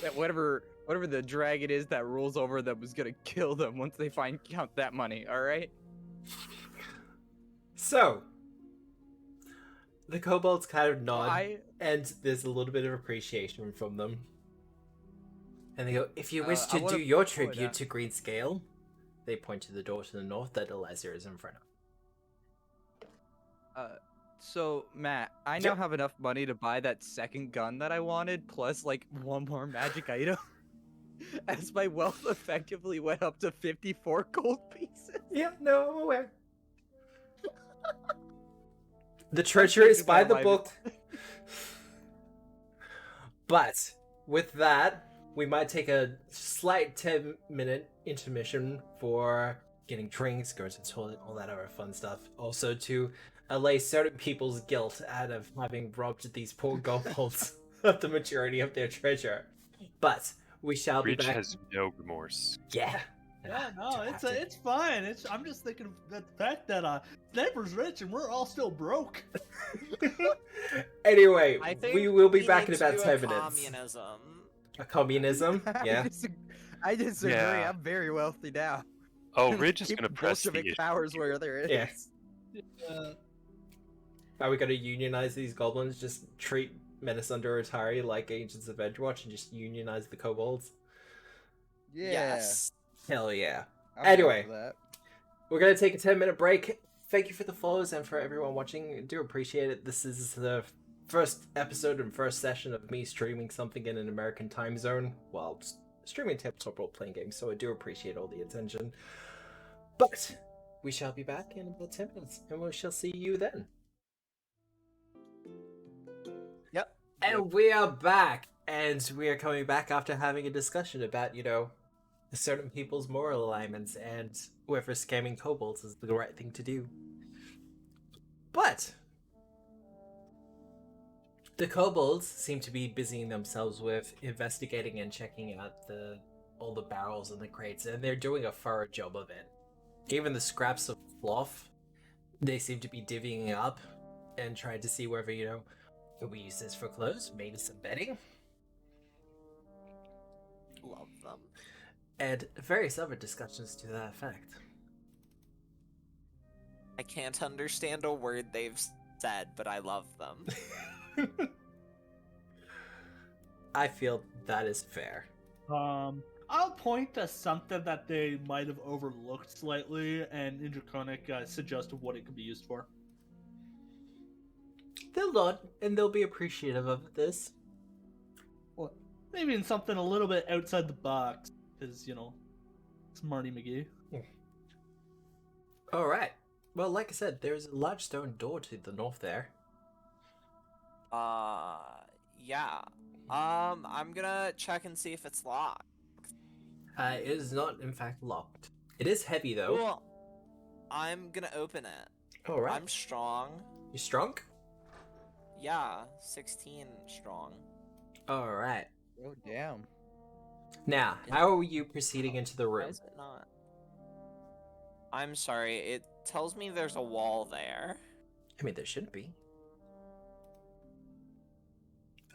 B: That whatever the dragon is that rules over them is gonna kill them once they count that money. All right.
A: So, the kobolds kind of nod,
B: I
A: and there's a little bit of appreciation from them. And they go, "If you wish
B: I
A: to
B: wanna
A: do your
B: point
A: tribute
B: out-
A: to Greenscale," they point to the door to the north that Elazier is in front of.
B: So Matt, I now
A: Yep.
B: have enough money to buy that second gun that I wanted, plus like 1 more magic item. As my wealth effectively went up to 54 gold pieces.
A: Yeah, no, I'm aware. The treasure is by the
B: my-
A: book. But with that, we might take a slight 10-minute intermission for getting drinks, going to the toilet, all that other fun stuff. Also to allay certain people's guilt out of having robbed these poor kobolds of the majority of their treasure. But we shall be
D: Rich
A: back.
D: has no remorse.
A: Yeah.
C: Yeah, no,
A: Don't
C: it's
A: have to-
C: it's fine. I'm just thinking of the fact that Sniper's rich and we're all still broke.
A: Anyway,
E: I think
A: we will be
E: we
A: back
E: need
A: in about
E: to do
A: 10
E: a
A: minutes.
E: Communism.
A: A communism? Yeah.
B: I disagree.
D: Yeah.
B: I'm very wealthy now.
D: Oh, Ridge is
B: Keep
D: gonna press the
B: Bolshevik
D: issue.
B: powers where there is.
A: Yeah. Are we going to unionize these goblins? Just treat Menace under Otari like Agents of Edgewatch and just unionize the kobolds?
B: Yeah.
E: Yes.
A: Hell yeah.
B: I'm down
A: Anyway.
B: for that.
A: We're going to take a 10-minute break. Thank you for the follows and for everyone watching. I do appreciate it. This is the first episode and first session of me streaming something in an American time zone while streaming tabletop role-playing games, so I do appreciate all the attention. But we shall be back in about 10 minutes, and we shall see you then.
E: Yep.
A: And we are back, and we are coming back after having a discussion about, certain people's moral alignments and whether scamming kobolds is the right thing to do. But the kobolds seem to be busying themselves with investigating and checking out all the barrels and the crates, and they're doing a thorough job of it. Even the scraps of cloth, they seem to be divvying up and trying to see whether, could we use this for clothes, maybe some bedding,
E: Love them.
A: and various other discussions to that effect.
E: I can't understand a word they've said, but I love them.
A: I feel that is fair.
C: I'll point to something that they might have overlooked slightly, and in Draconic suggest what it could be used for.
A: They'll nod, and they'll be appreciative of this.
C: Well, maybe in something a little bit outside the box, because, it's Marty McGee.
A: Alright. Well, like I said, there's a large stone door to the north there.
E: Yeah. I'm gonna check and see if it's locked.
A: It is not, in fact, locked. It is heavy, though.
E: Well, I'm gonna open it.
A: Alright.
E: I'm strong.
A: You strong?
E: Yeah, 16 strong.
A: Alright.
B: Oh, damn.
A: Now, how are you proceeding into the
E: Why
A: room?
E: is it not? I'm sorry, it tells me there's a wall there.
A: I mean, there shouldn't be.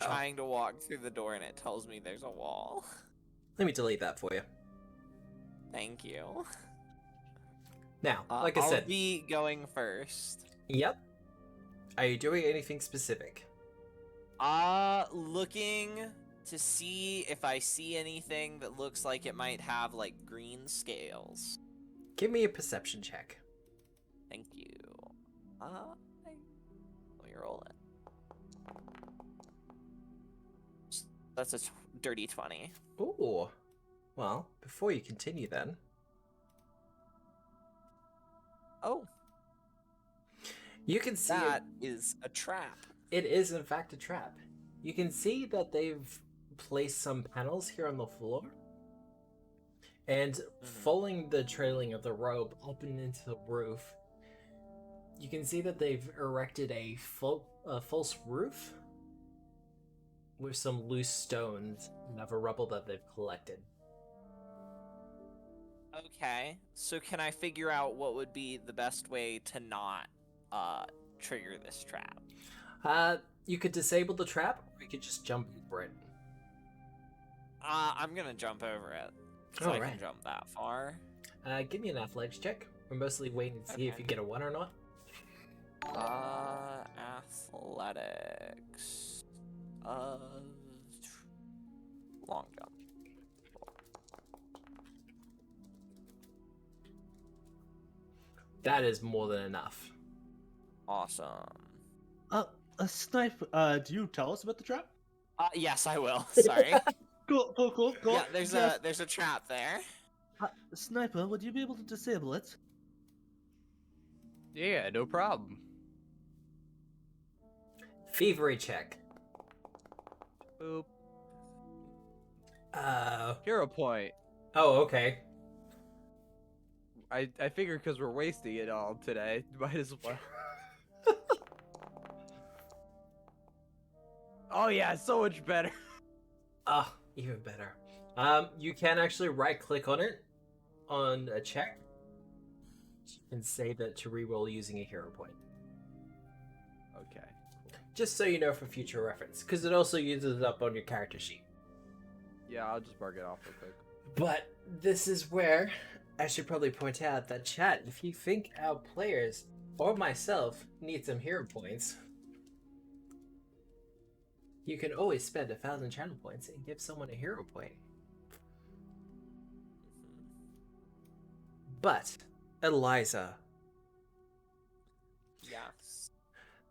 A: Oh.
E: Trying to walk through the door and it tells me there's a wall.
A: Let me delete that for you.
E: Thank you.
A: Now, like I
E: I'll
A: said,
E: be going first.
A: yep. Are you doing anything specific?
E: Looking to see if I see anything that looks like it might have, like, green scales.
A: Give me a perception check.
E: Thank you. Let me roll it. That's a dirty 20.
A: Ooh. Well, before you continue then,
E: Oh,
A: you can see
E: that is a trap.
A: it is in fact a trap. You can see that they've placed some panels here on the floor. And following the trailing of the rope up and into the roof, you can see that they've erected a false roof with some loose stones and other rubble that they've collected.
E: Okay, so can I figure out what would be the best way to not trigger this trap?
A: You could disable the trap, or you could just jump over it.
E: I'm gonna jump over it. So I
A: Alright.
E: can jump that far.
A: Give me an athletics check. We're mostly waiting to see if
E: Okay.
A: you get a 1 or not.
E: Athletics. Long jump.
A: That is more than enough.
E: Awesome.
C: A snipe. Do you tell us about the trap?
E: Yes, I will. Sorry.
C: Cool.
E: Yeah, there's
C: Yes.
E: a trap there.
C: Sniper, would you be able to disable it?
B: Yeah, no problem.
A: Thievery check.
B: Boop. Hero point.
A: Oh, okay.
B: I figure because we're wasting it all today, might as well. Oh yeah, so much better.
A: Ah, even better. You can actually right-click on it on a check and say that to reroll using a hero point.
B: Okay.
A: Just so you know for future reference, because it also uses it up on your character sheet.
B: Yeah, I'll just mark it off real quick.
A: But this is where I should probably point out that chat, if you think our players or myself need some hero points, you can always spend 1,000 channel points and give someone a hero point. But, Eliza,
E: Yes.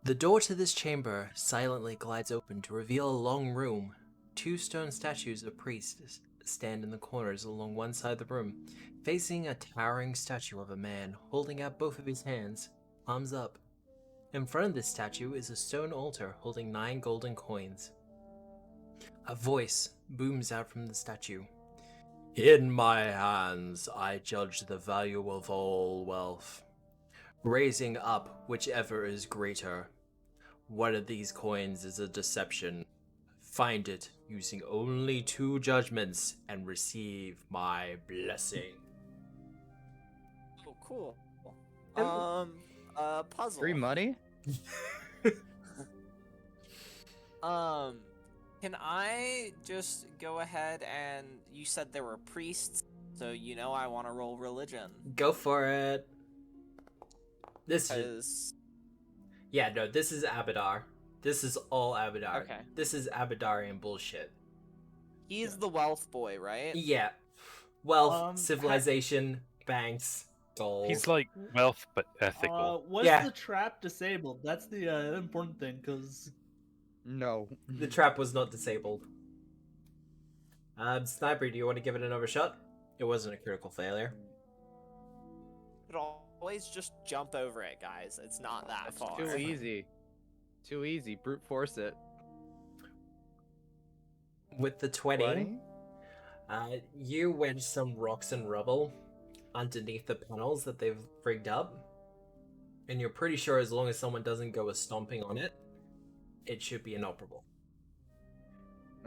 A: the door to this chamber silently glides open to reveal a long room. 2 stone statues of priests stand in the corners along one side of the room, facing a towering statue of a man holding out both of his hands, palms up. In front of this statue is a stone altar holding 9 golden coins. A voice booms out from the statue. In my hands, I judge the value of all wealth, raising up whichever is greater. One of these coins is a deception. Find it using only 2 judgments and receive my blessing.
E: Oh, cool.
A: And-
E: Puzzle.
B: Free money?
E: Can I just go ahead and you said there were priests, so you know I want to roll religion.
A: Go for it. This is...
E: 'Cause-
A: Yeah, no, this is Abadar. This is all Abadar.
E: Okay.
A: This is Abadarian bullshit.
E: He's the wealth boy, right?
A: Yeah. Wealth,
C: Um,
A: civilization, banks, gold.
D: He's like wealth but ethical.
C: Was
A: Yeah.
C: the trap disabled? That's the important thing, because
B: No.
A: The trap was not disabled. Sniper, do you want to give it another shot? It wasn't a critical failure.
E: Could always just jump over it, guys. It's not that far.
B: Too easy. Too easy. Brute force it.
A: With the 20, you wedge some rocks and rubble underneath the panels that they've rigged up. And you're pretty sure as long as someone doesn't go a stomping on it, it should be inoperable.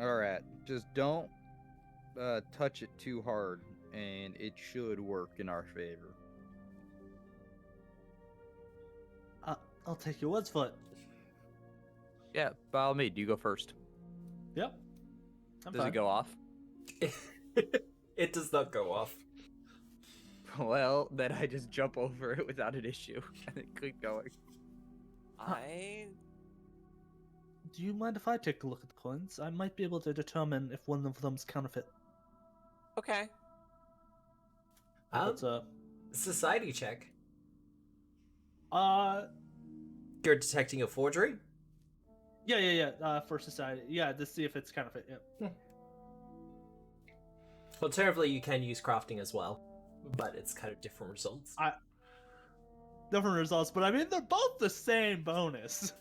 B: Alright. Just don't touch it too hard, and it should work in our favor.
C: I'll take your words for it.
B: Yeah, by all means, you go first.
C: Yep.
B: Does it go off?
A: It does not go off.
B: Well, then I just jump over it without an issue and then keep going.
C: Do you mind if I take a look at the coins? I might be able to determine if one of them's counterfeit.
E: Okay.
C: That's
A: Society check.
C: uh
A: You're detecting a forgery?
C: yeah. For society, yeah, to see if it's counterfeit. Yeah.
A: Alternatively, you can use crafting as well, but it's kind of different results.
C: Different results, but I mean they're both the same bonus.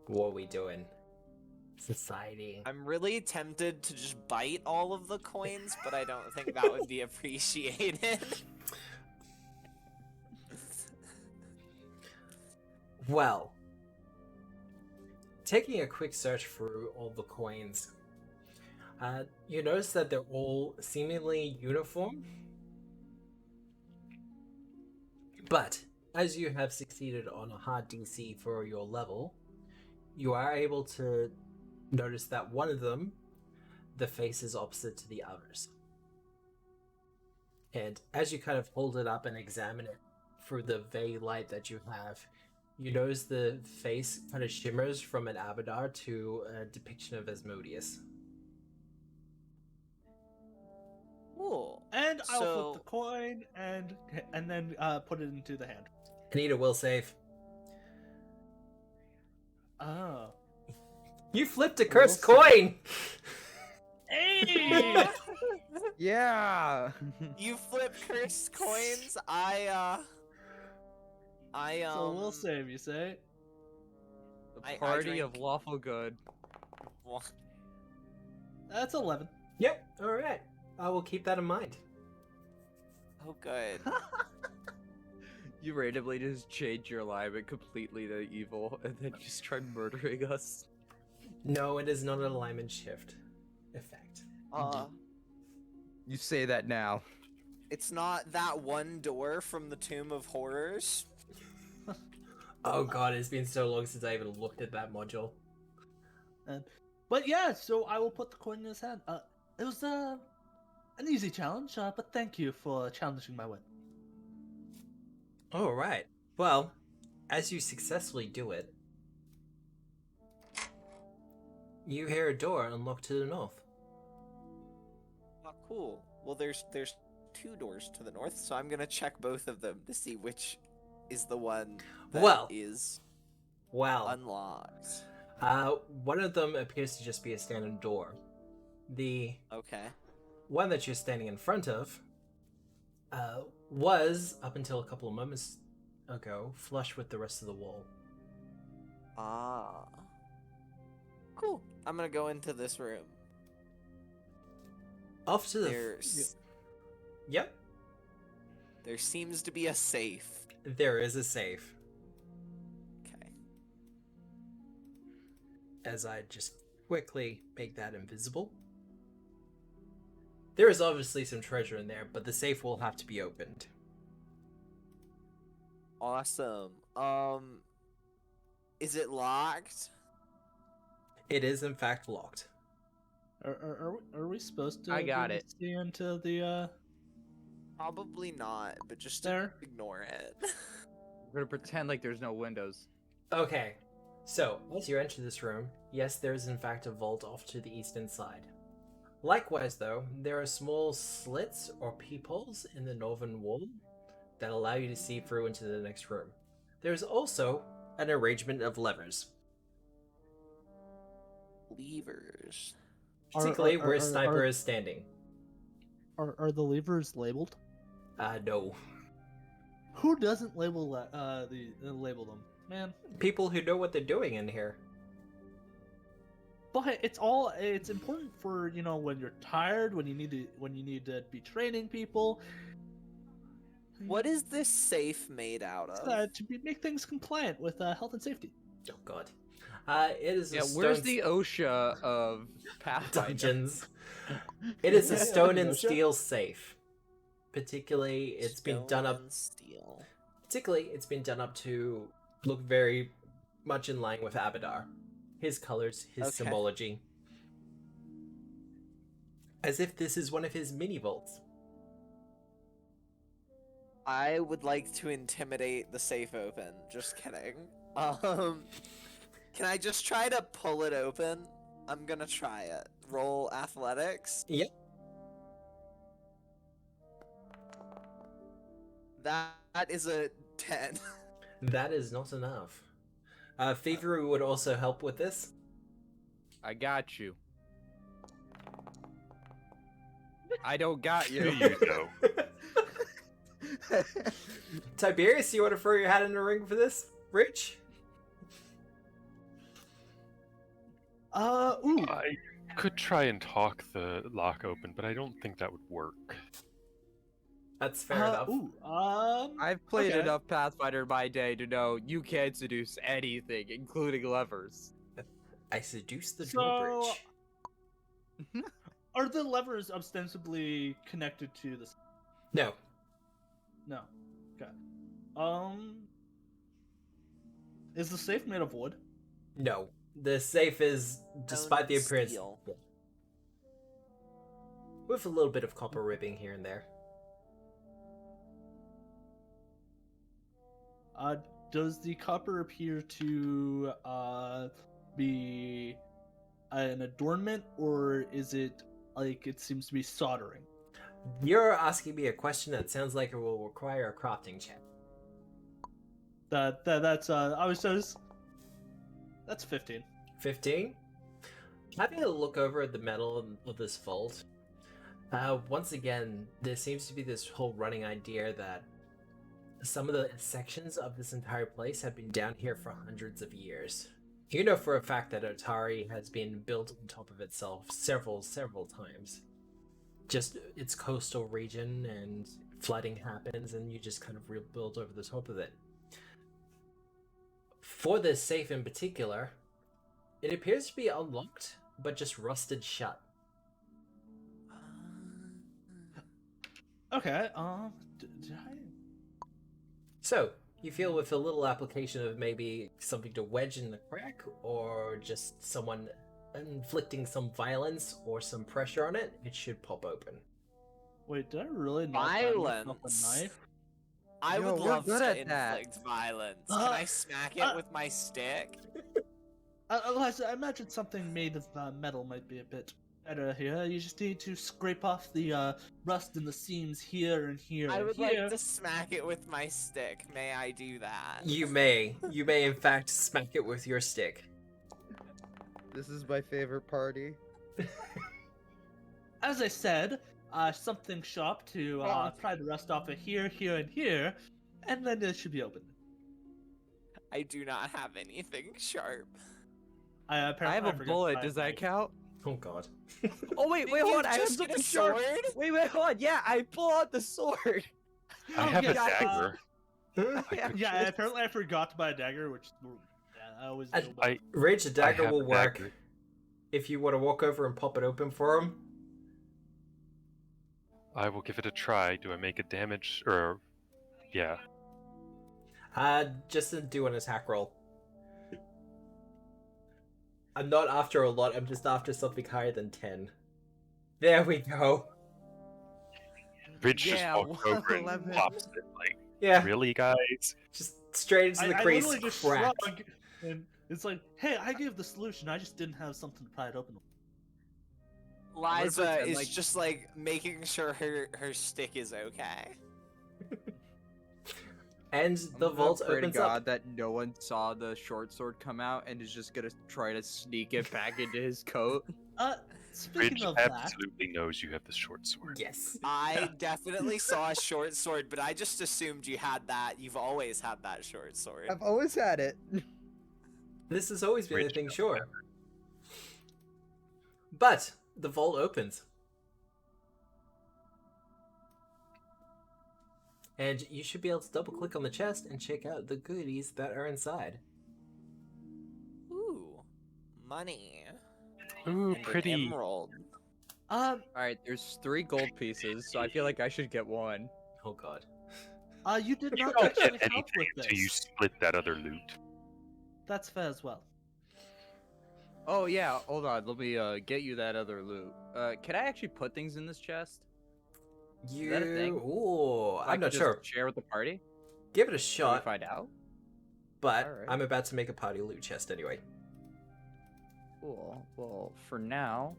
A: What are we doing? Society.
E: I'm really tempted to just bite all of the coins, but I don't think that would be appreciated.
A: Well, taking a quick search through all the coins, you notice that they're all seemingly uniform. But as you have succeeded on a hard DC for your level, you are able to notice that one of them, the face is opposite to the others. And as you kind of hold it up and examine it through the vague light that you have, you notice the face kind of shimmers from an Abadar to a depiction of Asmodeus.
E: Cool.
C: And I'll
E: So-
C: flip the coin and then put it into the hand.
A: Anita will save.
C: Oh.
A: You flipped a cursed coin!
C: Hey!
B: Yeah.
E: You flip cursed coins.
C: So we'll save, you say?
B: A
E: I
B: party of
E: drink-
B: lawful good.
E: Well,
C: That's 11.
A: Yep. All right. I will keep that in mind.
E: oh, good.
B: You randomly just change your alignment completely to evil and then just try murdering us.
A: No, it is not an alignment shift effect.
B: You say that now.
E: It's not that one door from the Tomb of Horrors.
A: Oh god, it's been so long since I even looked at that module.
C: But yeah, so I will put the coin in his hand. It was an easy challenge, but thank you for challenging my wit.
A: All right. Well, as you successfully do it, you hear a door unlock to the north.
E: Oh, cool. Well, there's two doors to the north, so I'm gonna check both of them to see which is the one that is
A: Well,
E: unlocked.
A: one of them appears to just be a standard door. The
E: Okay.
A: one that you're standing in front of was, up until a couple of moments ago, flush with the rest of the wall.
E: Ah. Cool. I'm gonna go into this room.
A: Off to the... Yep,
E: There seems to be a safe.
A: there is a safe.
E: Okay.
A: As I just quickly make that invisible. There is obviously some treasure in there, but the safe will have to be opened.
E: Awesome. Is it locked?
A: It is in fact locked.
C: Are we supposed to
B: I got
C: be able
B: it.
C: to see into the
E: Probably not, but just
C: there?
E: ignore it.
B: We're gonna pretend like there's no windows.
A: Okay, so as you enter this room, yes, there is in fact a vault off to the eastern side. Likewise, though, there are small slits or peepholes in the northern wall that allow you to see through into the next room. There's also an arrangement of levers,
E: Levers.
A: particularly where Sniper
C: are-
A: is standing.
C: Are the levers labeled?
A: No.
C: Who doesn't label label them, man?
A: People who know what they're doing in here.
C: But it's important for when you're tired, when you need to be training people.
E: What is this safe made out of?
C: To make things compliant with health and safety.
A: Oh god. It is
B: Yeah,
A: a
B: where's
A: stone
B: the OSHA of Pathfinder?
A: dungeons. It is a
C: Yeah,
A: stone and
C: OSHA.
A: steel safe. Particularly, it's been done up.
E: Stone and steel.
A: Particularly, it's been done up to look very much in line with Abadar. His colors, his
E: Okay.
A: symbology. As if this is one of his mini vaults.
E: I would like to intimidate the safe open. Just kidding. Can I just try to pull it open? I'm gonna try it. Roll athletics.
A: Yep.
E: That is a 10.
A: That is not enough. Thievery would also help with this.
B: I got you. I don't got
D: Here
B: you.
D: you go.
A: Tiberius, you want to throw your hat in the ring for this? Rich?
C: Ooh.
D: I could try and talk the lock open, but I don't think that would work.
A: That's fair enough.
B: I've played
C: Okay.
B: enough Pathfinder in my day to know you can't seduce anything, including levers.
A: I seduced the
C: So-
A: drawbridge.
C: Are the levers ostensibly connected to the?
A: No.
C: No. Okay. Is the safe made of wood?
A: No. The safe is, despite the appearance,
E: Steel.
A: with a little bit of copper ribbing here and there.
C: Does the copper appear to be an adornment, or is it like it seems to be soldering?
A: You're asking me a question that sounds like it will require a crafting check.
C: That's that's 15.
A: 15? Having a look over at the metal of this vault, once again, there seems to be this whole running idea that some of the sections of this entire place have been down here for hundreds of years. You know for a fact that Otari has been built on top of itself several times. Just its coastal region and flooding happens and you just kind of rebuild over the top of it. For this safe in particular, it appears to be unlocked, but just rusted shut.
C: Okay. Did I?
A: So, you feel with a little application of maybe something to wedge in the crack, or just someone inflicting some violence or some pressure on it, it should pop open.
C: Wait, did I really not find myself
E: Violence.
C: a knife?
E: I
B: Yo,
E: would
B: we're
E: love
B: good
E: to
B: at that.
E: inflict violence. Can I smack it with my stick?
C: Eliza, I imagine something made of metal might be a bit better here. You just need to scrape off the rust in the seams here and here
E: I
C: and
E: would
C: here.
E: like to smack it with my stick. May I do that?
A: You may in fact smack it with your stick.
B: This is my favorite party.
C: As I said, something sharp to pry the rust off of here, here, and here, and then it should be open.
E: I do not have anything sharp.
C: I
B: have a
C: forgot
B: bullet.
C: to
B: Does
C: buy a
B: that
C: knife.
B: count?
A: Oh god.
B: Oh wait,
E: Did
B: hold
E: you
B: on. I have
E: just get
B: something
E: a
B: sharp.
E: sword?
B: Wait, hold on. Yeah, I pull out the sword.
D: I
C: Oh,
D: have a
C: yes,
D: dagger.
C: Yeah, apparently I forgot to buy a dagger, which I always do. but-
A: Ridge, a dagger
D: have
A: will
D: a
A: work
D: dagger.
A: if you want to walk over and pop it open for him.
D: I will give it a try. Do I make a damage or? Yeah.
A: Just do an attack roll. I'm not after a lot, I'm just after something higher than 10. There we go.
D: Ridge
B: Yeah,
D: just walks over and
B: 11.
D: pops it. Like,
A: Yeah,
D: really, guys?
A: just straight into the
C: I
A: crease.
C: literally just
A: Crack.
C: shrug, and it's like, hey, I gave the solution. I just didn't have something to pry it open.
E: Liza
B: pretend
E: is
B: like-
E: just like making sure her stick is okay.
A: And the vault
B: pray to
A: opens
B: God
A: up.
B: that no one saw the short sword come out and is just gonna try to sneak it back into his coat.
C: Speaking
D: Ridge
C: of that,
D: absolutely knows you have the short sword.
A: Yes.
E: I definitely saw a short sword, but I just assumed you had that. You've always had that short sword.
B: I've always had it.
A: This has always been a
D: Ridge
A: thing,
D: knows
A: sure. But the vault opens. And you should be able to double click on the chest and check out the goodies that are inside.
E: Ooh, money.
D: Ooh,
E: And an
D: pretty.
E: emerald.
B: All right, there's 3 gold pieces, so I feel like I should get 1.
A: Oh god.
C: you did
D: You
C: not
D: don't get
C: actually help
D: anything
C: with
D: until you
C: this.
D: split that other loot.
C: That's fair as well.
B: Oh yeah, hold on. Let me get you that other loot. Can I actually put things in this chest?
A: You.
B: that a thing?
A: Ooh,
B: I
A: I'm not
B: could just
A: sure.
B: Share with the party.
A: Give it a
B: Shall we
A: shot,
B: find out?
A: but
B: Alright.
A: I'm about to make a party loot chest anyway.
B: Cool. Well, for now,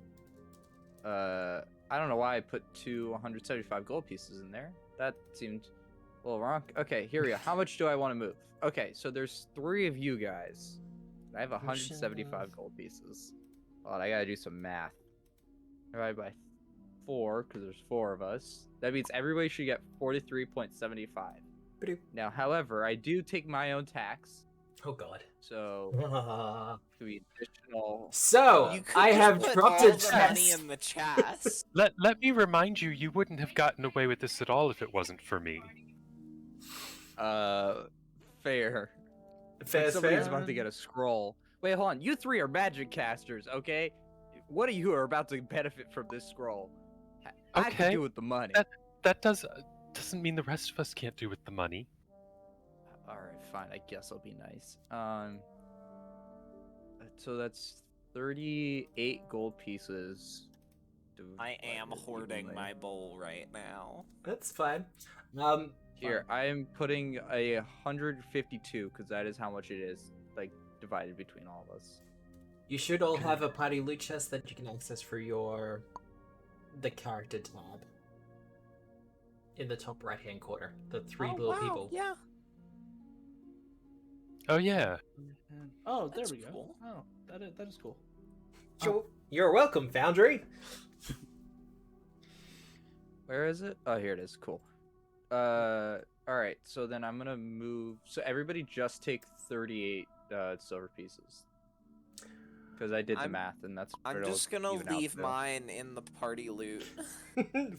B: I don't know why I put 2 175 gold pieces in there. That seemed a little wrong. Okay, here we go. How much do I want to move? Okay, so there's 3 of you guys. I have 175 gold pieces. Hold on, I gotta do some math. Divided by 4, because there's 4 of us. That means everybody should get 43.75.
A: Ba-doop.
B: Now, however, I do take my own tax,
A: Oh god.
B: so to be additional.
A: So,
E: You could
A: I
E: just
A: have
E: put
A: dropped
E: all
A: a
E: the money
A: chest.
E: in the chest.
D: Let me remind you, you wouldn't have gotten away with this at all if it wasn't for me.
B: Fair.
A: Fair,
B: Like somebody's
A: fair.
B: about to get a scroll. Wait, hold on. You 3 are magic casters, okay? One of you are about to benefit from this scroll. I can
D: Okay.
B: do with the money.
D: That doesn't mean the rest of us can't do with the money.
B: All right, fine. I guess I'll be nice. So that's 38 gold pieces.
E: I am
B: divided
E: hoarding
B: evenly.
E: my bowl right now.
A: That's fine.
B: Here, I am putting a 152 because that is how much it is, like divided between all of us.
A: You should all have a party loot chest that you can access for the character tab. In the top right hand corner. The 3 little people.
E: Yeah.
D: Oh yeah.
C: Oh, there
E: That's
C: we go.
E: cool.
C: Oh, that is cool.
A: You're welcome, Foundry.
B: Where is it? Oh, here it is. Cool. All right. So then I'm gonna move. So everybody just take 38 silver pieces. because I did the
E: I'm-
B: math, and that's.
E: I'm
B: what it'll
E: just gonna
B: even out
E: leave
B: to.
E: mine in the party loot.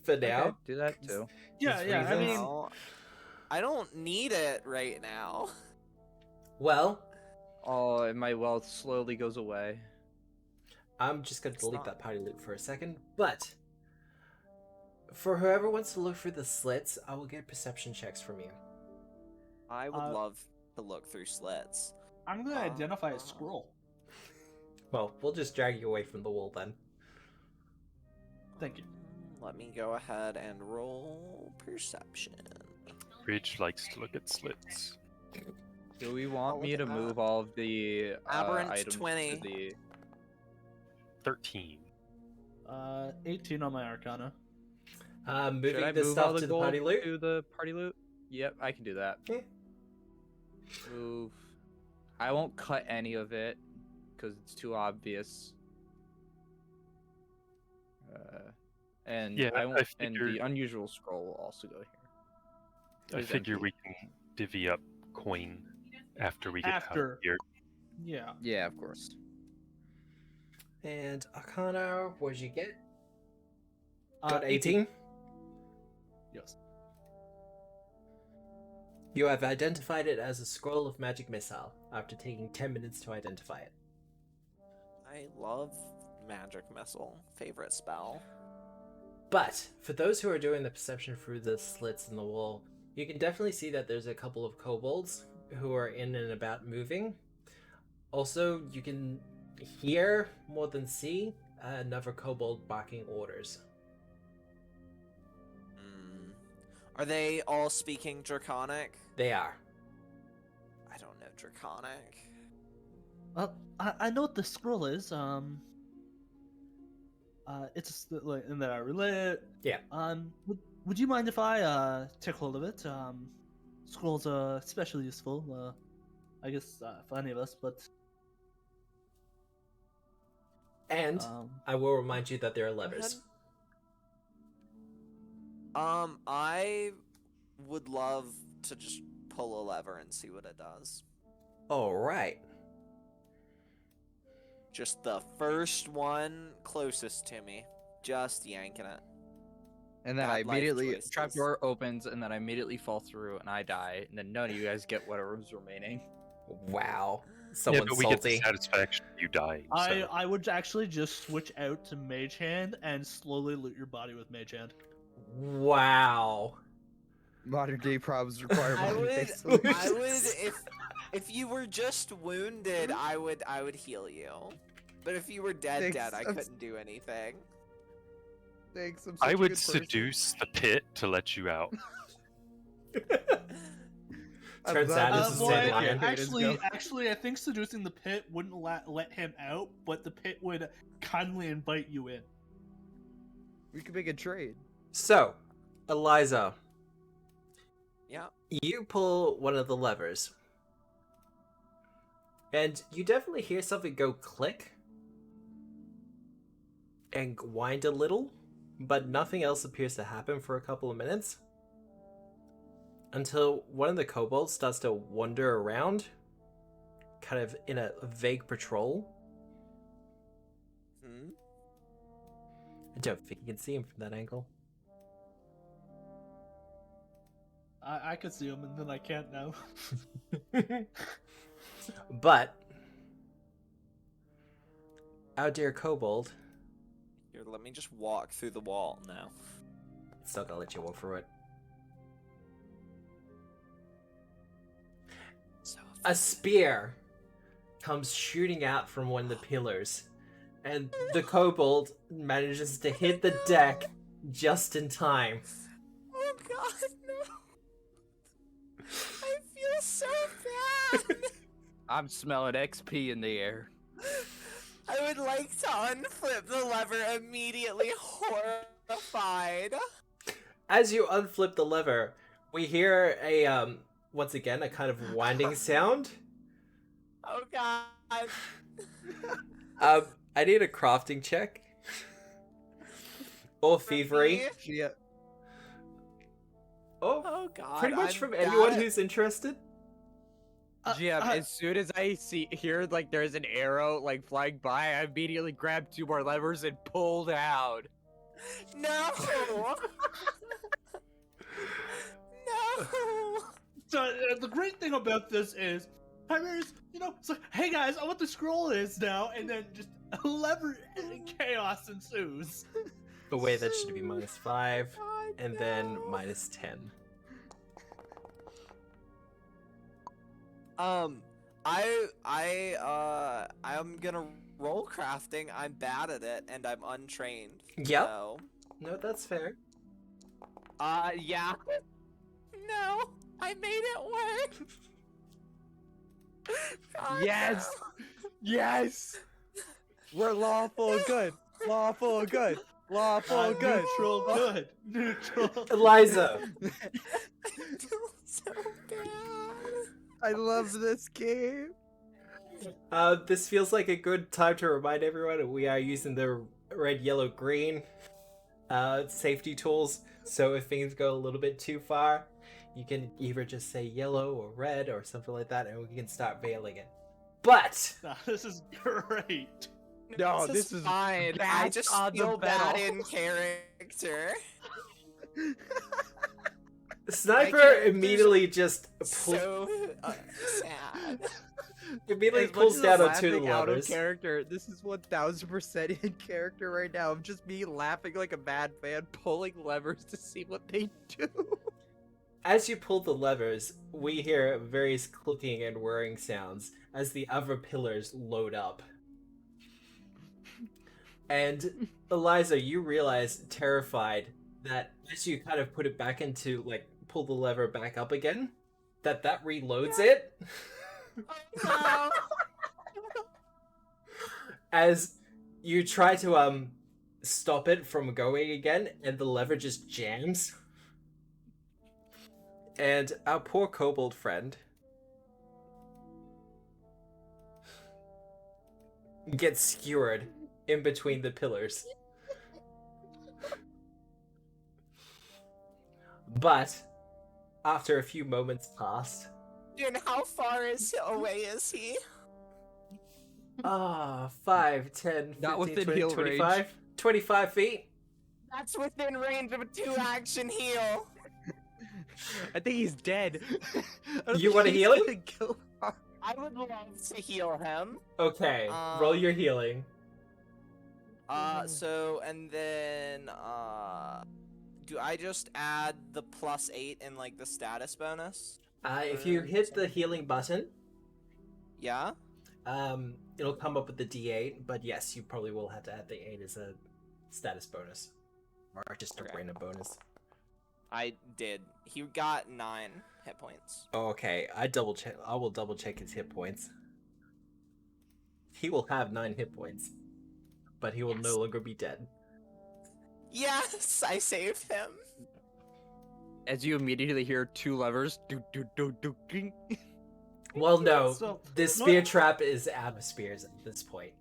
A: For now.
B: Okay, do that too.
C: Yeah,
A: Just
C: yeah. I
A: reasons.
C: mean,
E: No, I don't need it right now.
A: Well,
B: Oh, and my wealth slowly goes away.
A: I'm just gonna
E: It's
A: delete
E: not-
A: that party loop for a second, but for whoever wants to look through the slits, I will get perception checks from you.
E: I would
C: Uh,
E: love to look through slits.
C: I'm gonna identify a scroll.
A: Well, we'll just drag you away from the wall then.
C: Thank you.
E: Let me go ahead and roll perception.
D: Ridge likes to look at slits.
B: Do we want
E: Oh,
B: me
E: look
B: to
E: at that.
B: move all of the
E: Aberrant
B: items
E: 20.
B: to the?
D: 13.
C: 18 on my Arcana.
B: Should I
A: Moving the
B: move all
A: stuff
B: the
A: to the
B: gold
A: party loot.
B: to the party loot? Yep, I can do that.
A: Yeah.
B: Move. I won't cut any of it because it's too obvious. And
D: Yeah,
B: I
D: I
B: won't. And the
D: figured-
B: unusual scroll will also go here.
D: I
B: It's
D: figure
B: empty.
D: we can divvy up coin after we get out
C: After.
D: of here.
C: Yeah.
B: Yeah, of course.
A: And Arcana, what did you get?
C: Uh,
A: Got 18?
C: Yes.
A: You have identified it as a scroll of magic missile after taking 10 minutes to identify it.
E: I love magic missile. Favorite spell.
A: But for those who are doing the perception through the slits in the wall, you can definitely see that there's a couple of kobolds who are in and about moving. Also, you can hear more than see another kobold barking orders.
E: Are they all speaking Draconic?
A: They are.
E: I don't know Draconic.
C: Well, I know what the scroll is. It's like in that I relate.
A: Yeah.
C: Would you mind if I take hold of it? Scrolls are especially useful. I guess for any of us, but
A: And I will remind you that there are levers.
E: I would love to just pull a lever and see what it does.
A: Alright.
E: Just the first one closest to me. Just yanking it.
B: And then
E: Bad
B: I
E: life
B: immediately
E: choices.
B: trapdoor opens, and then I immediately fall through, and I die, and then none of you guys get whatever's remaining.
A: Wow.
D: Yeah,
A: Someone
D: but we get the
A: salty.
D: satisfaction of you dying. So.
C: I would actually just switch out to Mage Hand and slowly loot your body with Mage Hand.
A: Wow.
B: Modern day problems require
E: I
B: modern day
E: would
B: solutions.
E: if you were just wounded, I would heal you. But if you were dead,
B: Thanks,
E: I
B: I'm
E: couldn't do anything.
B: Thanks, I'm such
D: I
B: a
D: would
B: good person.
D: seduce the pit to let you out.
A: Turns out
B: glad
A: this
B: this
A: is
B: is
A: Sand
B: where
A: Lion.
B: Haters go.
C: Actually, I think seducing the pit wouldn't let him out, but the pit would kindly invite you in.
B: We could make a trade.
A: So, Eliza,
E: Yeah.
A: you pull one of the levers. And you definitely hear something go click and wind a little, but nothing else appears to happen for a couple of minutes. Until one of the kobolds starts to wander around, kind of in a vague patrol.
E: Hmm?
A: I don't think you can see him from that angle.
C: I could see him, and then I can't now.
A: But our dear kobold,
E: Here, let me just walk through the wall now.
A: still gonna let you walk through it.
E: So
A: A spear comes shooting out from one of the pillars, and the kobold manages to hit the deck just in time.
E: Oh god, no! I feel so bad!
B: I'm smelling XP in the air.
E: I would like to unflip the lever immediately, horrified.
A: As you unflip the lever, we hear a once again a kind of winding sound.
E: Oh god.
A: I need a crafting check. Or thievery.
E: Me?
B: Yeah.
A: Oh,
E: Oh god.
A: pretty much
E: I'm
A: from
E: bad
A: anyone
E: at-
A: who's interested.
B: GM, as soon as I hear like there's an arrow like flying by, I immediately grab 2 more levers and pull down.
E: No! No!
C: So the great thing about this is, Chimera's, it's like, hey guys, I know what the scroll is now, and then just a lever chaos ensues.
A: The way that should be -5,
E: God,
A: and then -10.
E: I'm gonna roll crafting. I'm bad at it, and I'm untrained.
A: Yep.
E: So,
A: No, that's fair.
E: yeah. No, I made it work. God,
B: Yes!
E: no.
B: Yes! We're lawful good. Lawful good. Lawful good.
C: Neutral good. Neutral.
A: Eliza,
E: I feel so bad.
B: I love this game.
A: this feels like a good time to remind everyone that we are using the red, yellow, green safety tools. So if things go a little bit too far, you can either just say yellow or red or something like that, and we can start veiling it. But
C: Nah, this is great.
B: No, this is
E: fine. I
B: bats
E: just
B: on the
E: feel bad
B: pedal.
E: in character.
A: Sniper
E: character's
A: immediately just pulls,
E: So sad.
A: immediately
B: As much
A: pulls
B: as
A: down
B: I'm
A: on 2
B: laughing out of
A: levers.
B: character, this is 1000% in character right now. Of just me laughing like a madman, pulling levers to see what they do.
A: As you pull the levers, we hear various clicking and whirring sounds as the other pillars load up. And Eliza, you realize, terrified, that as you kind of put it back into, like, pull the lever back up again, that reloads it.
E: No.
A: As you try to, stop it from going again, and the lever just jams. And our poor kobold friend gets skewered in between the pillars. But after a few moments passed,
E: And how far away is he?
A: 5, 10, 15,
B: Not within
A: 20,
B: heal
A: 25,
B: range.
A: 25 feet.
E: That's within range of a 2-action heal.
B: I think he's dead. I don't
A: You
B: think
A: wanna
B: he's
A: heal him?
B: gonna kill him.
E: I would love to heal him.
A: Okay, roll your
E: Um,
A: healing.
E: So, and then, do I just add the +8 in, like, the status bonus?
A: If you hit the healing button,
E: Yeah?
A: it'll come up with the D8, but yes, you probably will have to add the 8 as a status bonus. Or just a
E: Okay.
A: random bonus.
E: I did. He got 9 hit points.
A: Oh, okay, I will double check his hit points. He will have 9 hit points, but he will no
E: Yes.
A: longer be dead.
E: Yes, I saved him.
B: As you immediately hear 2 levers. Do, do, do, do, ding.
A: Well, no,
C: So,
A: this
C: no-
A: spear trap is out of spears at this point.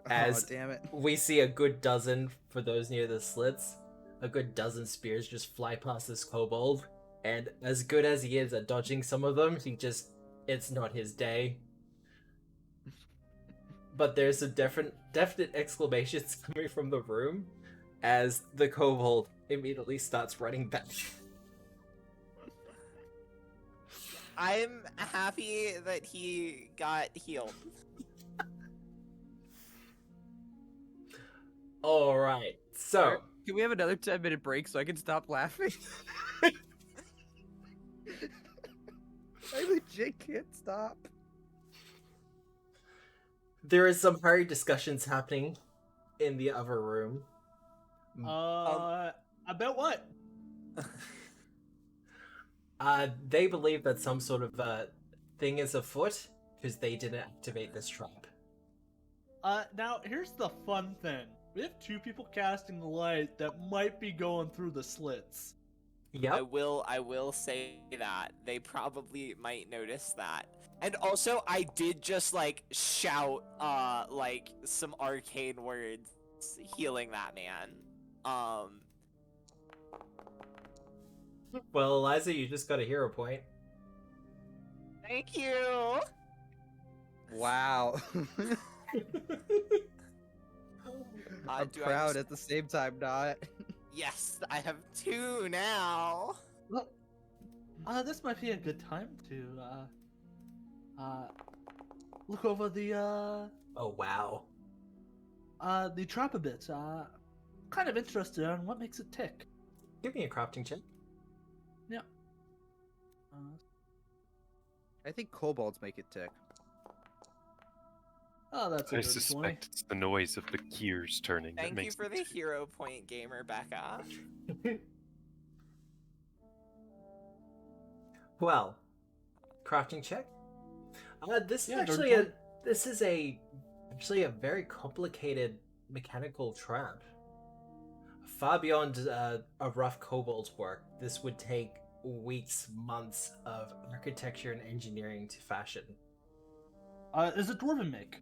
A: As
B: Oh, damn it.
A: we see a good dozen, for those near the slits, a good dozen spears just fly past this kobold, and as good as he is at dodging some of them, it's not his day. But there's some definite exclamations coming from the room as the kobold immediately starts running back.
E: I'm happy that he got healed.
A: Alright, so,
B: Can we have another 10-minute break so I can stop laughing? I legit can't stop.
A: there is some hurried discussions happening in the other room.
C: About what?
A: They believe that some sort of thing is afoot because they didn't activate this trap.
C: Now here's the fun thing. We have 2 people casting light that might be going through the slits.
E: I
A: Yep.
E: will say that. They probably might notice that. And also, I did just, like, shout, like, some arcane words healing that man.
A: Well, Eliza, you just got a hero point.
E: Thank you.
B: Wow. I'm
E: Do I
B: proud
E: just-
B: at the same time not.
E: Yes, I have 2 now.
C: Well, this might be a good time to look over the
A: Oh wow.
C: trap a bit. Kind of interested on what makes it tick.
A: Give me a crafting check.
C: Yeah.
B: I think kobolds make it tick.
C: Oh, that's a
D: I
C: good 20.
D: suspect it's the noise of the gears turning that
E: Thank you
D: makes
E: for
D: it
E: the hero point, gamer Becca.
A: Well, crafting check. This is
C: Yeah,
A: actually
C: dirty
A: this is actually a very complicated mechanical trap. Far beyond a rough kobold's work, this would take weeks, months of architecture and engineering to fashion.
C: Is it dwarven make?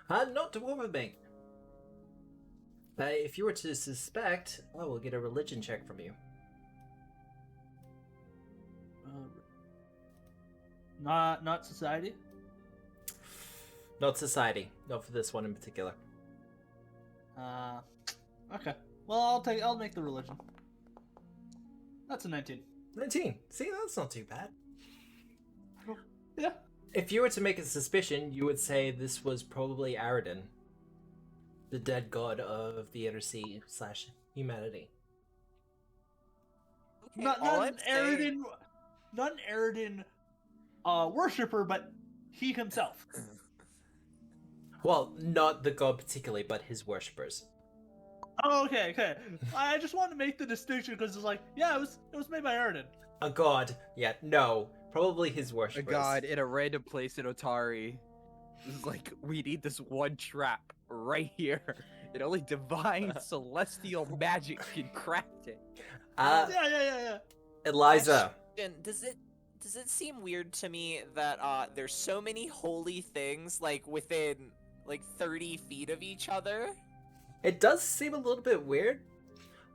A: Not dwarven make. If you were to suspect, I will get a religion check from you.
C: Not society.
A: Not society. Not for this one in particular.
C: Okay. Well, I'll make the religion. That's a 19.
A: 19. See, that's not too bad.
C: Yeah.
A: If you were to make a suspicion, you would say this was probably Aridin, the dead god of the Undersea / humanity.
E: Okay,
C: Not
E: all
C: an
E: I'm saying-
C: Aridin, worshipper, but he himself.
A: Well, not the god particularly, but his worshippers.
C: Oh, okay. I just wanted to make the distinction because it's like, yeah, it was made by Aridin.
A: A god. Yeah, no. Probably his
B: A
A: worshippers.
B: god in a random place in Otari. This is like, we need this one trap right here. And only divine celestial magic can craft it.
C: Yeah.
A: Eliza.
E: Question, does it seem weird to me that there's so many holy things like within like 30 feet of each other?
A: It does seem a little bit weird,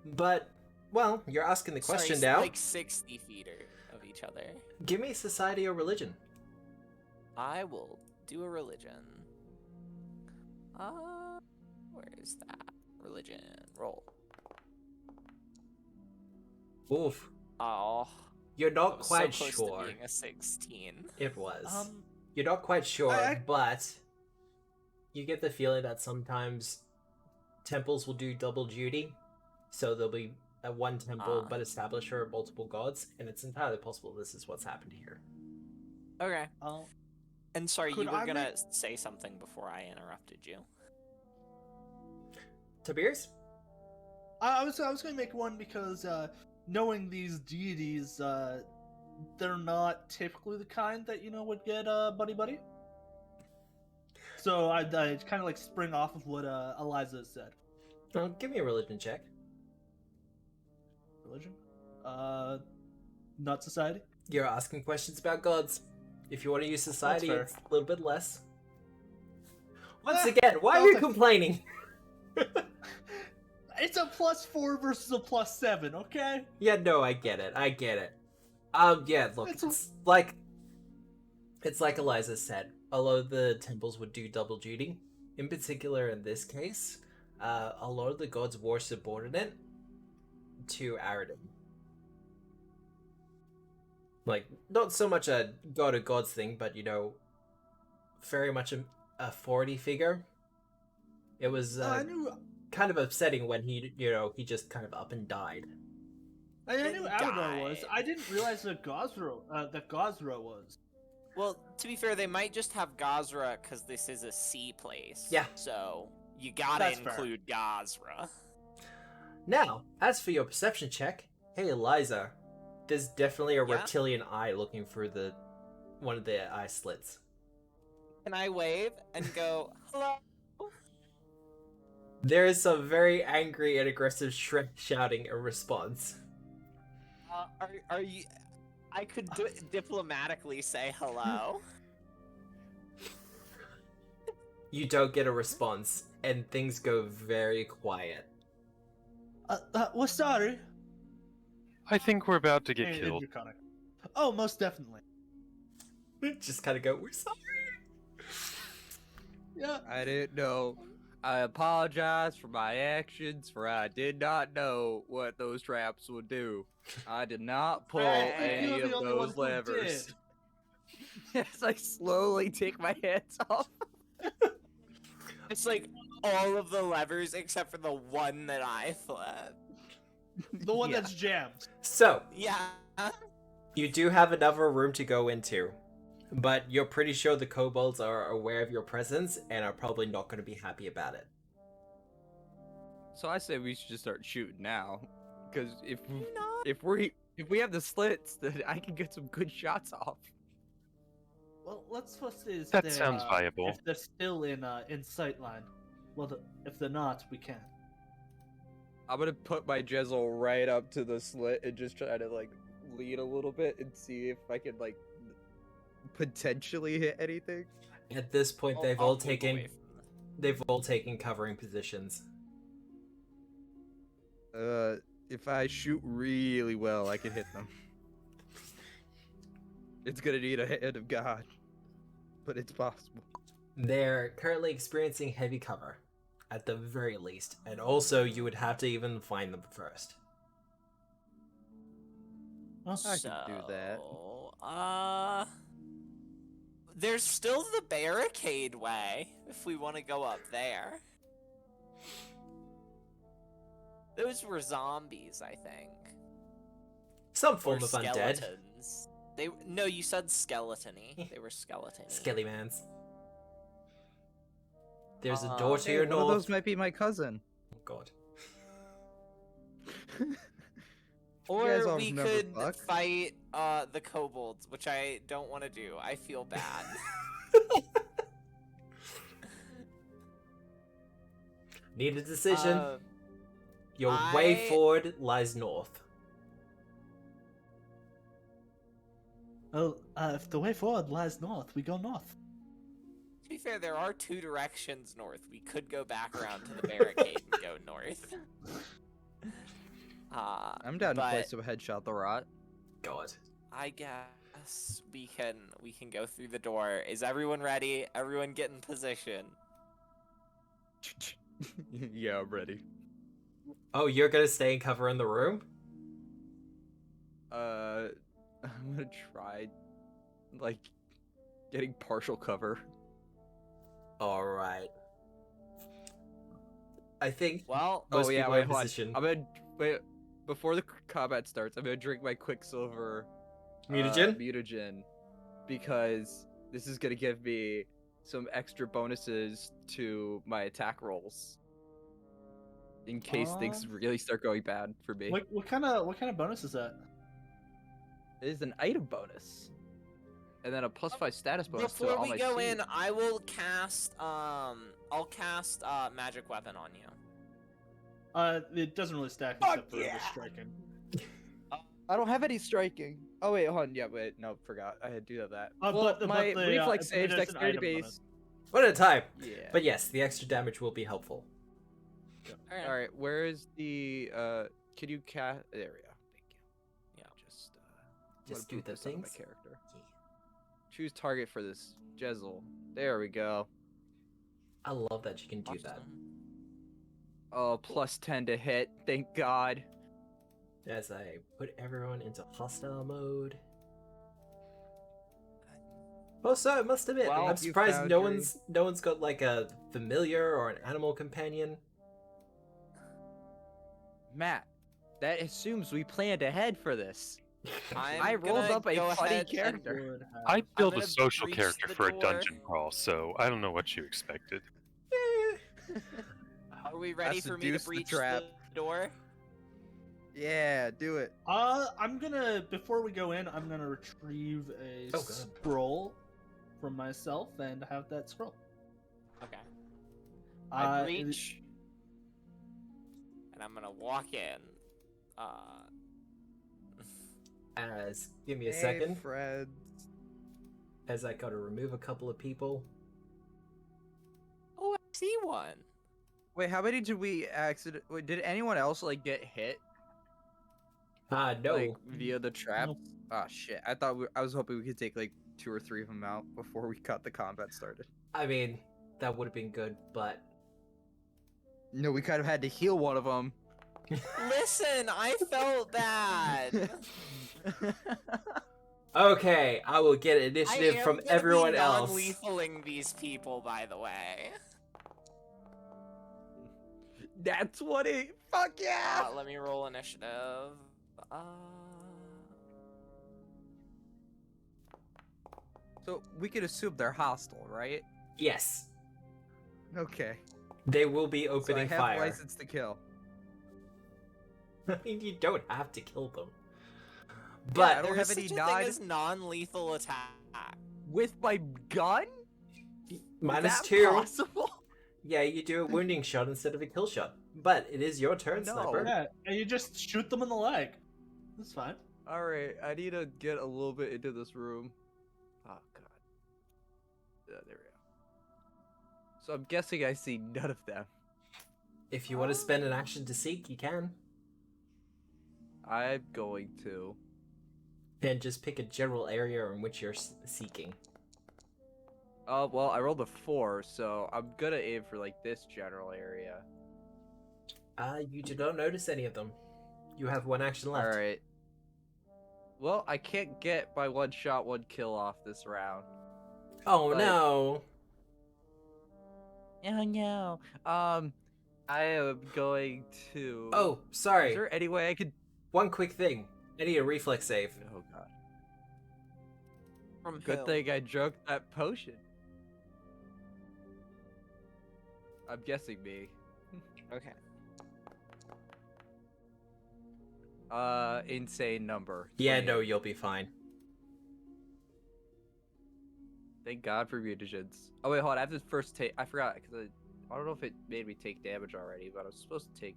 A: but, well, you're asking the question
E: Sorry,
A: now.
E: like 60 feet of each other.
A: Give me society or religion.
E: I will do a religion. Where is that? Religion. Roll.
A: Oof.
E: Oh.
A: You're
E: I
A: not
E: was
A: quite
E: so close
A: sure.
E: to being a 16.
A: It was.
C: Um,
A: You're not quite sure,
C: I-
A: but you get the feeling that sometimes temples will do double duty. So there'll be at one temple,
E: Ah.
A: but establish her multiple gods, and it's entirely possible this is what's happened here.
E: Okay.
C: oh,
E: And sorry,
C: Could
E: you were
C: I
E: gonna
C: make-
E: say something before I interrupted you.
A: Tiberius?
C: I was gonna make one because knowing these deities, they're not typically the kind that would get buddy. So I kind of like spring off of what Eliza said.
A: Oh, give me a religion check.
C: Religion, not society.
A: You're asking questions about gods. If you want to use society,
C: fair.
A: it's a little bit less. Once
C: Ah,
A: again, why are
C: I'll
A: you
C: take-
A: complaining?
C: It's a +4 versus a +7, okay?
A: Yeah, no, I get it. Yeah, look,
C: It's a-
A: it's like Eliza said. A lot of the temples would do double duty. In particular, in this case, a lot of the gods were subordinate to Aridin. Like, not so much a god of gods thing, but very much a authority figure. It was
C: I knew
A: kind of upsetting when he just kind of up and died.
C: I knew
E: Didn't
C: Abadar was.
E: die.
C: I didn't realize that Gosra was.
E: Well, to be fair, they might just have Gazra because this is a sea place.
A: Yeah.
E: So you gotta
C: That's fair.
E: include Gazra.
A: Now, as for your perception check, hey Eliza, there's definitely a
E: Yeah?
A: reptilian eye looking through one of the eye slits.
E: Can I wave and go, hello?
A: There is some very angry and aggressive shouting in response.
E: Are you? I could diplomatically say hello.
A: You don't get a response, and things go very quiet.
C: Wasari.
D: I think we're about to get
C: In
D: killed.
C: Draconic. Oh, most definitely.
A: Just kind of go, we're sorry.
C: Yeah.
B: I didn't know. I apologize for my actions, for I did not know what those traps would do. I did not pull
C: Hey,
B: any
C: you're
B: of
C: the only one
B: those
C: who
B: levers.
C: did.
B: As I slowly take my hands off.
E: It's like all of the levers except for the one that I flipped.
C: The one
B: Yeah.
C: that's jammed.
A: So,
E: Yeah.
A: you do have another room to go into, but you're pretty sure the kobolds are aware of your presence and are probably not going to be happy about it.
B: So I say we should just start shooting now, because if
E: Not.
B: we have the slits, then I can get some good shots off.
C: Well, let's first see if
D: That
C: they're,
D: sounds viable.
C: If they're still in sight line. Well, if they're not, we can.
B: I'm gonna put my Jezel right up to the slit and just try to like lead a little bit and see if I can like potentially hit anything.
A: At this point,
E: I'll
A: they've
E: move
A: all
E: away
A: taken
E: from them.
A: they've all taken covering positions.
B: If I shoot really well, I can hit them. It's gonna need a hand of God, but it's possible.
A: They're currently experiencing heavy cover, at the very least, and also you would have to even find them first.
B: I could do that.
E: So, there's still the barricade way, if we want to go up there. Those were zombies, I think.
A: Some
E: Or
A: form of undead.
E: skeletons. No, you said skeleton-y. They were skeleton-y.
A: Skelly-mans. There's a door to
B: Hey,
A: your
B: one
A: north.
B: of those might be my cousin.
A: Oh god.
E: Or
B: guys all
E: we
B: remember
E: could
B: Buck?
E: fight the kobolds, which I don't want to do. I feel bad.
A: Need a decision.
E: Uh,
A: Your way
E: I-
A: forward lies north.
C: Well, if the way forward lies north, we go north.
E: To be fair, there are two directions north. We could go back around to the barricade and go north.
B: I'm down to play
E: But-
B: some headshot the rot.
A: God.
E: I guess we can go through the door. Is everyone ready? Everyone get in position.
B: Yeah, I'm ready.
A: Oh, you're gonna stay in cover in the room?
B: I'm gonna try, like, getting partial cover.
A: Alright. I think
E: Well,
A: most people are in
B: hold on.
A: position.
B: I'm gonna wait before the combat starts. I'm gonna drink my Quicksilver
A: Mutagen?
B: mutagen, because this is gonna give me some extra bonuses to my attack rolls in case things really start going bad for me.
C: What kind of bonus is that?
B: It is an item bonus, and then a +5 status bonus to
E: before
B: all
E: we
B: my
E: go
B: seeds.
E: in, I will cast I'll cast magic weapon on you.
C: It doesn't really stack
B: Fuck
C: except for the striking.
B: I don't have any striking. Oh wait, hold on. Yeah, wait, no, forgot. I had to do that.
C: But
B: Well,
C: the-
B: my
C: but the,
B: reflex
C: it
B: saves,
C: is an
B: dexterity
C: item
B: base.
A: One at a time.
B: Yeah.
A: But yes, the extra damage will be helpful.
E: Alright.
B: All right, where is the? Can you cast? There we go. Thank you.
E: Yeah.
B: Just I'm
A: Just
B: gonna
A: do
B: put
A: the
B: this on my
A: things.
B: character. Choose target for this Jezel. There we go.
A: I love that you can do that.
B: Oh, +10 to hit. Thank God.
A: As I put everyone into hostile mode. Also, I must admit,
E: Well,
A: I'm
B: you
A: surprised
B: found
A: no
B: your-
A: one's got like a familiar or an animal companion.
B: Matt, that assumes we planned ahead for this.
E: I'm
B: I rolled
E: gonna
B: up a
E: go
B: funny
E: ahead and-
B: character.
D: I build a
E: gonna
D: social
E: breach
D: character
E: the
D: for a
E: door.
D: dungeon crawl, so I don't know what you expected.
E: Are we ready for me to
B: seduce the
E: breach
B: trap.
E: the door?
B: Yeah, do it.
C: I'm gonna before we go in, I'm gonna retrieve a
A: Oh, God.
C: scroll from myself and have that scroll.
E: Okay. I
C: Uh,
E: breach, and I'm gonna walk in.
A: As give me a second,
B: Fred.
A: as I gotta remove a couple of people.
E: Oh, I see one.
B: Wait, how many did we accident? Wait, did anyone else like get hit?
A: No.
B: Like via the trap?
C: Nope.
B: Oh shit! I was hoping we could take like 2 or 3 of them out before we got the combat started.
A: I mean, that would have been good, but
B: No, we kind of had to heal one of them.
E: Listen, I felt bad.
A: okay, I will get initiative from everyone else.
E: Non-lethaling these people, by the way.
B: That's what it. Fuck yeah!
E: Let me roll initiative.
B: So we could assume they're hostile, right?
A: Yes,
B: Okay.
A: they will be
B: So I
A: opening
B: have
A: fire.
B: license to kill.
A: I mean, you don't have to kill them,
B: I
A: but
B: don't
E: There
B: have
E: is
B: any
E: such a thing as non-lethal attack.
B: With my gun?
A: minus
B: Is that
A: 2.
B: possible?
A: Yeah, you do a wounding shot instead of a kill shot. But it is your turn,
B: No.
A: Sniper.
C: Yeah, and you just shoot them in the leg. That's fine.
B: Alright, I need to get a little bit into this room. Oh god. There we go. So I'm guessing I see none of them.
A: If you want to spend an action to seek, you can.
B: I'm going to.
A: And just pick a general area in which you're seeking.
B: Oh, well, I rolled a 4, so I'm gonna aim for, like, this general area.
A: You do not notice any of them. You have one action left.
B: Alright. Well, I can't get my 1 shot, 1 kill off this round.
A: Oh
B: But-
A: no!
B: Oh no. I am going to.
A: Oh,
B: Is
A: sorry.
B: there any way I could?
A: One quick thing. I need a reflex save.
B: Oh god.
E: From
B: Good
E: who?
B: thing I drunk that potion. I'm guessing me.
E: Okay.
B: Insane number.
A: Yeah,
B: 28.
A: no, you'll be fine.
B: Thank God for mutagens. Oh wait, hold on. I have to first take. I forgot because I don't know if it made me take damage already, but I was supposed to take.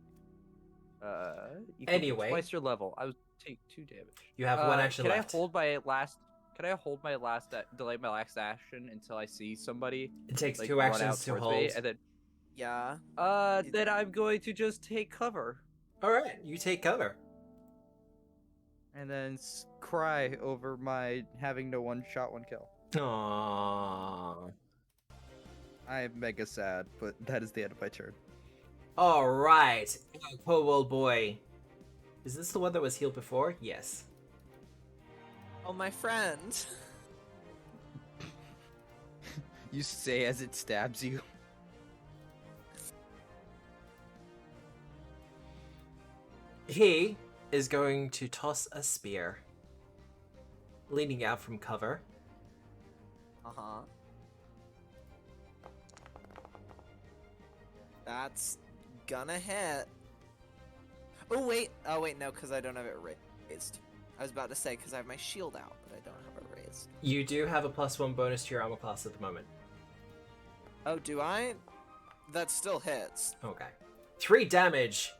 B: Equal to
A: Anyway.
B: twice your level. I was take 2 damage.
A: You have one action
B: can
A: left.
B: I hold my last? Can I hold my last? Delay my last action until I see somebody?
A: It takes
B: Like,
A: 2
B: run out
A: actions to
B: towards
A: hold.
B: me, and then.
E: Yeah.
B: Then I'm going to just take cover.
A: Alright, you take cover.
B: And then cry over my having no 1 shot, 1 kill.
A: Aww.
B: I am mega sad, but that is the end of my turn.
A: Alright. Kobold boy. Is this the one that was healed before? Yes.
E: Oh, my friend.
B: You say as it stabs you.
A: He is going to toss a spear, leaning out from cover.
E: Uh-huh. That's gonna hit. Oh wait, no, because I don't have it raised. I was about to say because I have my shield out, but I don't have it raised.
A: You do have a +1 bonus to your armor class at the moment.
E: Oh, do I? That still hits.
A: Okay. 3 damage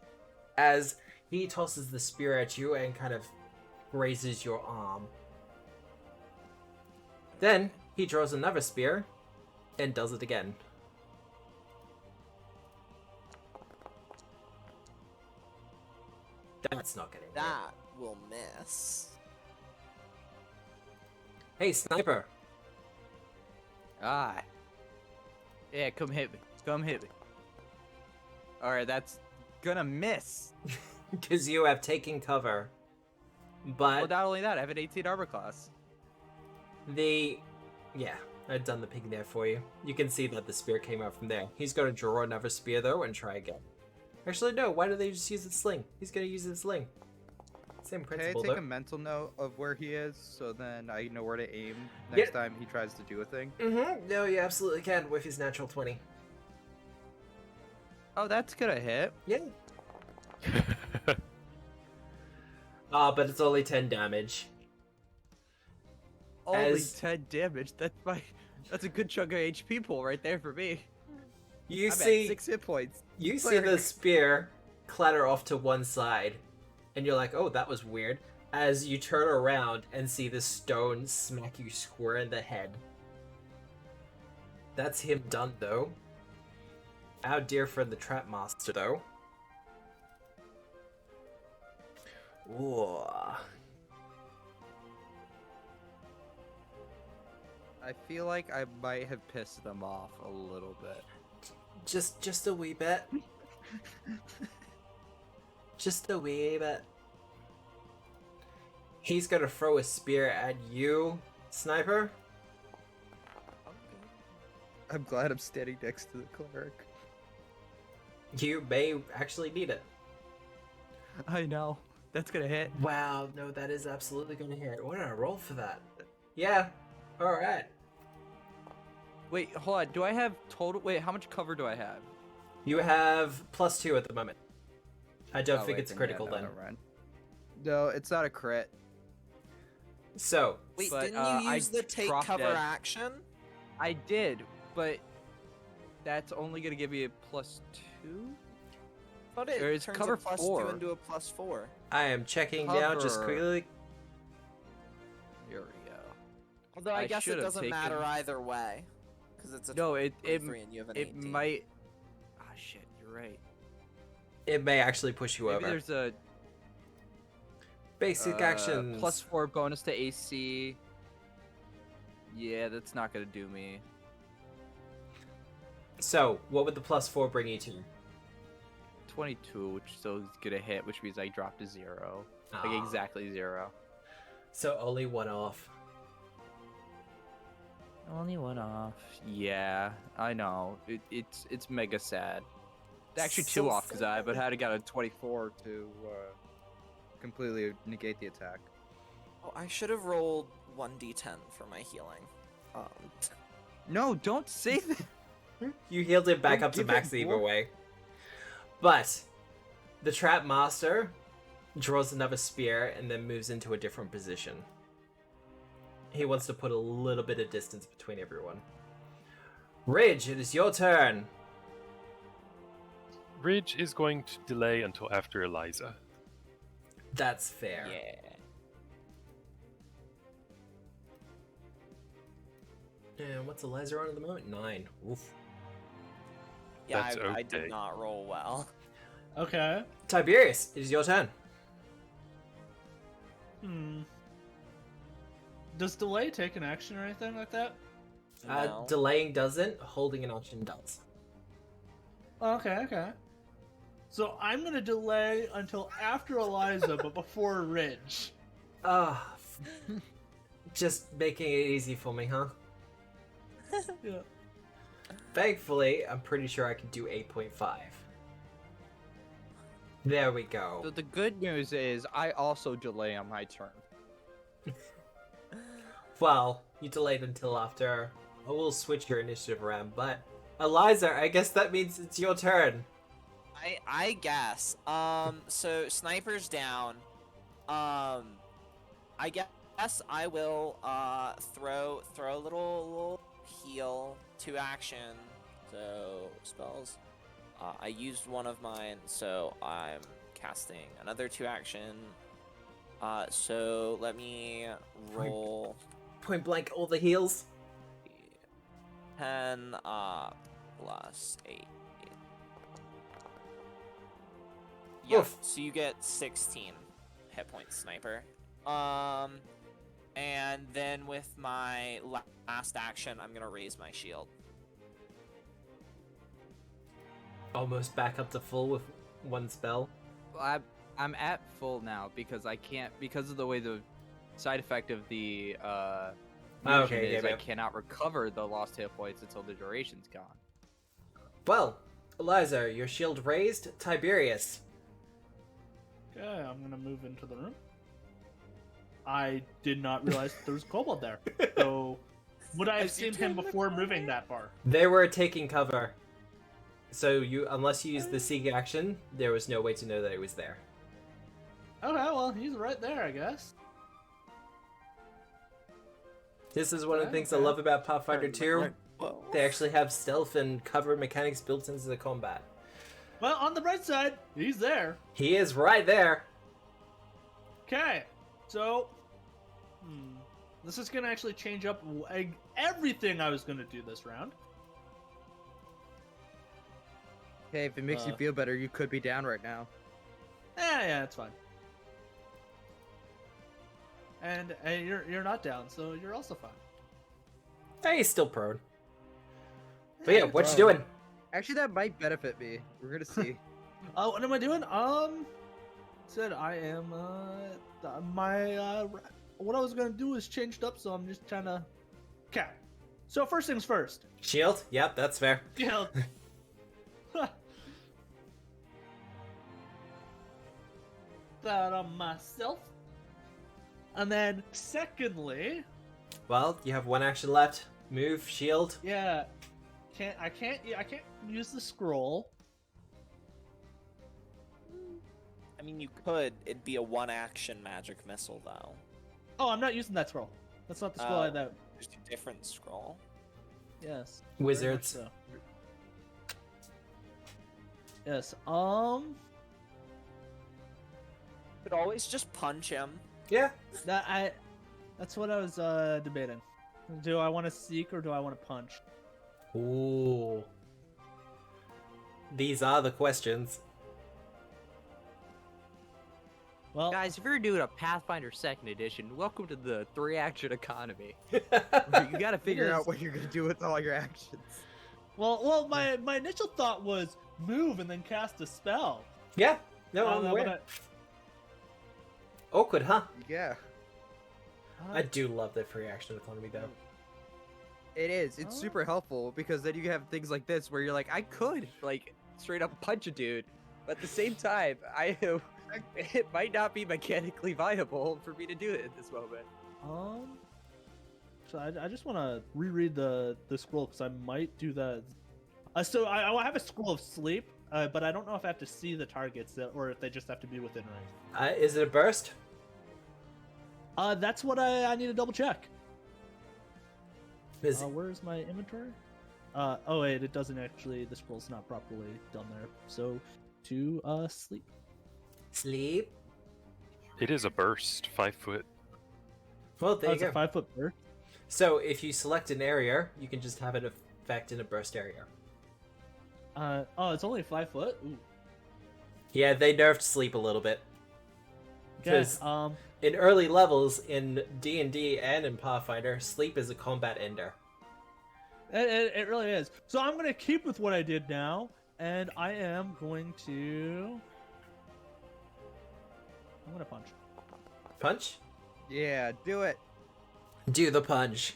A: as he tosses the spear at you and kind of grazes your arm. Then he draws another spear and does it again. That's not gonna hit.
E: That will miss.
A: Hey, Sniper.
B: Ah. Yeah, come hit me. Come hit me. Alright, that's gonna miss.
A: Because you have taken cover.
B: Well,
A: But
B: not only that, I have an 18 armor class.
A: yeah, I've done the ping there for you. You can see that the spear came out from there. He's going to draw another spear, though, and try again. Actually, no, why do they just use the sling? He's going to use his sling. Same
B: Can I
A: principle,
B: take
A: though.
B: a mental note of where he is, so then I know where to aim
A: Yeah.
B: next time he tries to do a thing?
A: No, you absolutely can with his natural 20.
B: Oh, that's gonna hit.
A: Yeah. But it's only 10 damage.
B: Only
A: As-
B: 10 damage. That's a good chunk of HP pool right there for me.
A: You
B: I'm
A: see,
B: at 6 hit points.
A: you see
B: Cleric.
A: the spear clatter off to one side, and you're like, "Oh, that was weird." As you turn around and see the stone smack you square in the head. That's him done, though. Our dear friend the Trap Master, though. Ooh.
B: I feel like I might have pissed them off a little bit.
A: Just a wee bit. Just a wee bit. He's gonna throw a spear at you, Sniper.
B: I'm glad I'm standing next to the cleric.
A: You may actually need it.
B: I know. That's gonna hit.
A: Wow, no, that is absolutely gonna hit. What did I roll for that? Yeah. Alright.
B: Wait, hold on. Do I have total? Wait, how much cover do I have?
A: You have +2 at the moment. I don't
B: Oh,
A: think
B: wait,
A: it's critical
B: no,
A: then.
B: never mind. No, it's not a crit.
A: So,
E: Wait,
B: But,
E: didn't
B: I
E: you use the take
B: dropped
E: cover
B: it.
E: action?
B: I did, but that's only gonna give me a +2.
E: But it
B: Or it's
E: turns
B: cover
E: a +2
B: 4.
E: into a +4.
A: I am checking now just
B: Cover.
A: quickly.
B: Here we go.
E: Although I guess it
B: should've
E: doesn't matter
B: taken-
E: either way, because it's a
B: No, it
E: 23 and you have an
B: it
E: 18.
B: might. Ah, shit. You're right.
A: It may actually push you
B: Maybe
A: over.
B: there's a
A: Basic actions.
B: +4 bonus to AC. Yeah, that's not gonna do me.
A: So, what would the +4 bring you to?
B: 22, which still is gonna hit, which means I dropped to 0.
A: Ah.
B: Like exactly 0.
A: So only one off.
B: Only one off. Yeah, I know. It's mega sad. Actually,
A: So
B: 2 off because I
A: sad.
B: but had to get a 24 to completely negate the attack.
E: Oh, I should have rolled 1d10 for my healing.
B: No, don't say that.
A: You healed it back
B: Don't
A: up to
B: give it
A: max either
B: more-
A: way. But the trap master draws another spear and then moves into a different position. He wants to put a little bit of distance between everyone. Ridge, it is your turn.
D: Ridge is going to delay until after Eliza.
A: That's fair.
E: Yeah.
A: And what's Eliza on at the moment? 9. Oof.
E: Yeah,
D: That's
E: I
D: okay.
E: did not roll well.
C: Okay.
A: Tiberius, it is your turn.
C: Does delay take an action or anything like that?
E: No.
A: Delaying doesn't, holding an action does.
C: Okay. So I'm gonna delay until after Eliza, but before Ridge.
A: Ah, just making it easy for me, huh?
C: Yeah.
A: Thankfully, I'm pretty sure I can do 8.5. There we go.
B: So the good news is I also delay on my turn.
A: Well, you delayed until after. I will switch your initiative around, but Eliza, I guess that means it's your turn.
E: I guess. So sniper's down. I guess I will throw a little heal, 2 action. So spells. I used one of mine, so I'm casting another 2 action. So let me roll
A: Point blank, all the heals.
E: 10 plus 8. Yeah,
A: Oof.
E: so you get 16 hit points, sniper. And then with my last action, I'm gonna raise my shield.
A: Almost back up to full with one spell.
B: I'm at full now because I can't because of the way the side effect of the
A: Okay,
B: fusion is
A: yeah,
B: I
A: yeah.
B: cannot recover the lost hit points until the duration's gone.
A: Well, Eliza, your shield raised. Tiberius.
C: Okay, I'm gonna move into the room. I did not realize there was a kobold there. So, would I have
E: As you
C: seen him
E: turn the
C: before moving that far?
A: They were taking cover. So unless you used the seek action, there was no way to know that it was there.
C: Okay, well, he's right there, I guess.
A: This is one of the
C: Okay,
A: things I
C: okay.
A: love about Pathfinder 2.
E: Whoa.
A: They actually have stealth and cover mechanics built into the combat.
C: Well, on the bright side, he's there.
A: He is right there.
C: Okay, so this is gonna actually change up everything I was gonna do this round.
B: Hey, if it makes you feel better, you could be down right now.
C: Yeah, it's fine. And you're not down, so you're also fine.
A: He's still prone. But yeah, what you doing?
B: Actually, that might benefit me. We're gonna see.
C: What am I doing? Said I am what I was gonna do is changed up, so I'm just trying to cap. So first things first.
A: Shield? Yep, that's fair.
C: Yeah. That on myself. And then secondly,
A: Well, you have one action left. Move, shield.
C: yeah, I can't use the scroll.
E: I mean, you could. It'd be a one-action magic missile, though.
C: Oh, I'm not using that scroll. That's not the scroll I
E: Oh.
C: know.
E: There's a different scroll.
C: Yes.
A: Wizards.
C: Very much so. Yes.
E: Could always just punch him.
A: Yeah.
C: That's what I was debating. Do I want to seek or do I want to punch?
A: Ooh. These are the questions.
C: Well,
B: Guys, if you're doing a Pathfinder 2nd Edition, welcome to the 3-action economy. You gotta figure
C: is.
B: out what you're gonna do with all your actions.
C: well, my initial thought was move and then cast a spell.
A: Yeah. No,
C: Uh,
A: I'm
C: that
A: aware.
C: would-
A: Awkward, huh?
B: Yeah,
A: I do love the free action economy, though.
B: it is. It's
C: Oh.
B: super helpful because then you have things like this where you're like, I could like straight up punch a dude, but at the same time, it might not be mechanically viable for me to do it at this moment.
C: So I just want to reread the scroll because I might do that. So I have a scroll of sleep, but I don't know if I have to see the targets or if they just have to be within range.
A: Is it a burst?
C: That's what I need to double check.
A: Is
C: Where's my inventory? Oh wait, it doesn't actually. The scroll's not properly done there. So to sleep.
A: sleep?
D: It is a burst, 5 foot.
A: Well, there you
C: It's a
A: go.
C: 5-foot burst.
A: So if you select an area, you can just have it effect in a burst area.
C: Oh, it's only 5 foot. Ooh.
A: Yeah, they nerfed sleep a little bit.
C: Okay.
A: 'Cause in early levels in D&D and in Pathfinder, sleep is a combat ender.
C: It really is. So I'm gonna keep with what I did now, and I am going to. I'm gonna punch.
A: Punch?
B: Yeah, do it.
A: Do the punch.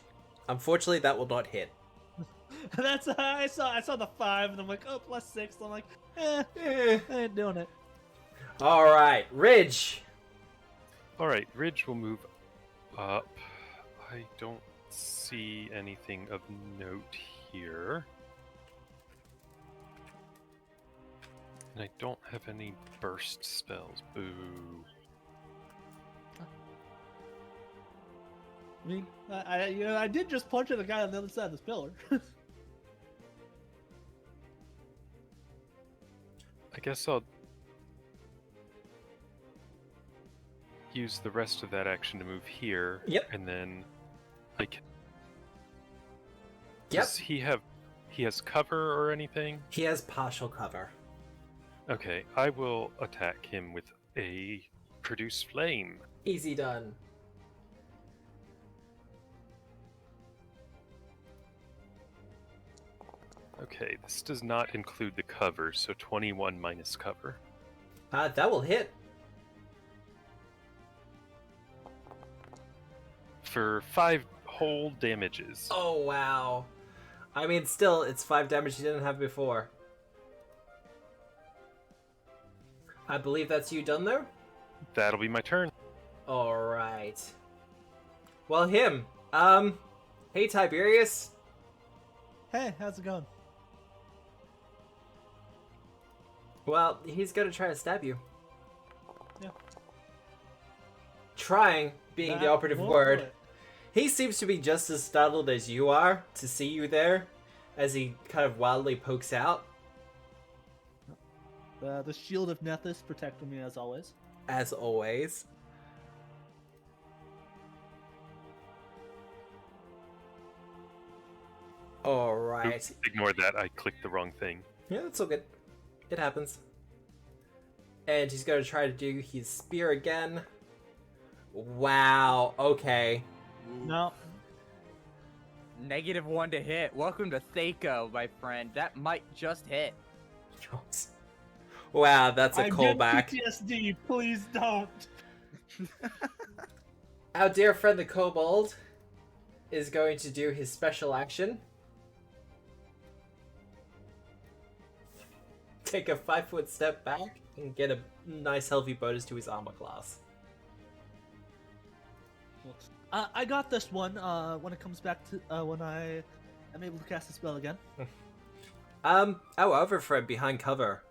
A: Unfortunately, that will not hit.
C: That's I saw the 5, and I'm like, oh, +6. I'm like, I ain't doing it.
A: All right, Ridge.
D: Alright, Ridge will move up. I don't see anything of note here. And I don't have any burst spells. Boo.
C: I mean, I did just punch at the guy on the other side of this pillar.
D: I guess I'll use the rest of that action to move here.
A: Yep.
D: And then I can.
A: Yep.
D: Does he has cover or anything?
A: He has partial cover.
D: Okay, I will attack him with a produce flame.
A: Easy done.
D: Okay, this does not include the cover, so 21 minus cover.
A: That will hit.
D: For 5 whole damages.
A: Oh, wow. I mean, still, it's 5 damage you didn't have before. I believe that's you done there?
D: That'll be my turn.
A: Alright. Well, him. Hey, Tiberius.
C: Hey, how's it going?
A: Well, he's gonna try to stab you.
C: Yeah.
A: Trying being the
C: That
A: operative
C: won't
A: word.
C: do it.
A: He seems to be just as startled as you are to see you there, as he kind of wildly pokes out,
C: The shield of Nethys protecting me as always.
A: as always. Alright.
D: Oops, ignore that, I clicked the wrong thing.
A: Yeah, that's all good. It happens. And he's gonna try to do his spear again. Wow, okay.
C: No.
B: -1 to hit. Welcome to Thaco, my friend. That might just hit.
A: Wow, that's a
C: I'm
A: callback.
C: getting PTSD. Please don't.
A: Our dear friend the Kobold is going to do his special action. Take a 5-foot step back and get a nice healthy bonus to his armor class.
C: I got this one. When it comes back to when I am able to cast the spell again.
A: Our other friend behind cover.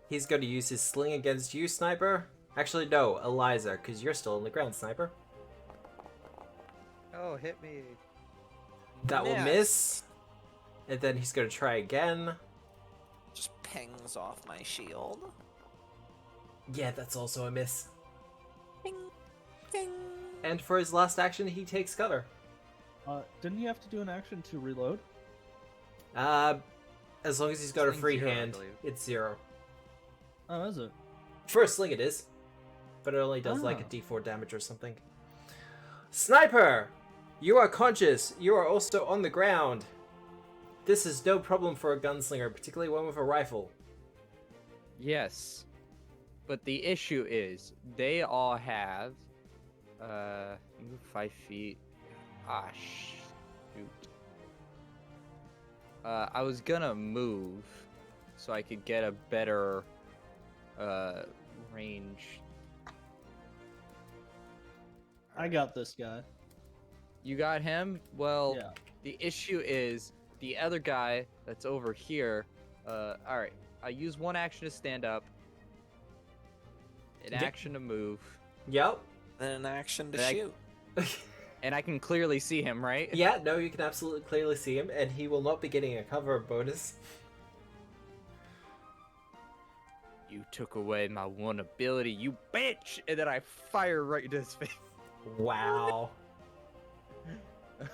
A: He's going to use his sling against you, Sniper. Actually, no, Eliza, because you're still on the ground, Sniper.
B: Oh, hit me.
A: That will
E: Miss.
A: miss. And then he's going to try again.
E: Just pings off my shield.
A: Yeah, that's also a miss.
E: Ping, ping.
A: And for his last action, he takes cover.
C: Didn't he have to do an action to reload?
A: As long as he's got a
B: Sling's
A: free
B: 0, I
A: hand,
B: believe.
A: it's 0.
C: Oh, is it?
A: For a sling it is. But it only does like a
C: Ah.
A: d4 damage or something. Sniper! You are conscious. You are also on the ground. This is no problem for a gunslinger, particularly one with a rifle.
B: Yes. But the issue is, they all have... move 5 feet. Ah, shoot. I was gonna move so I could get a better range.
C: I got this guy.
B: You got him? Well,
C: Yeah.
B: the issue is the other guy that's over here. Alright. I use one action to stand up, an
A: Yep.
B: action to move,
A: Yep.
E: Then an action to
B: Then I-
E: shoot.
B: and I can clearly see him, right?
A: Yeah, no, you can absolutely clearly see him, and he will not be getting a cover bonus.
B: You took away my one ability, you bitch! And then I fire right into his face.
A: Wow.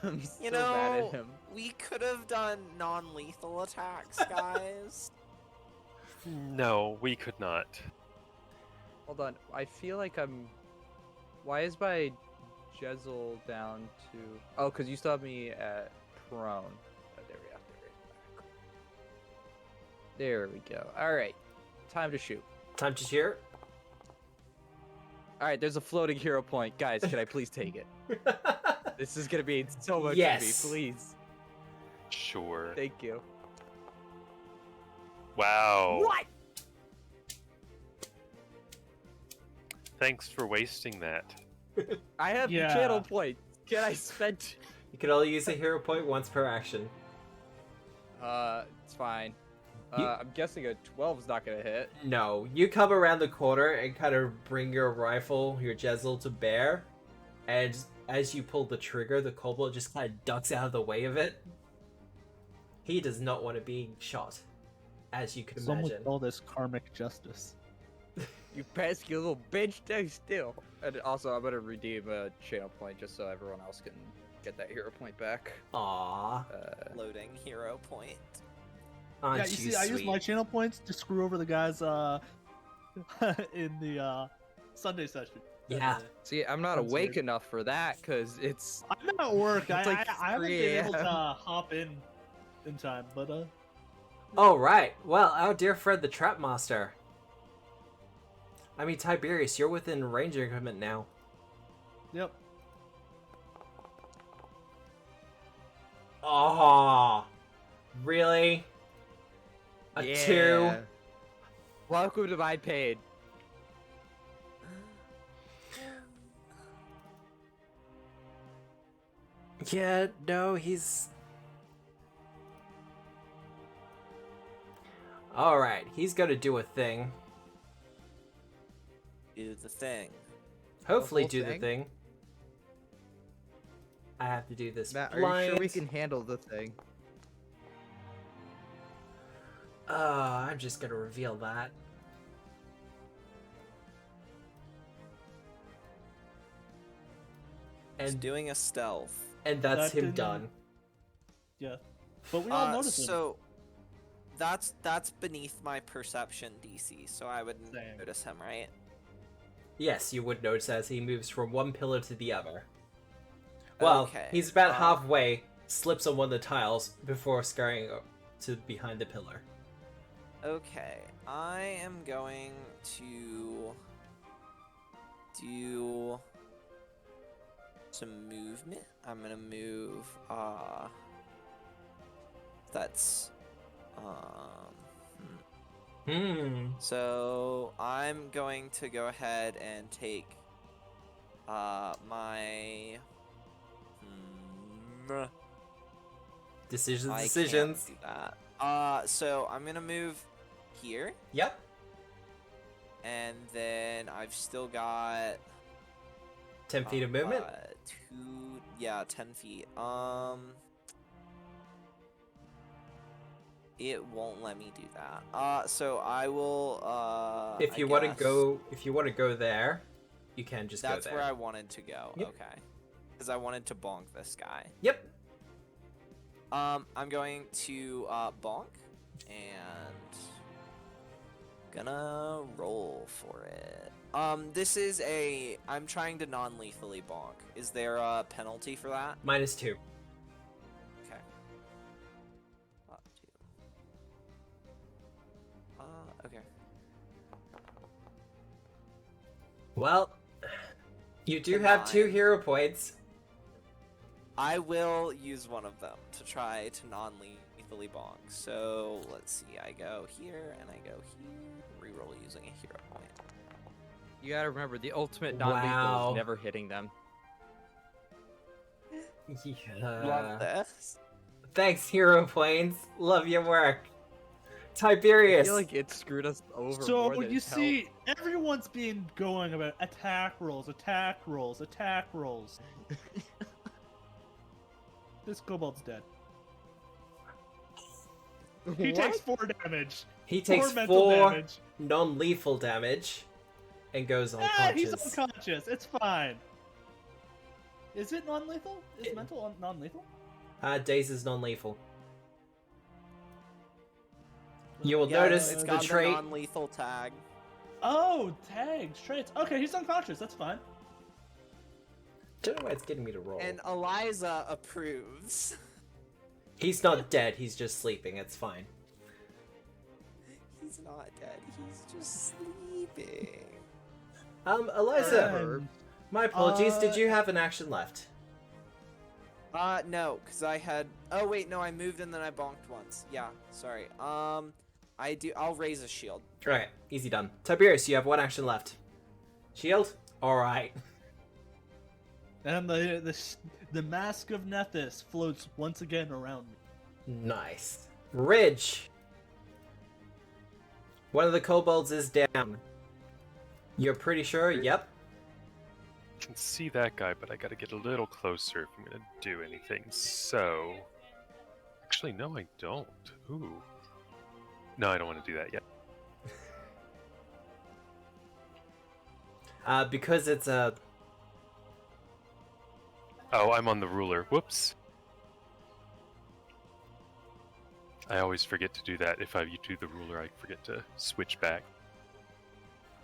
B: I'm so
E: You
B: mad
E: know,
B: at him.
E: we could have done non-lethal attacks, guys.
D: No, we could not.
B: Hold on, I feel like I'm... Why is my Jezel down to... Oh, because you still have me at prone. Oh, there we go. There we go. Alright, time to shoot.
A: Time to cheer.
B: Alright, there's a floating hero point. Guys, can I please take it? This is gonna be so much
A: Yes.
B: to me, please.
D: Sure.
B: Thank you.
D: Wow.
B: What?
D: Thanks for wasting that.
B: I have
C: Yeah.
B: channel points. Can I spend...
A: You can only use a hero point once per action.
B: It's fine.
A: You-
B: I'm guessing a 12 is not gonna hit.
A: No, you come around the corner and kind of bring your rifle, your Jezel, to bear, and as you pull the trigger, the Kobold just kind of ducks out of the way of it. He does not want to be shot, as you can
C: Some would
A: imagine.
C: call this karmic justice.
B: You pesky little bitch, stay still. And also, I'm gonna redeem a channel point just so everyone else can get that hero point back.
A: Aww,
E: Loading hero point.
A: aren't
C: Yeah, you see, I use
A: sweet?
C: my channel points to screw over the guys in the Sunday session.
A: Yeah.
B: See, I'm not
C: Sounds
B: awake
C: weird.
B: enough for that because it's.
C: I'm at work.
B: It's like
C: I haven't
B: 3
C: been able to
B: a.m..
C: hop in time, but
A: All right. Well, our dear friend, the Trap Master. I mean, Tiberius, you're within range increment now.
C: yep.
A: Oh, really? A 2?
B: Welcome to my paid.
A: Yeah, no, he's... Alright, he's gonna do a thing.
E: Do the thing.
A: Hopefully
B: whole
A: do the
B: thing?
A: thing. I have to do this
B: Matt, are
A: blind.
B: you sure we can handle the thing?
A: I'm just gonna reveal that.
E: He's
A: And
E: doing a stealth.
A: and that's
C: That
A: him
C: didn't-
A: done.
C: Yeah. But we all noticed him.
E: So that's beneath my perception DC, so I would
C: Same.
E: notice him, right?
A: Yes, you would notice as he moves from one pillar to the other. Well,
E: Okay,
A: he's about halfway slips on one of the tiles before scurrying to behind the pillar.
E: Okay, I am going to do some movement. I'm gonna move, that's, So I'm going to go ahead and take, my,
A: Decisions.
E: I
A: Decisions.
E: can't do that. So I'm gonna move here,
A: Yep.
E: and then I've still got
A: 10 feet of movement.
E: 10 feet. It won't let me do that. So I will.
A: If you want to go there, you can just go there.
E: That's where I wanted to go.
A: Yep.
E: Okay. Because I wanted to bonk this guy.
A: Yep.
E: I'm going to bonk and gonna roll for it. I'm trying to non-lethally bonk. Is there a penalty for that?
A: -2.
E: Okay. Okay.
A: Well, you do have 2 hero points.
E: I will use one of them to try to non-lethally bonk. So let's see. I go here and I go here. Reroll using a hero point.
B: You gotta remember, the ultimate non-lethal
A: Wow.
B: is never hitting them.
E: Love this.
A: Thanks, hero points. Love your work.
B: I
A: Tiberius.
B: feel like it screwed us over more
C: So
B: than
C: you
B: it
C: see, everyone's been going about attack rolls, attack rolls, attack rolls. This kobold's dead.
B: helped.
C: He
B: What?
C: takes 4 damage.
A: He takes
C: 4 mental
A: 4
C: damage.
A: non-lethal damage and goes
C: Ah,
A: unconscious.
C: he's unconscious. It's fine. Is it non-lethal? Is mental non-lethal?
A: Daze is non-lethal. You will
E: Yeah,
A: notice
E: it's
A: the
E: got
A: trait.
E: the non-lethal tag.
C: Oh, tags, traits. Okay, he's unconscious. That's fine.
A: Don't know why it's getting me to roll.
E: And Eliza approves.
A: He's not dead. He's just sleeping. It's fine.
E: He's not dead. He's just sleeping.
A: Eliza.
C: Um,
A: My apologies. Did you have an action left?
E: No, because I had. Oh wait, no, I moved and then I bonked once. Yeah, sorry. I'll raise a shield.
A: Alright, easy done. Tiberius, you have 1 action left. Shield? Alright.
C: And the mask of Nethys floats once again around me.
A: Nice. Ridge. One of the kobolds is down. You're pretty sure? Yep.
D: I can see that guy, but I gotta get a little closer if I'm gonna do anything. So, actually, no, I don't. Ooh. No, I don't want to do that yet.
A: Because it's a...
D: Oh, I'm on the ruler. Whoops. I always forget to do that. If I do the ruler, I forget to switch back.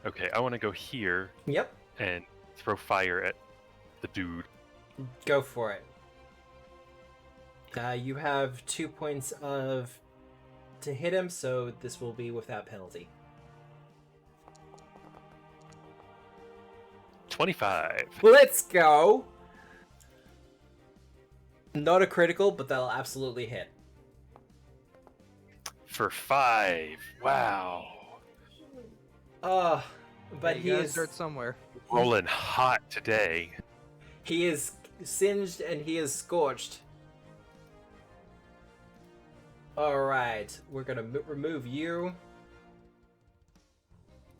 D: Okay, I want to go here
A: Yep.
D: and throw fire at the dude.
A: Go for it. You have 2 points of... to hit him, so this will be without penalty.
D: 25.
A: Let's go! Not a critical, but that'll absolutely hit.
D: For 5. Wow.
A: But
B: You
A: he
B: gotta
A: is...
B: start somewhere.
D: Rolling hot today.
A: He is singed and he is scorched. Alright, we're gonna remove you.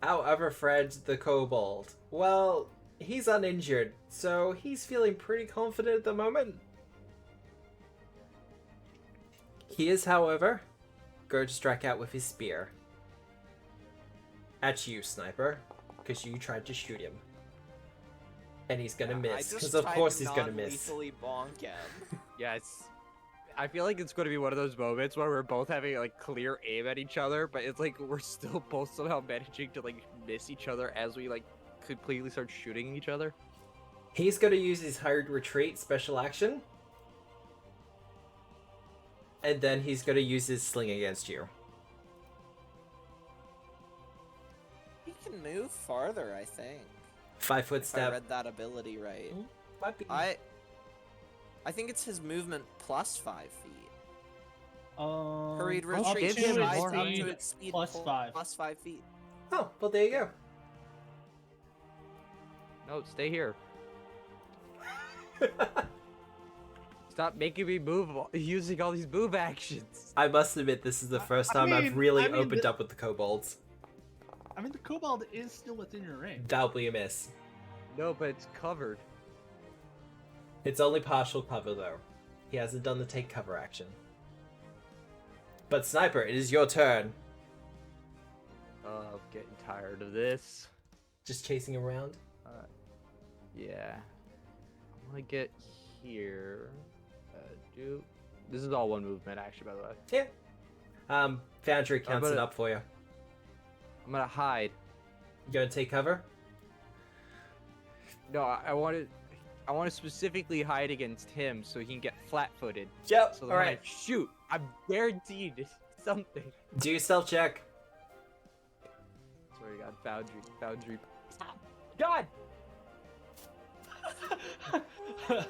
A: However, Fred the Kobold. Well, he's uninjured, so he's feeling pretty confident at the moment. He is, however, going to strike out with his spear. At you, Sniper, because you tried to shoot him. And he's gonna miss, because of course he's gonna miss.
E: Non-lethally bonk him.
B: Yeah, I feel like it's going to be one of those moments where we're both having like clear aim at each other, but it's like we're still both somehow managing to like miss each other as we like completely start shooting each other.
A: He's gonna use his hired retreat special action. and then he's gonna use his sling against you.
E: He can move farther, I think.
A: 5 foot
E: If I
A: step.
E: read that ability right.
A: Might be.
E: I think it's his movement plus 5 feet. Hurried
C: up
E: retreat
B: to
E: strides
B: its
E: up to
C: speed
E: its speed
C: plus 5.
E: plus 5 feet.
A: Oh, well, there you go.
B: No, stay here. Stop making me move using all these move actions.
A: I must admit, this is the first
C: I
A: time I've
C: mean-
A: really
C: I mean,
A: opened
C: the-
A: up with the kobolds.
C: I mean, the kobold is still within your range.
A: That'll be a miss.
B: No, but it's covered.
A: It's only partial cover, though. He hasn't done the take cover action. But Sniper, it is your turn.
B: I'm getting tired of this.
A: Just chasing around.
B: Yeah. I'm gonna get here. This is all one movement action, by the way.
A: Yeah. Foundry counts it
B: gonna-
A: up for you.
B: I'm gonna hide.
A: You gonna take cover?
B: No, I want to specifically hide against him so he can get flat-footed.
A: Yep.
B: So that when I shoot, I'm guaranteed something.
A: Do your stealth check.
B: Swear to God, Foundry. Stop. God.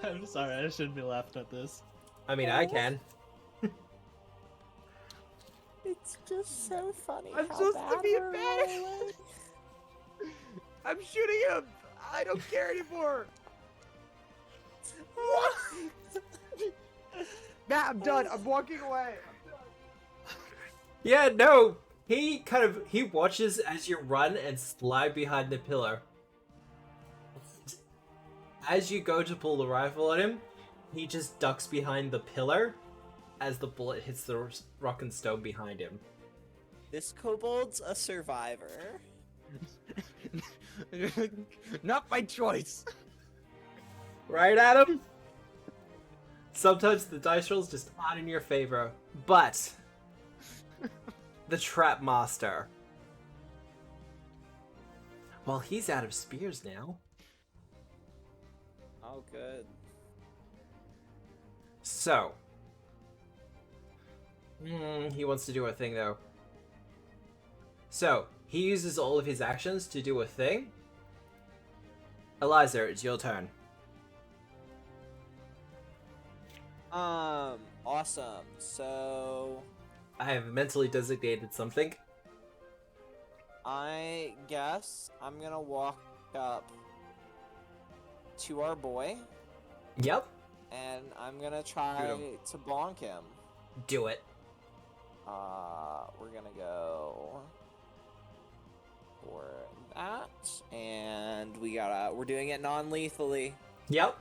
C: I'm sorry, I shouldn't be laughing at this.
A: I mean, I can.
E: It's just so funny.
B: I'm
E: how
B: supposed to
E: bad
B: be a
E: we're
B: badass.
E: rolling.
B: I'm shooting him. I don't care anymore. Nah, I'm done. I'm walking away.
A: Yeah, no. He watches as you run and slide behind the pillar. As you go to pull the rifle on him, he just ducks behind the pillar as the bullet hits the rock and stone behind him.
E: This kobold's a survivor.
B: Not my choice.
A: Right, Adam? Sometimes the dice rolls just aren't in your favor, but the Trap Master. Well, he's out of spears now.
E: Oh, good.
A: So, he wants to do a thing though. So, he uses all of his actions to do a thing. Eliza, it's your turn.
E: Awesome. So,
A: I have mentally designated something.
E: I guess I'm gonna walk up to our boy,
A: Yep,
E: and I'm gonna try
B: Shoot
E: to bonk him.
A: do it.
E: We're gonna go for that, and we're doing it non-lethally.
A: Yep.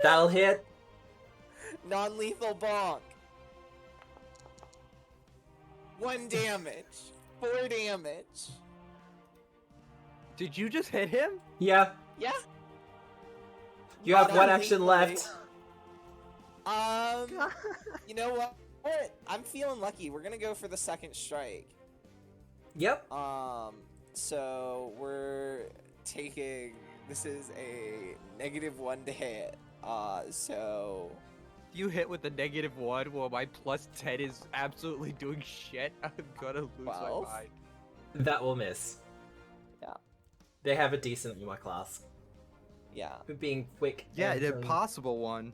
A: That'll hit.
E: Non-lethal bonk. 1 damage. 4 damage.
B: Did you just hit him?
A: Yeah.
E: Yeah.
A: You have
E: Not
A: one action
E: non-lethally.
A: left.
E: You know what? I'm feeling lucky. We're gonna go for the second strike.
A: Yep.
E: So we're taking. This is a -1 to hit. So
B: If you hit with a -1 while my +10 is absolutely doing shit, I'm gonna lose
E: 12?
B: my mind.
A: That will miss.
E: Yeah.
A: They have a decent UMA class.
E: yeah.
A: For being quick.
B: Yeah,
A: and,
B: the impossible one.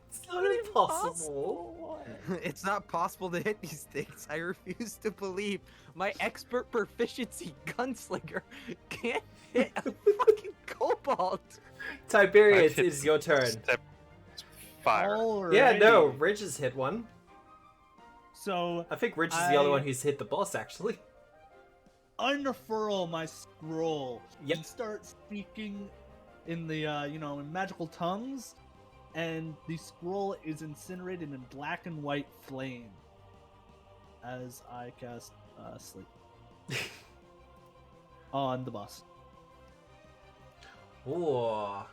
A: It's not impossible.
E: One.
B: It's not possible to hit these things. I refuse to believe my expert proficiency gunslinger can't hit a fucking kobold.
A: Tiberius,
D: I've hit
A: it's your turn.
D: Step fire.
A: Yeah, no,
C: Alrighty.
A: Ridge has hit one.
C: So,
A: I think Ridge is the only
C: I-
A: one who's hit the boss, actually.
C: unfurl my scroll
A: Yep.
C: and start speaking in the in magical tongues, and the scroll is incinerated in black and white flame as I cast sleep on the boss.
A: Ooh.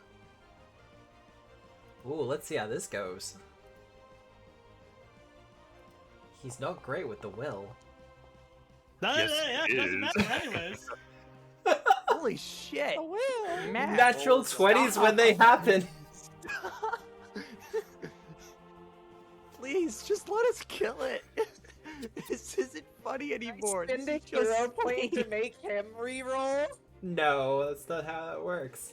A: Ooh, let's see how this goes. He's not great with the will.
D: Yes,
C: Yeah,
D: he
C: it doesn't
D: is.
C: matter anyways.
B: Holy shit.
E: I will.
B: Matt.
A: Natural 20s when they happen.
B: Please, just let us kill it. This isn't funny anymore.
E: Spend
B: This
E: a
B: is just
E: hero point to
B: lame.
E: make him reroll.
A: No, that's not how it works.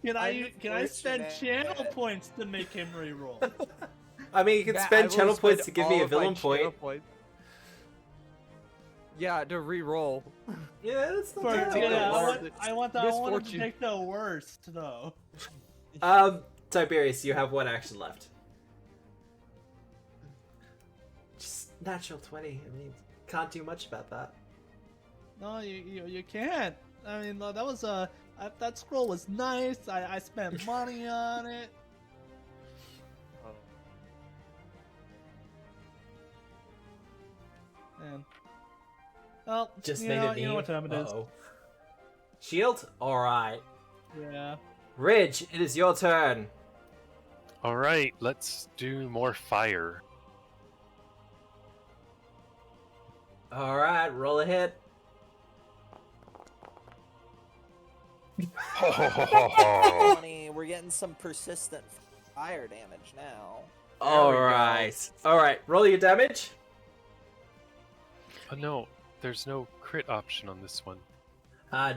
C: Can I spend
E: Unfortunate.
C: channel points to make him reroll?
A: I mean, you can
B: Matt, I
A: spend
B: will
A: channel points to
B: spend
A: give me
B: all
A: a
B: of my
A: villain
B: channel
A: point.
B: points. Yeah, to re-roll.
A: Yeah, that's not
C: For,
A: bad.
B: take the
C: I want to
B: misfortune.
C: take the worst though.
A: Tiberius, you have one action left. Just natural 20. I mean, can't do much about that.
C: No, you can't. I mean, that was that scroll was nice. I spent money on it. And well,
A: Just
C: you
A: made
C: know,
A: it
C: you know what time it is.
A: Uh-oh. Shield? Alright.
C: Yeah.
A: Ridge, it is your turn.
D: All right, let's do more fire.
A: Alright, roll a hit.
E: Funny, we're getting some persistent fire damage now.
A: Alright. Alright, roll your damage.
D: Oh no, there's no crit option on this one.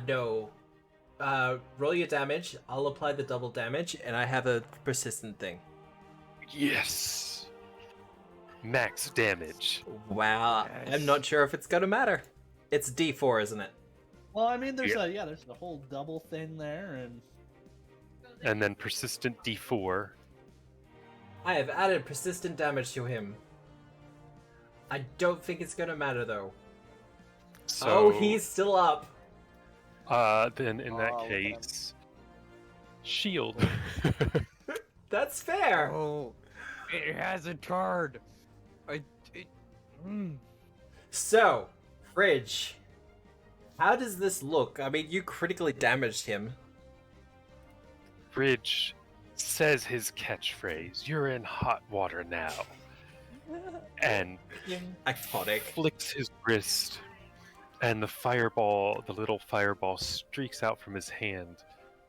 A: No. Roll your damage. I'll apply the double damage, and I have a persistent thing.
D: Yes! Max damage.
A: Wow,
B: Yes.
A: I'm not sure if it's gonna matter. It's D4, isn't it?
C: Well, I mean, there's
D: Yeah.
C: there's the whole double thing there, and
D: And then persistent D4.
A: I have added persistent damage to him. I don't think it's gonna matter though.
D: So,
A: Oh, he's still up.
D: then in that
E: Oh, look at him.
D: case, shield.
A: That's fair.
B: Oh, it has a card.
A: So, Fridge, how does this look? I mean, you critically damaged him.
D: Bridge says his catchphrase, "You're in hot water now," and
A: Iconic.
D: flicks his wrist, and the little fireball streaks out from his hand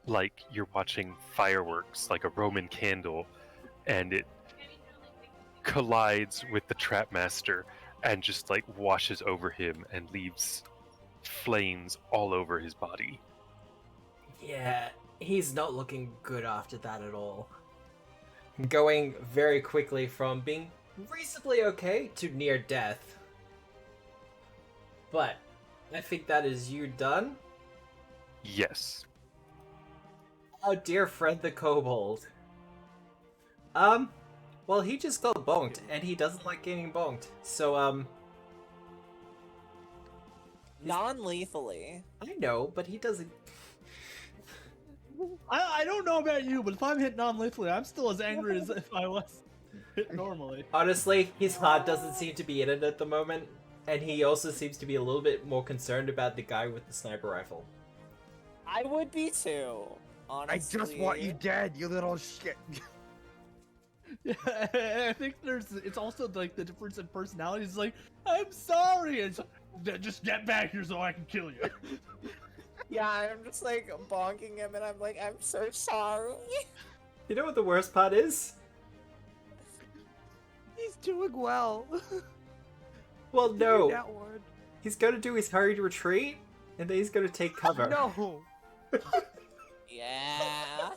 D: like you're watching fireworks, like a Roman candle, and it collides with the Trapmaster and just like washes over him and leaves flames all over his body.
A: Yeah, he's not looking good after that at all. Going very quickly from being reasonably okay to near death. But I think that is you done.
D: Yes.
A: Oh, dear friend the Kobold. Well, he just got bonked, and he doesn't like getting bonked. So,
E: Non-lethally.
A: I know, but he doesn't.
C: I don't know about you, but if I'm hit non-lethally, I'm still as angry as if I was hit normally.
A: Honestly, his heart doesn't seem to be in it at the moment, and he also seems to be a little bit more concerned about the guy with the sniper rifle.
E: I would be too.
B: I
E: Honestly.
B: just want you dead, you little shit.
C: Yeah, I think it's also like the difference in personalities. It's like, I'm sorry, and it's like, just get back here so I can kill you.
E: Yeah, I'm just like bonking him, and I'm like, I'm so sorry.
A: You know what the worst part is?
B: He's doing well.
A: Well, no.
B: That one.
A: He's gonna do his hurried retreat, and then he's gonna take cover.
B: No.
E: Yeah.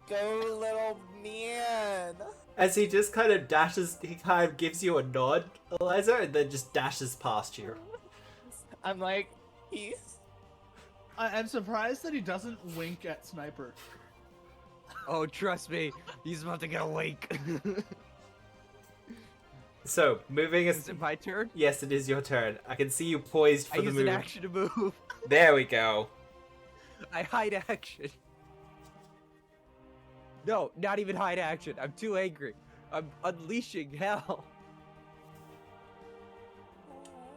E: Go, little man.
A: As he just kind of dashes, he kind of gives you a nod, Eliza, and then just dashes past you.
E: I'm like, he's.
C: I'm surprised that he doesn't wink at Sniper.
B: Oh, trust me, he's about to get awake.
A: So, moving
B: Is
A: us.
B: it my turn?
A: Yes, it is your turn. I can see you poised
B: I
A: for the
B: use
A: move.
B: an action to move.
A: There we go.
B: I hide action. No, not even hide action. I'm too angry. I'm unleashing hell.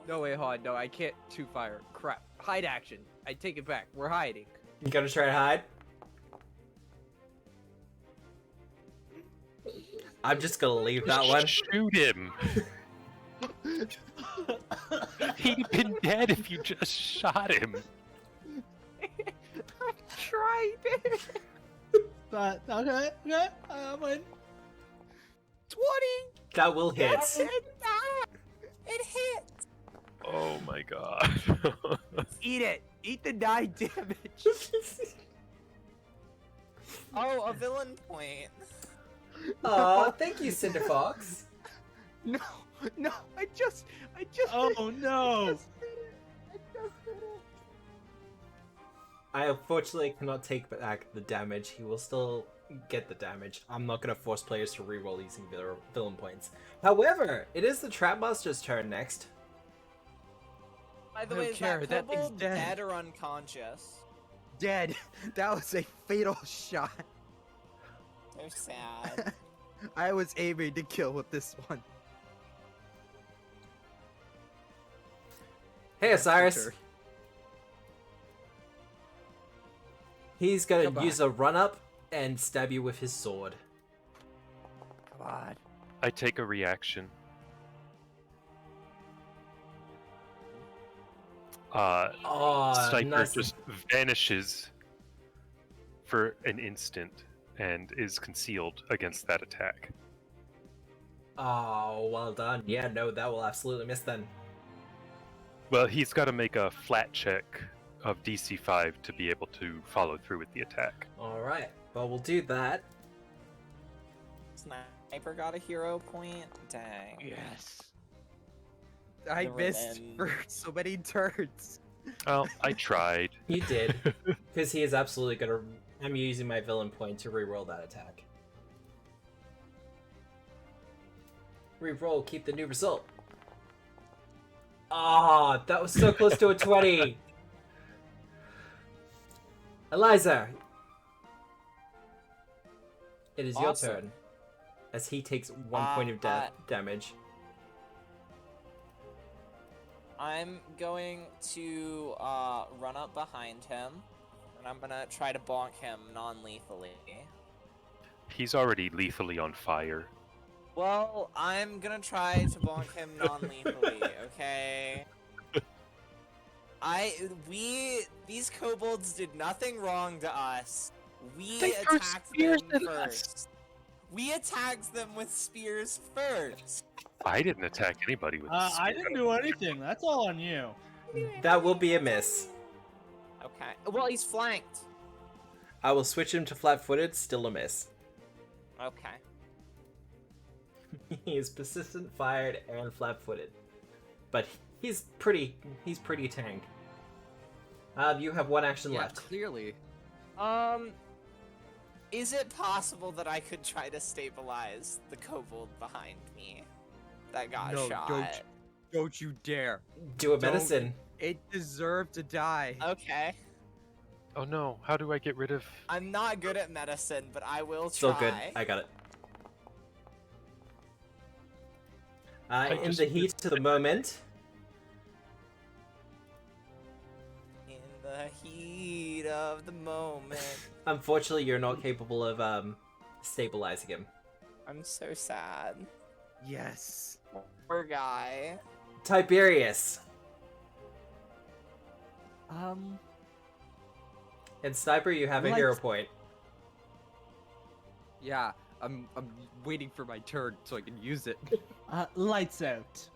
B: No, wait, hold on. No, I can't two fire. Crap. Hide action. I take it back. We're hiding.
A: You gonna try to hide? I'm just gonna leave that one.
D: Shoot him! He'd been dead if you just shot him.
B: I'm trying.
C: But okay, I'm in.
B: 20.
A: That will hit.
E: It hit.
D: Oh my god.
B: Eat it. Eat the 9 damage.
E: Oh, a villain point.
A: Aw, thank you, Cinderfox.
B: No, I just.
C: Oh no!
A: I unfortunately cannot take back the damage. He will still get the damage. I'm not going to force players to reroll using villain points. However, it is the Trapmaster's turn next.
E: By the
B: I
E: way,
B: don't
E: is
B: care,
E: that
B: that thing's
E: kobold
B: dead.
E: dead or unconscious?
B: Dead. That was a fatal shot.
E: So sad.
B: I was aiming to kill with this one.
A: Hey, Osiris.
B: Sure.
A: He's going
B: Come
A: to
B: on.
A: use a run-up and stab you with his sword.
B: Come on.
D: I take a reaction.
A: Oh,
D: Sniper
A: nice.
D: just vanishes for an instant and is concealed against that attack.
A: Oh, well done. Yeah, no, that will absolutely miss then.
D: Well, he's got to make a flat check of DC 5 to be able to follow through with the attack.
A: Alright, well, we'll do that.
E: Sniper got a hero point. Dang.
B: Yes. I
E: The
B: missed for
E: revenge.
B: so many turns.
D: Well, I tried.
A: You did. Because he is absolutely going to... I'm using my villain point to reroll that attack. Reroll, keep the new result. Ah, that was so close to a 20. Eliza, it is your
E: Awesome.
A: turn. As he takes 1 point of damage.
E: I'm going to run up behind him, and I'm gonna try to bonk him non-lethally.
D: He's already lethally on fire.
E: Well, I'm gonna try to bonk him non-lethally, okay? These kobolds did nothing wrong to us. We
D: They threw
E: attacked
D: spears
E: them
D: at us.
E: first. We attacked them with spears first.
D: I didn't attack anybody with a spear.
C: I didn't do anything. That's all on you.
A: That will be a miss.
E: Okay. Well, he's flanked.
A: I will switch him to flat-footed, still a miss.
E: Okay.
A: He is persistent, fired, and flat-footed. But he's pretty tank. You have one action
B: Yeah,
A: left.
B: clearly.
E: Is it possible that I could try to stabilize the kobold behind me that got
B: No,
E: shot?
B: Don't you dare.
A: Do a
B: Don't-
A: medicine.
B: It deserved to die.
E: Okay.
D: Oh no, how do I get rid of...
E: I'm not good at medicine, but I will try.
A: Still good. I got it. In
D: just-
A: the heat of the moment,
E: In the heat of the moment.
A: unfortunately, you're not capable of stabilizing him.
E: I'm so sad.
B: Yes.
E: Poor guy.
A: Tiberius
B: Um,
A: and Sniper, you have a hero point.
B: yeah, I'm waiting for my turn so I can use it.
C: Lights out.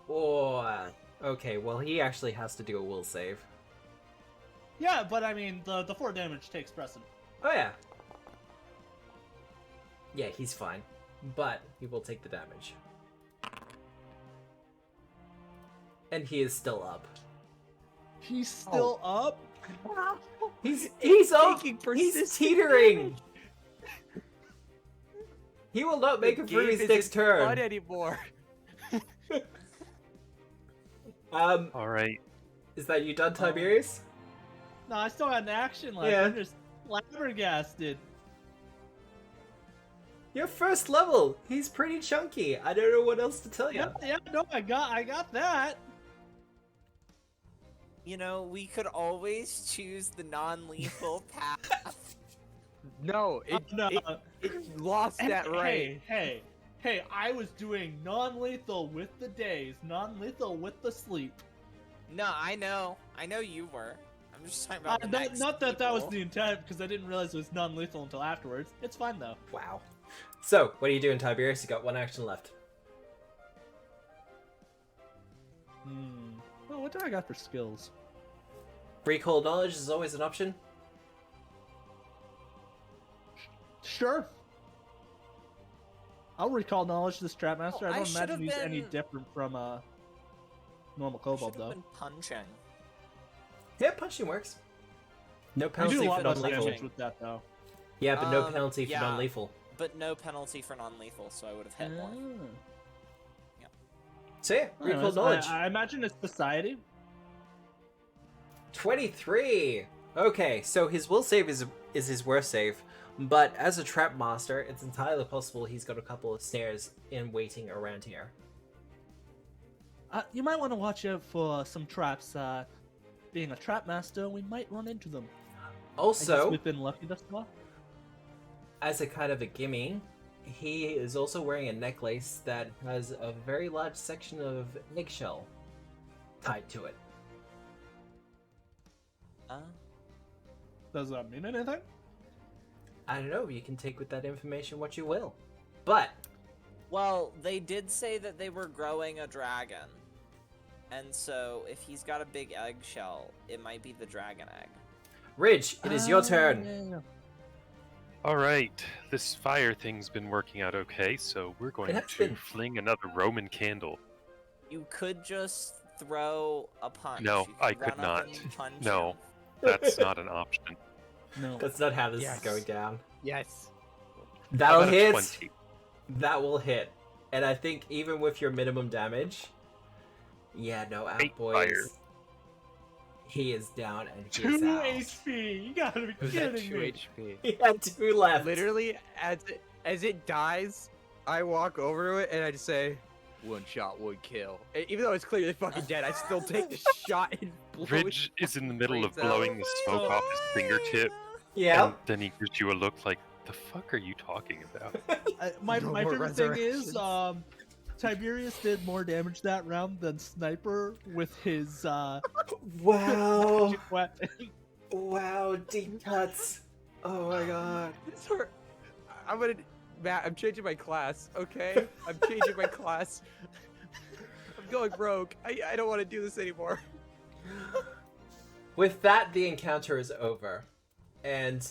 A: Oh, okay. Well, he actually has to do a will save.
C: Yeah, but I mean, the 4 damage takes precedent.
A: Oh yeah. Yeah, he's fine, but he will take the damage. And he is still up.
C: He's still up?
A: He's up.
B: taking
A: He's
B: persistent
A: teetering. He will not make
B: The
A: it through
B: game
A: his
B: isn't
A: next
B: fun
A: turn.
B: anymore.
D: Alright,
A: Is that you done, Tiberius?
C: No, I still got an action left.
A: Yeah.
C: I'm just flabbergasted.
A: You're first level. He's pretty chunky. I don't know what else to tell you.
C: Yeah, no, I got that.
E: You know, we could always choose the non-lethal path.
B: No, it lost
C: And
B: that right.
C: Hey, I was doing non-lethal with the days, non-lethal with the sleep.
E: No, I know. I know you were. I'm just talking about the next
C: not that that was
E: people.
C: the intent, because I didn't realize it was non-lethal until afterwards. It's fine though.
A: Wow. So, what are you doing, Tiberius? You got one action left.
C: Well, what do I got for skills?
A: Recall knowledge is always an option.
C: Sure. I'll recall knowledge to this Trapmaster.
E: Oh,
C: I
E: I
C: don't
E: should
C: imagine
E: have
C: he's any
E: been-
C: different from normal
E: I
C: Kobold
E: should've
C: though.
E: been punching.
A: Yeah, punching works. No
C: You do
A: penalty
C: a
A: for
C: lot less
A: non-lethal.
C: damage with that though.
A: Yeah, but no penalty for
E: yeah.
A: non-lethal.
E: But no penalty for non-lethal, so I would have hit more.
A: So yeah, recall
C: Anyways,
A: knowledge.
C: I imagine it's society.
A: 23! Okay, so his will save is his worst save, but as a trap master, it's entirely possible he's got a couple of snares in waiting around here.
C: You might want to watch out for some traps. Being a trap master, we might run into them. I guess
A: Also,
C: we've been lucky thus far.
A: as a kind of a gimme, he is also wearing a necklace that has a very large section of eggshell tied to it.
C: Does that mean anything?
A: I don't know, you can take with that information what you will. But,
E: Well, they did say that they were growing a dragon. And so, if he's got a big eggshell, it might be the dragon egg.
A: Ridge, it is your turn.
C: Yeah.
D: All right, this fire thing's been working out okay, so we're going
A: has
D: to
A: been.
D: fling another Roman candle.
E: You could just throw a punch.
D: No,
E: You could
D: I could
E: run up
D: not.
E: and punch
D: No.
E: him.
D: That's not an option.
C: No.
A: That's not how this
B: Yes.
A: is going down.
B: Yes.
D: How
A: That'll
D: about a
A: hit.
D: 20?
A: That will hit. And I think even with your minimum damage, yeah, no, out
D: Eight
A: boys.
D: fire.
A: He is down and he is
C: 2
A: out.
C: HP. You gotta be
B: It was at
C: kidding
B: 2
C: me.
B: HP.
A: He had 2 left.
B: Literally, as it dies, I walk over to it and I just say, "One shot, one kill." Even though it's clearly fucking dead, I still take the shot and blow
D: Ridge
B: it.
D: is in the middle of
B: brains out.
D: blowing the smoke off his fingertip,
A: Yeah.
D: and then he gives you a look like, the fuck are you talking about?
C: My
B: No
C: my
B: more
C: favorite thing is
B: resurrections.
C: Tiberius did more damage that round than Sniper with his
A: Wow.
C: magic weapon.
A: Wow, deep cuts. Oh my god.
B: Sorry, I'm gonna, Matt. I'm changing my class. Okay, I'm changing my class. I'm going rogue. I don't want to do this anymore.
A: With that, the encounter is over. And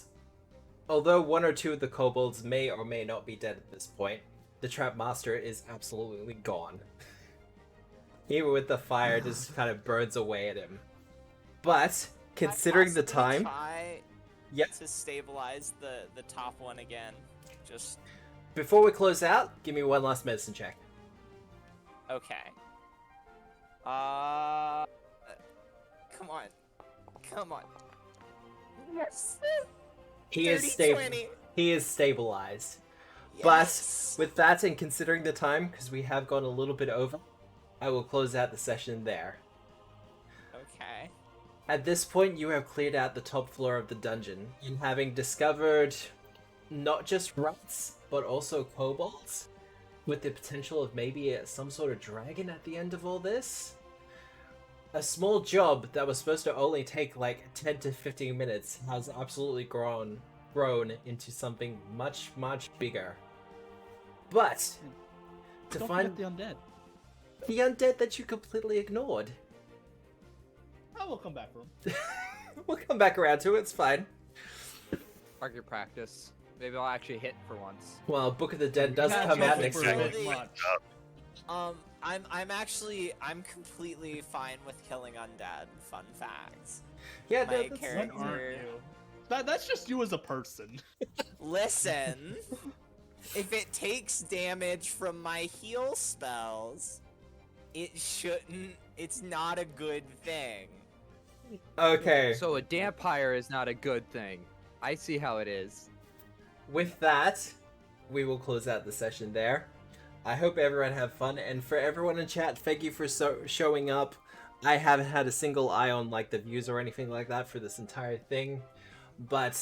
A: although 1 or 2 of the kobolds may or may not be dead at this point, the trap master is absolutely gone. Even with the fire just kind of burns away at him. But
E: Can I
A: considering the
E: possibly
A: time,
E: try
A: Yep.
E: to stabilize the top one again. Just
A: before we close out, give me one last medicine check.
E: okay. Come on. Come on. Yes.
A: He is
E: 30,
A: stable.
E: 20.
A: He is stabilized.
E: Yes.
A: But with that and considering the time, because we have gone a little bit over, I will close out the session there.
E: Okay.
A: At this point, you have cleared out the top floor of the dungeon, and having discovered not just rats, but also kobolds, with the potential of maybe some sort of dragon at the end of all this. A small job that was supposed to only take like 10 to 15 minutes has absolutely grown into something much, much bigger. But to
C: Don't
A: find
C: forget the undead.
A: the undead that you completely ignored,
C: I will come back for him.
A: we'll come back around to it, it's fine.
B: Target practice. Maybe I'll actually hit for once.
A: Well, Book of the Dead does
C: Catch
A: come
C: up
A: out
C: with
A: next
C: for
A: week.
E: week.
C: much.
E: I'm completely fine with killing undead. Fun facts.
A: Yeah,
E: My
A: no, that's
C: When
E: character-
C: aren't you? That's just you as a person.
E: Listen, if it takes damage from my heal spells, it shouldn't. It's not a good thing.
A: okay.
B: So a dampire is not a good thing. I see how it is.
A: With that, we will close out the session there. I hope everyone had fun, and for everyone in chat, thank you for showing up. I haven't had a single eye on like the views or anything like that for this entire thing, but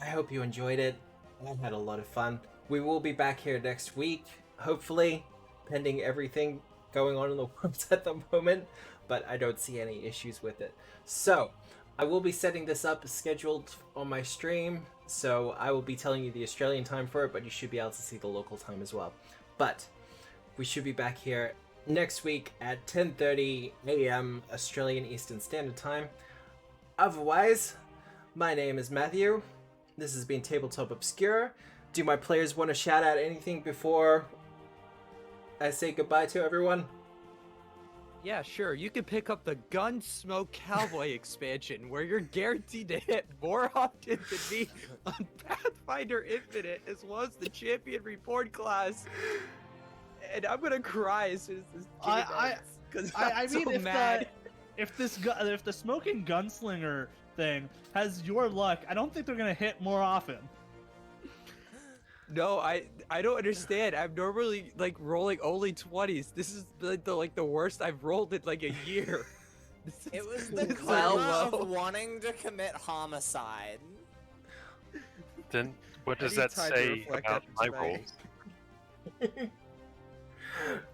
A: I hope you enjoyed it. I had a lot of fun. We will be back here next week, hopefully, pending everything going on in the world at the moment, but I don't see any issues with it. So, I will be setting this up scheduled on my stream, so I will be telling you the Australian time for it, but you should be able to see the local time as well. But we should be back here next week at 10:30 a.m. Australian Eastern Standard Time. Otherwise, my name is Matthew. This has been Tabletop Obscura. Do my players want to shout out anything before I say goodbye to everyone?
B: Yeah, sure. You can pick up the Gunsmoke Cowboy expansion, where you're guaranteed to hit more often than me on Pathfinder Infinite, as well as the Champion Reborn class. And I'm gonna cry as soon as this game ends, because
C: I
B: I'm
C: mean,
B: so
C: if
B: mad.
C: if the smoking gunslinger thing has your luck, I don't think they're gonna hit more often.
B: No, I don't understand. I'm normally like rolling only 20s. This is the worst I've rolled in like a year.
E: It was the
B: this is
E: karma
B: low.
E: of wanting to commit homicide.
D: Then what does
B: I
D: that
B: need time to
D: say
B: reflect
D: about
B: after
D: my
B: tonight.
D: rolls?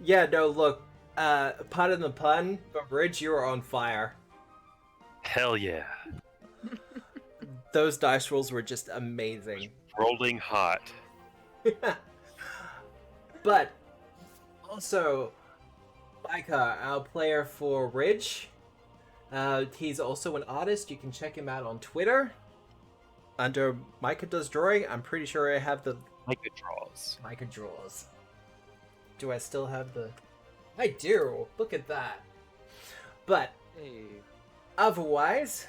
A: Yeah, no, look, pardon the pun, but Ridge, you are on fire.
D: Hell yeah.
A: Those dice rolls were just amazing.
D: Rolling hot.
A: But also, Micah, our player for Ridge, he's also an artist. You can check him out on Twitter under Micah Does Drawing. I'm pretty sure I have the
D: Micah draws.
A: Micah Draws. Do I still have the... I do! Look at that. But
B: Hey.
A: otherwise,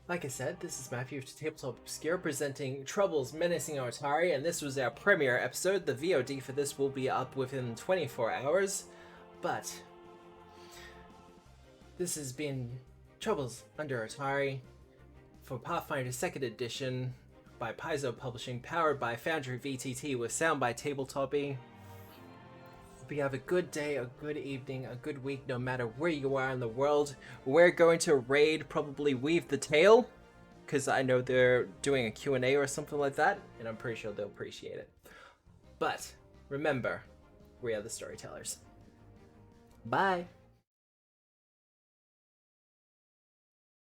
A: like I said, this is Matthew of Tabletop Obscura presenting Troubles Menacing Otari, and this was our premiere episode. The VOD for this will be up within 24 hours, but this has been Troubles under Otari for Pathfinder 2nd Edition by Paizo Publishing, powered by Foundry VTT with sound by Tabletopy. Hope you have a good day, a good evening, a good week, no matter where you are in the world. We're going to raid probably Weave the Tale, because I know they're doing a Q&A or something like that, and I'm pretty sure they'll appreciate it. But remember, we are the storytellers. Bye!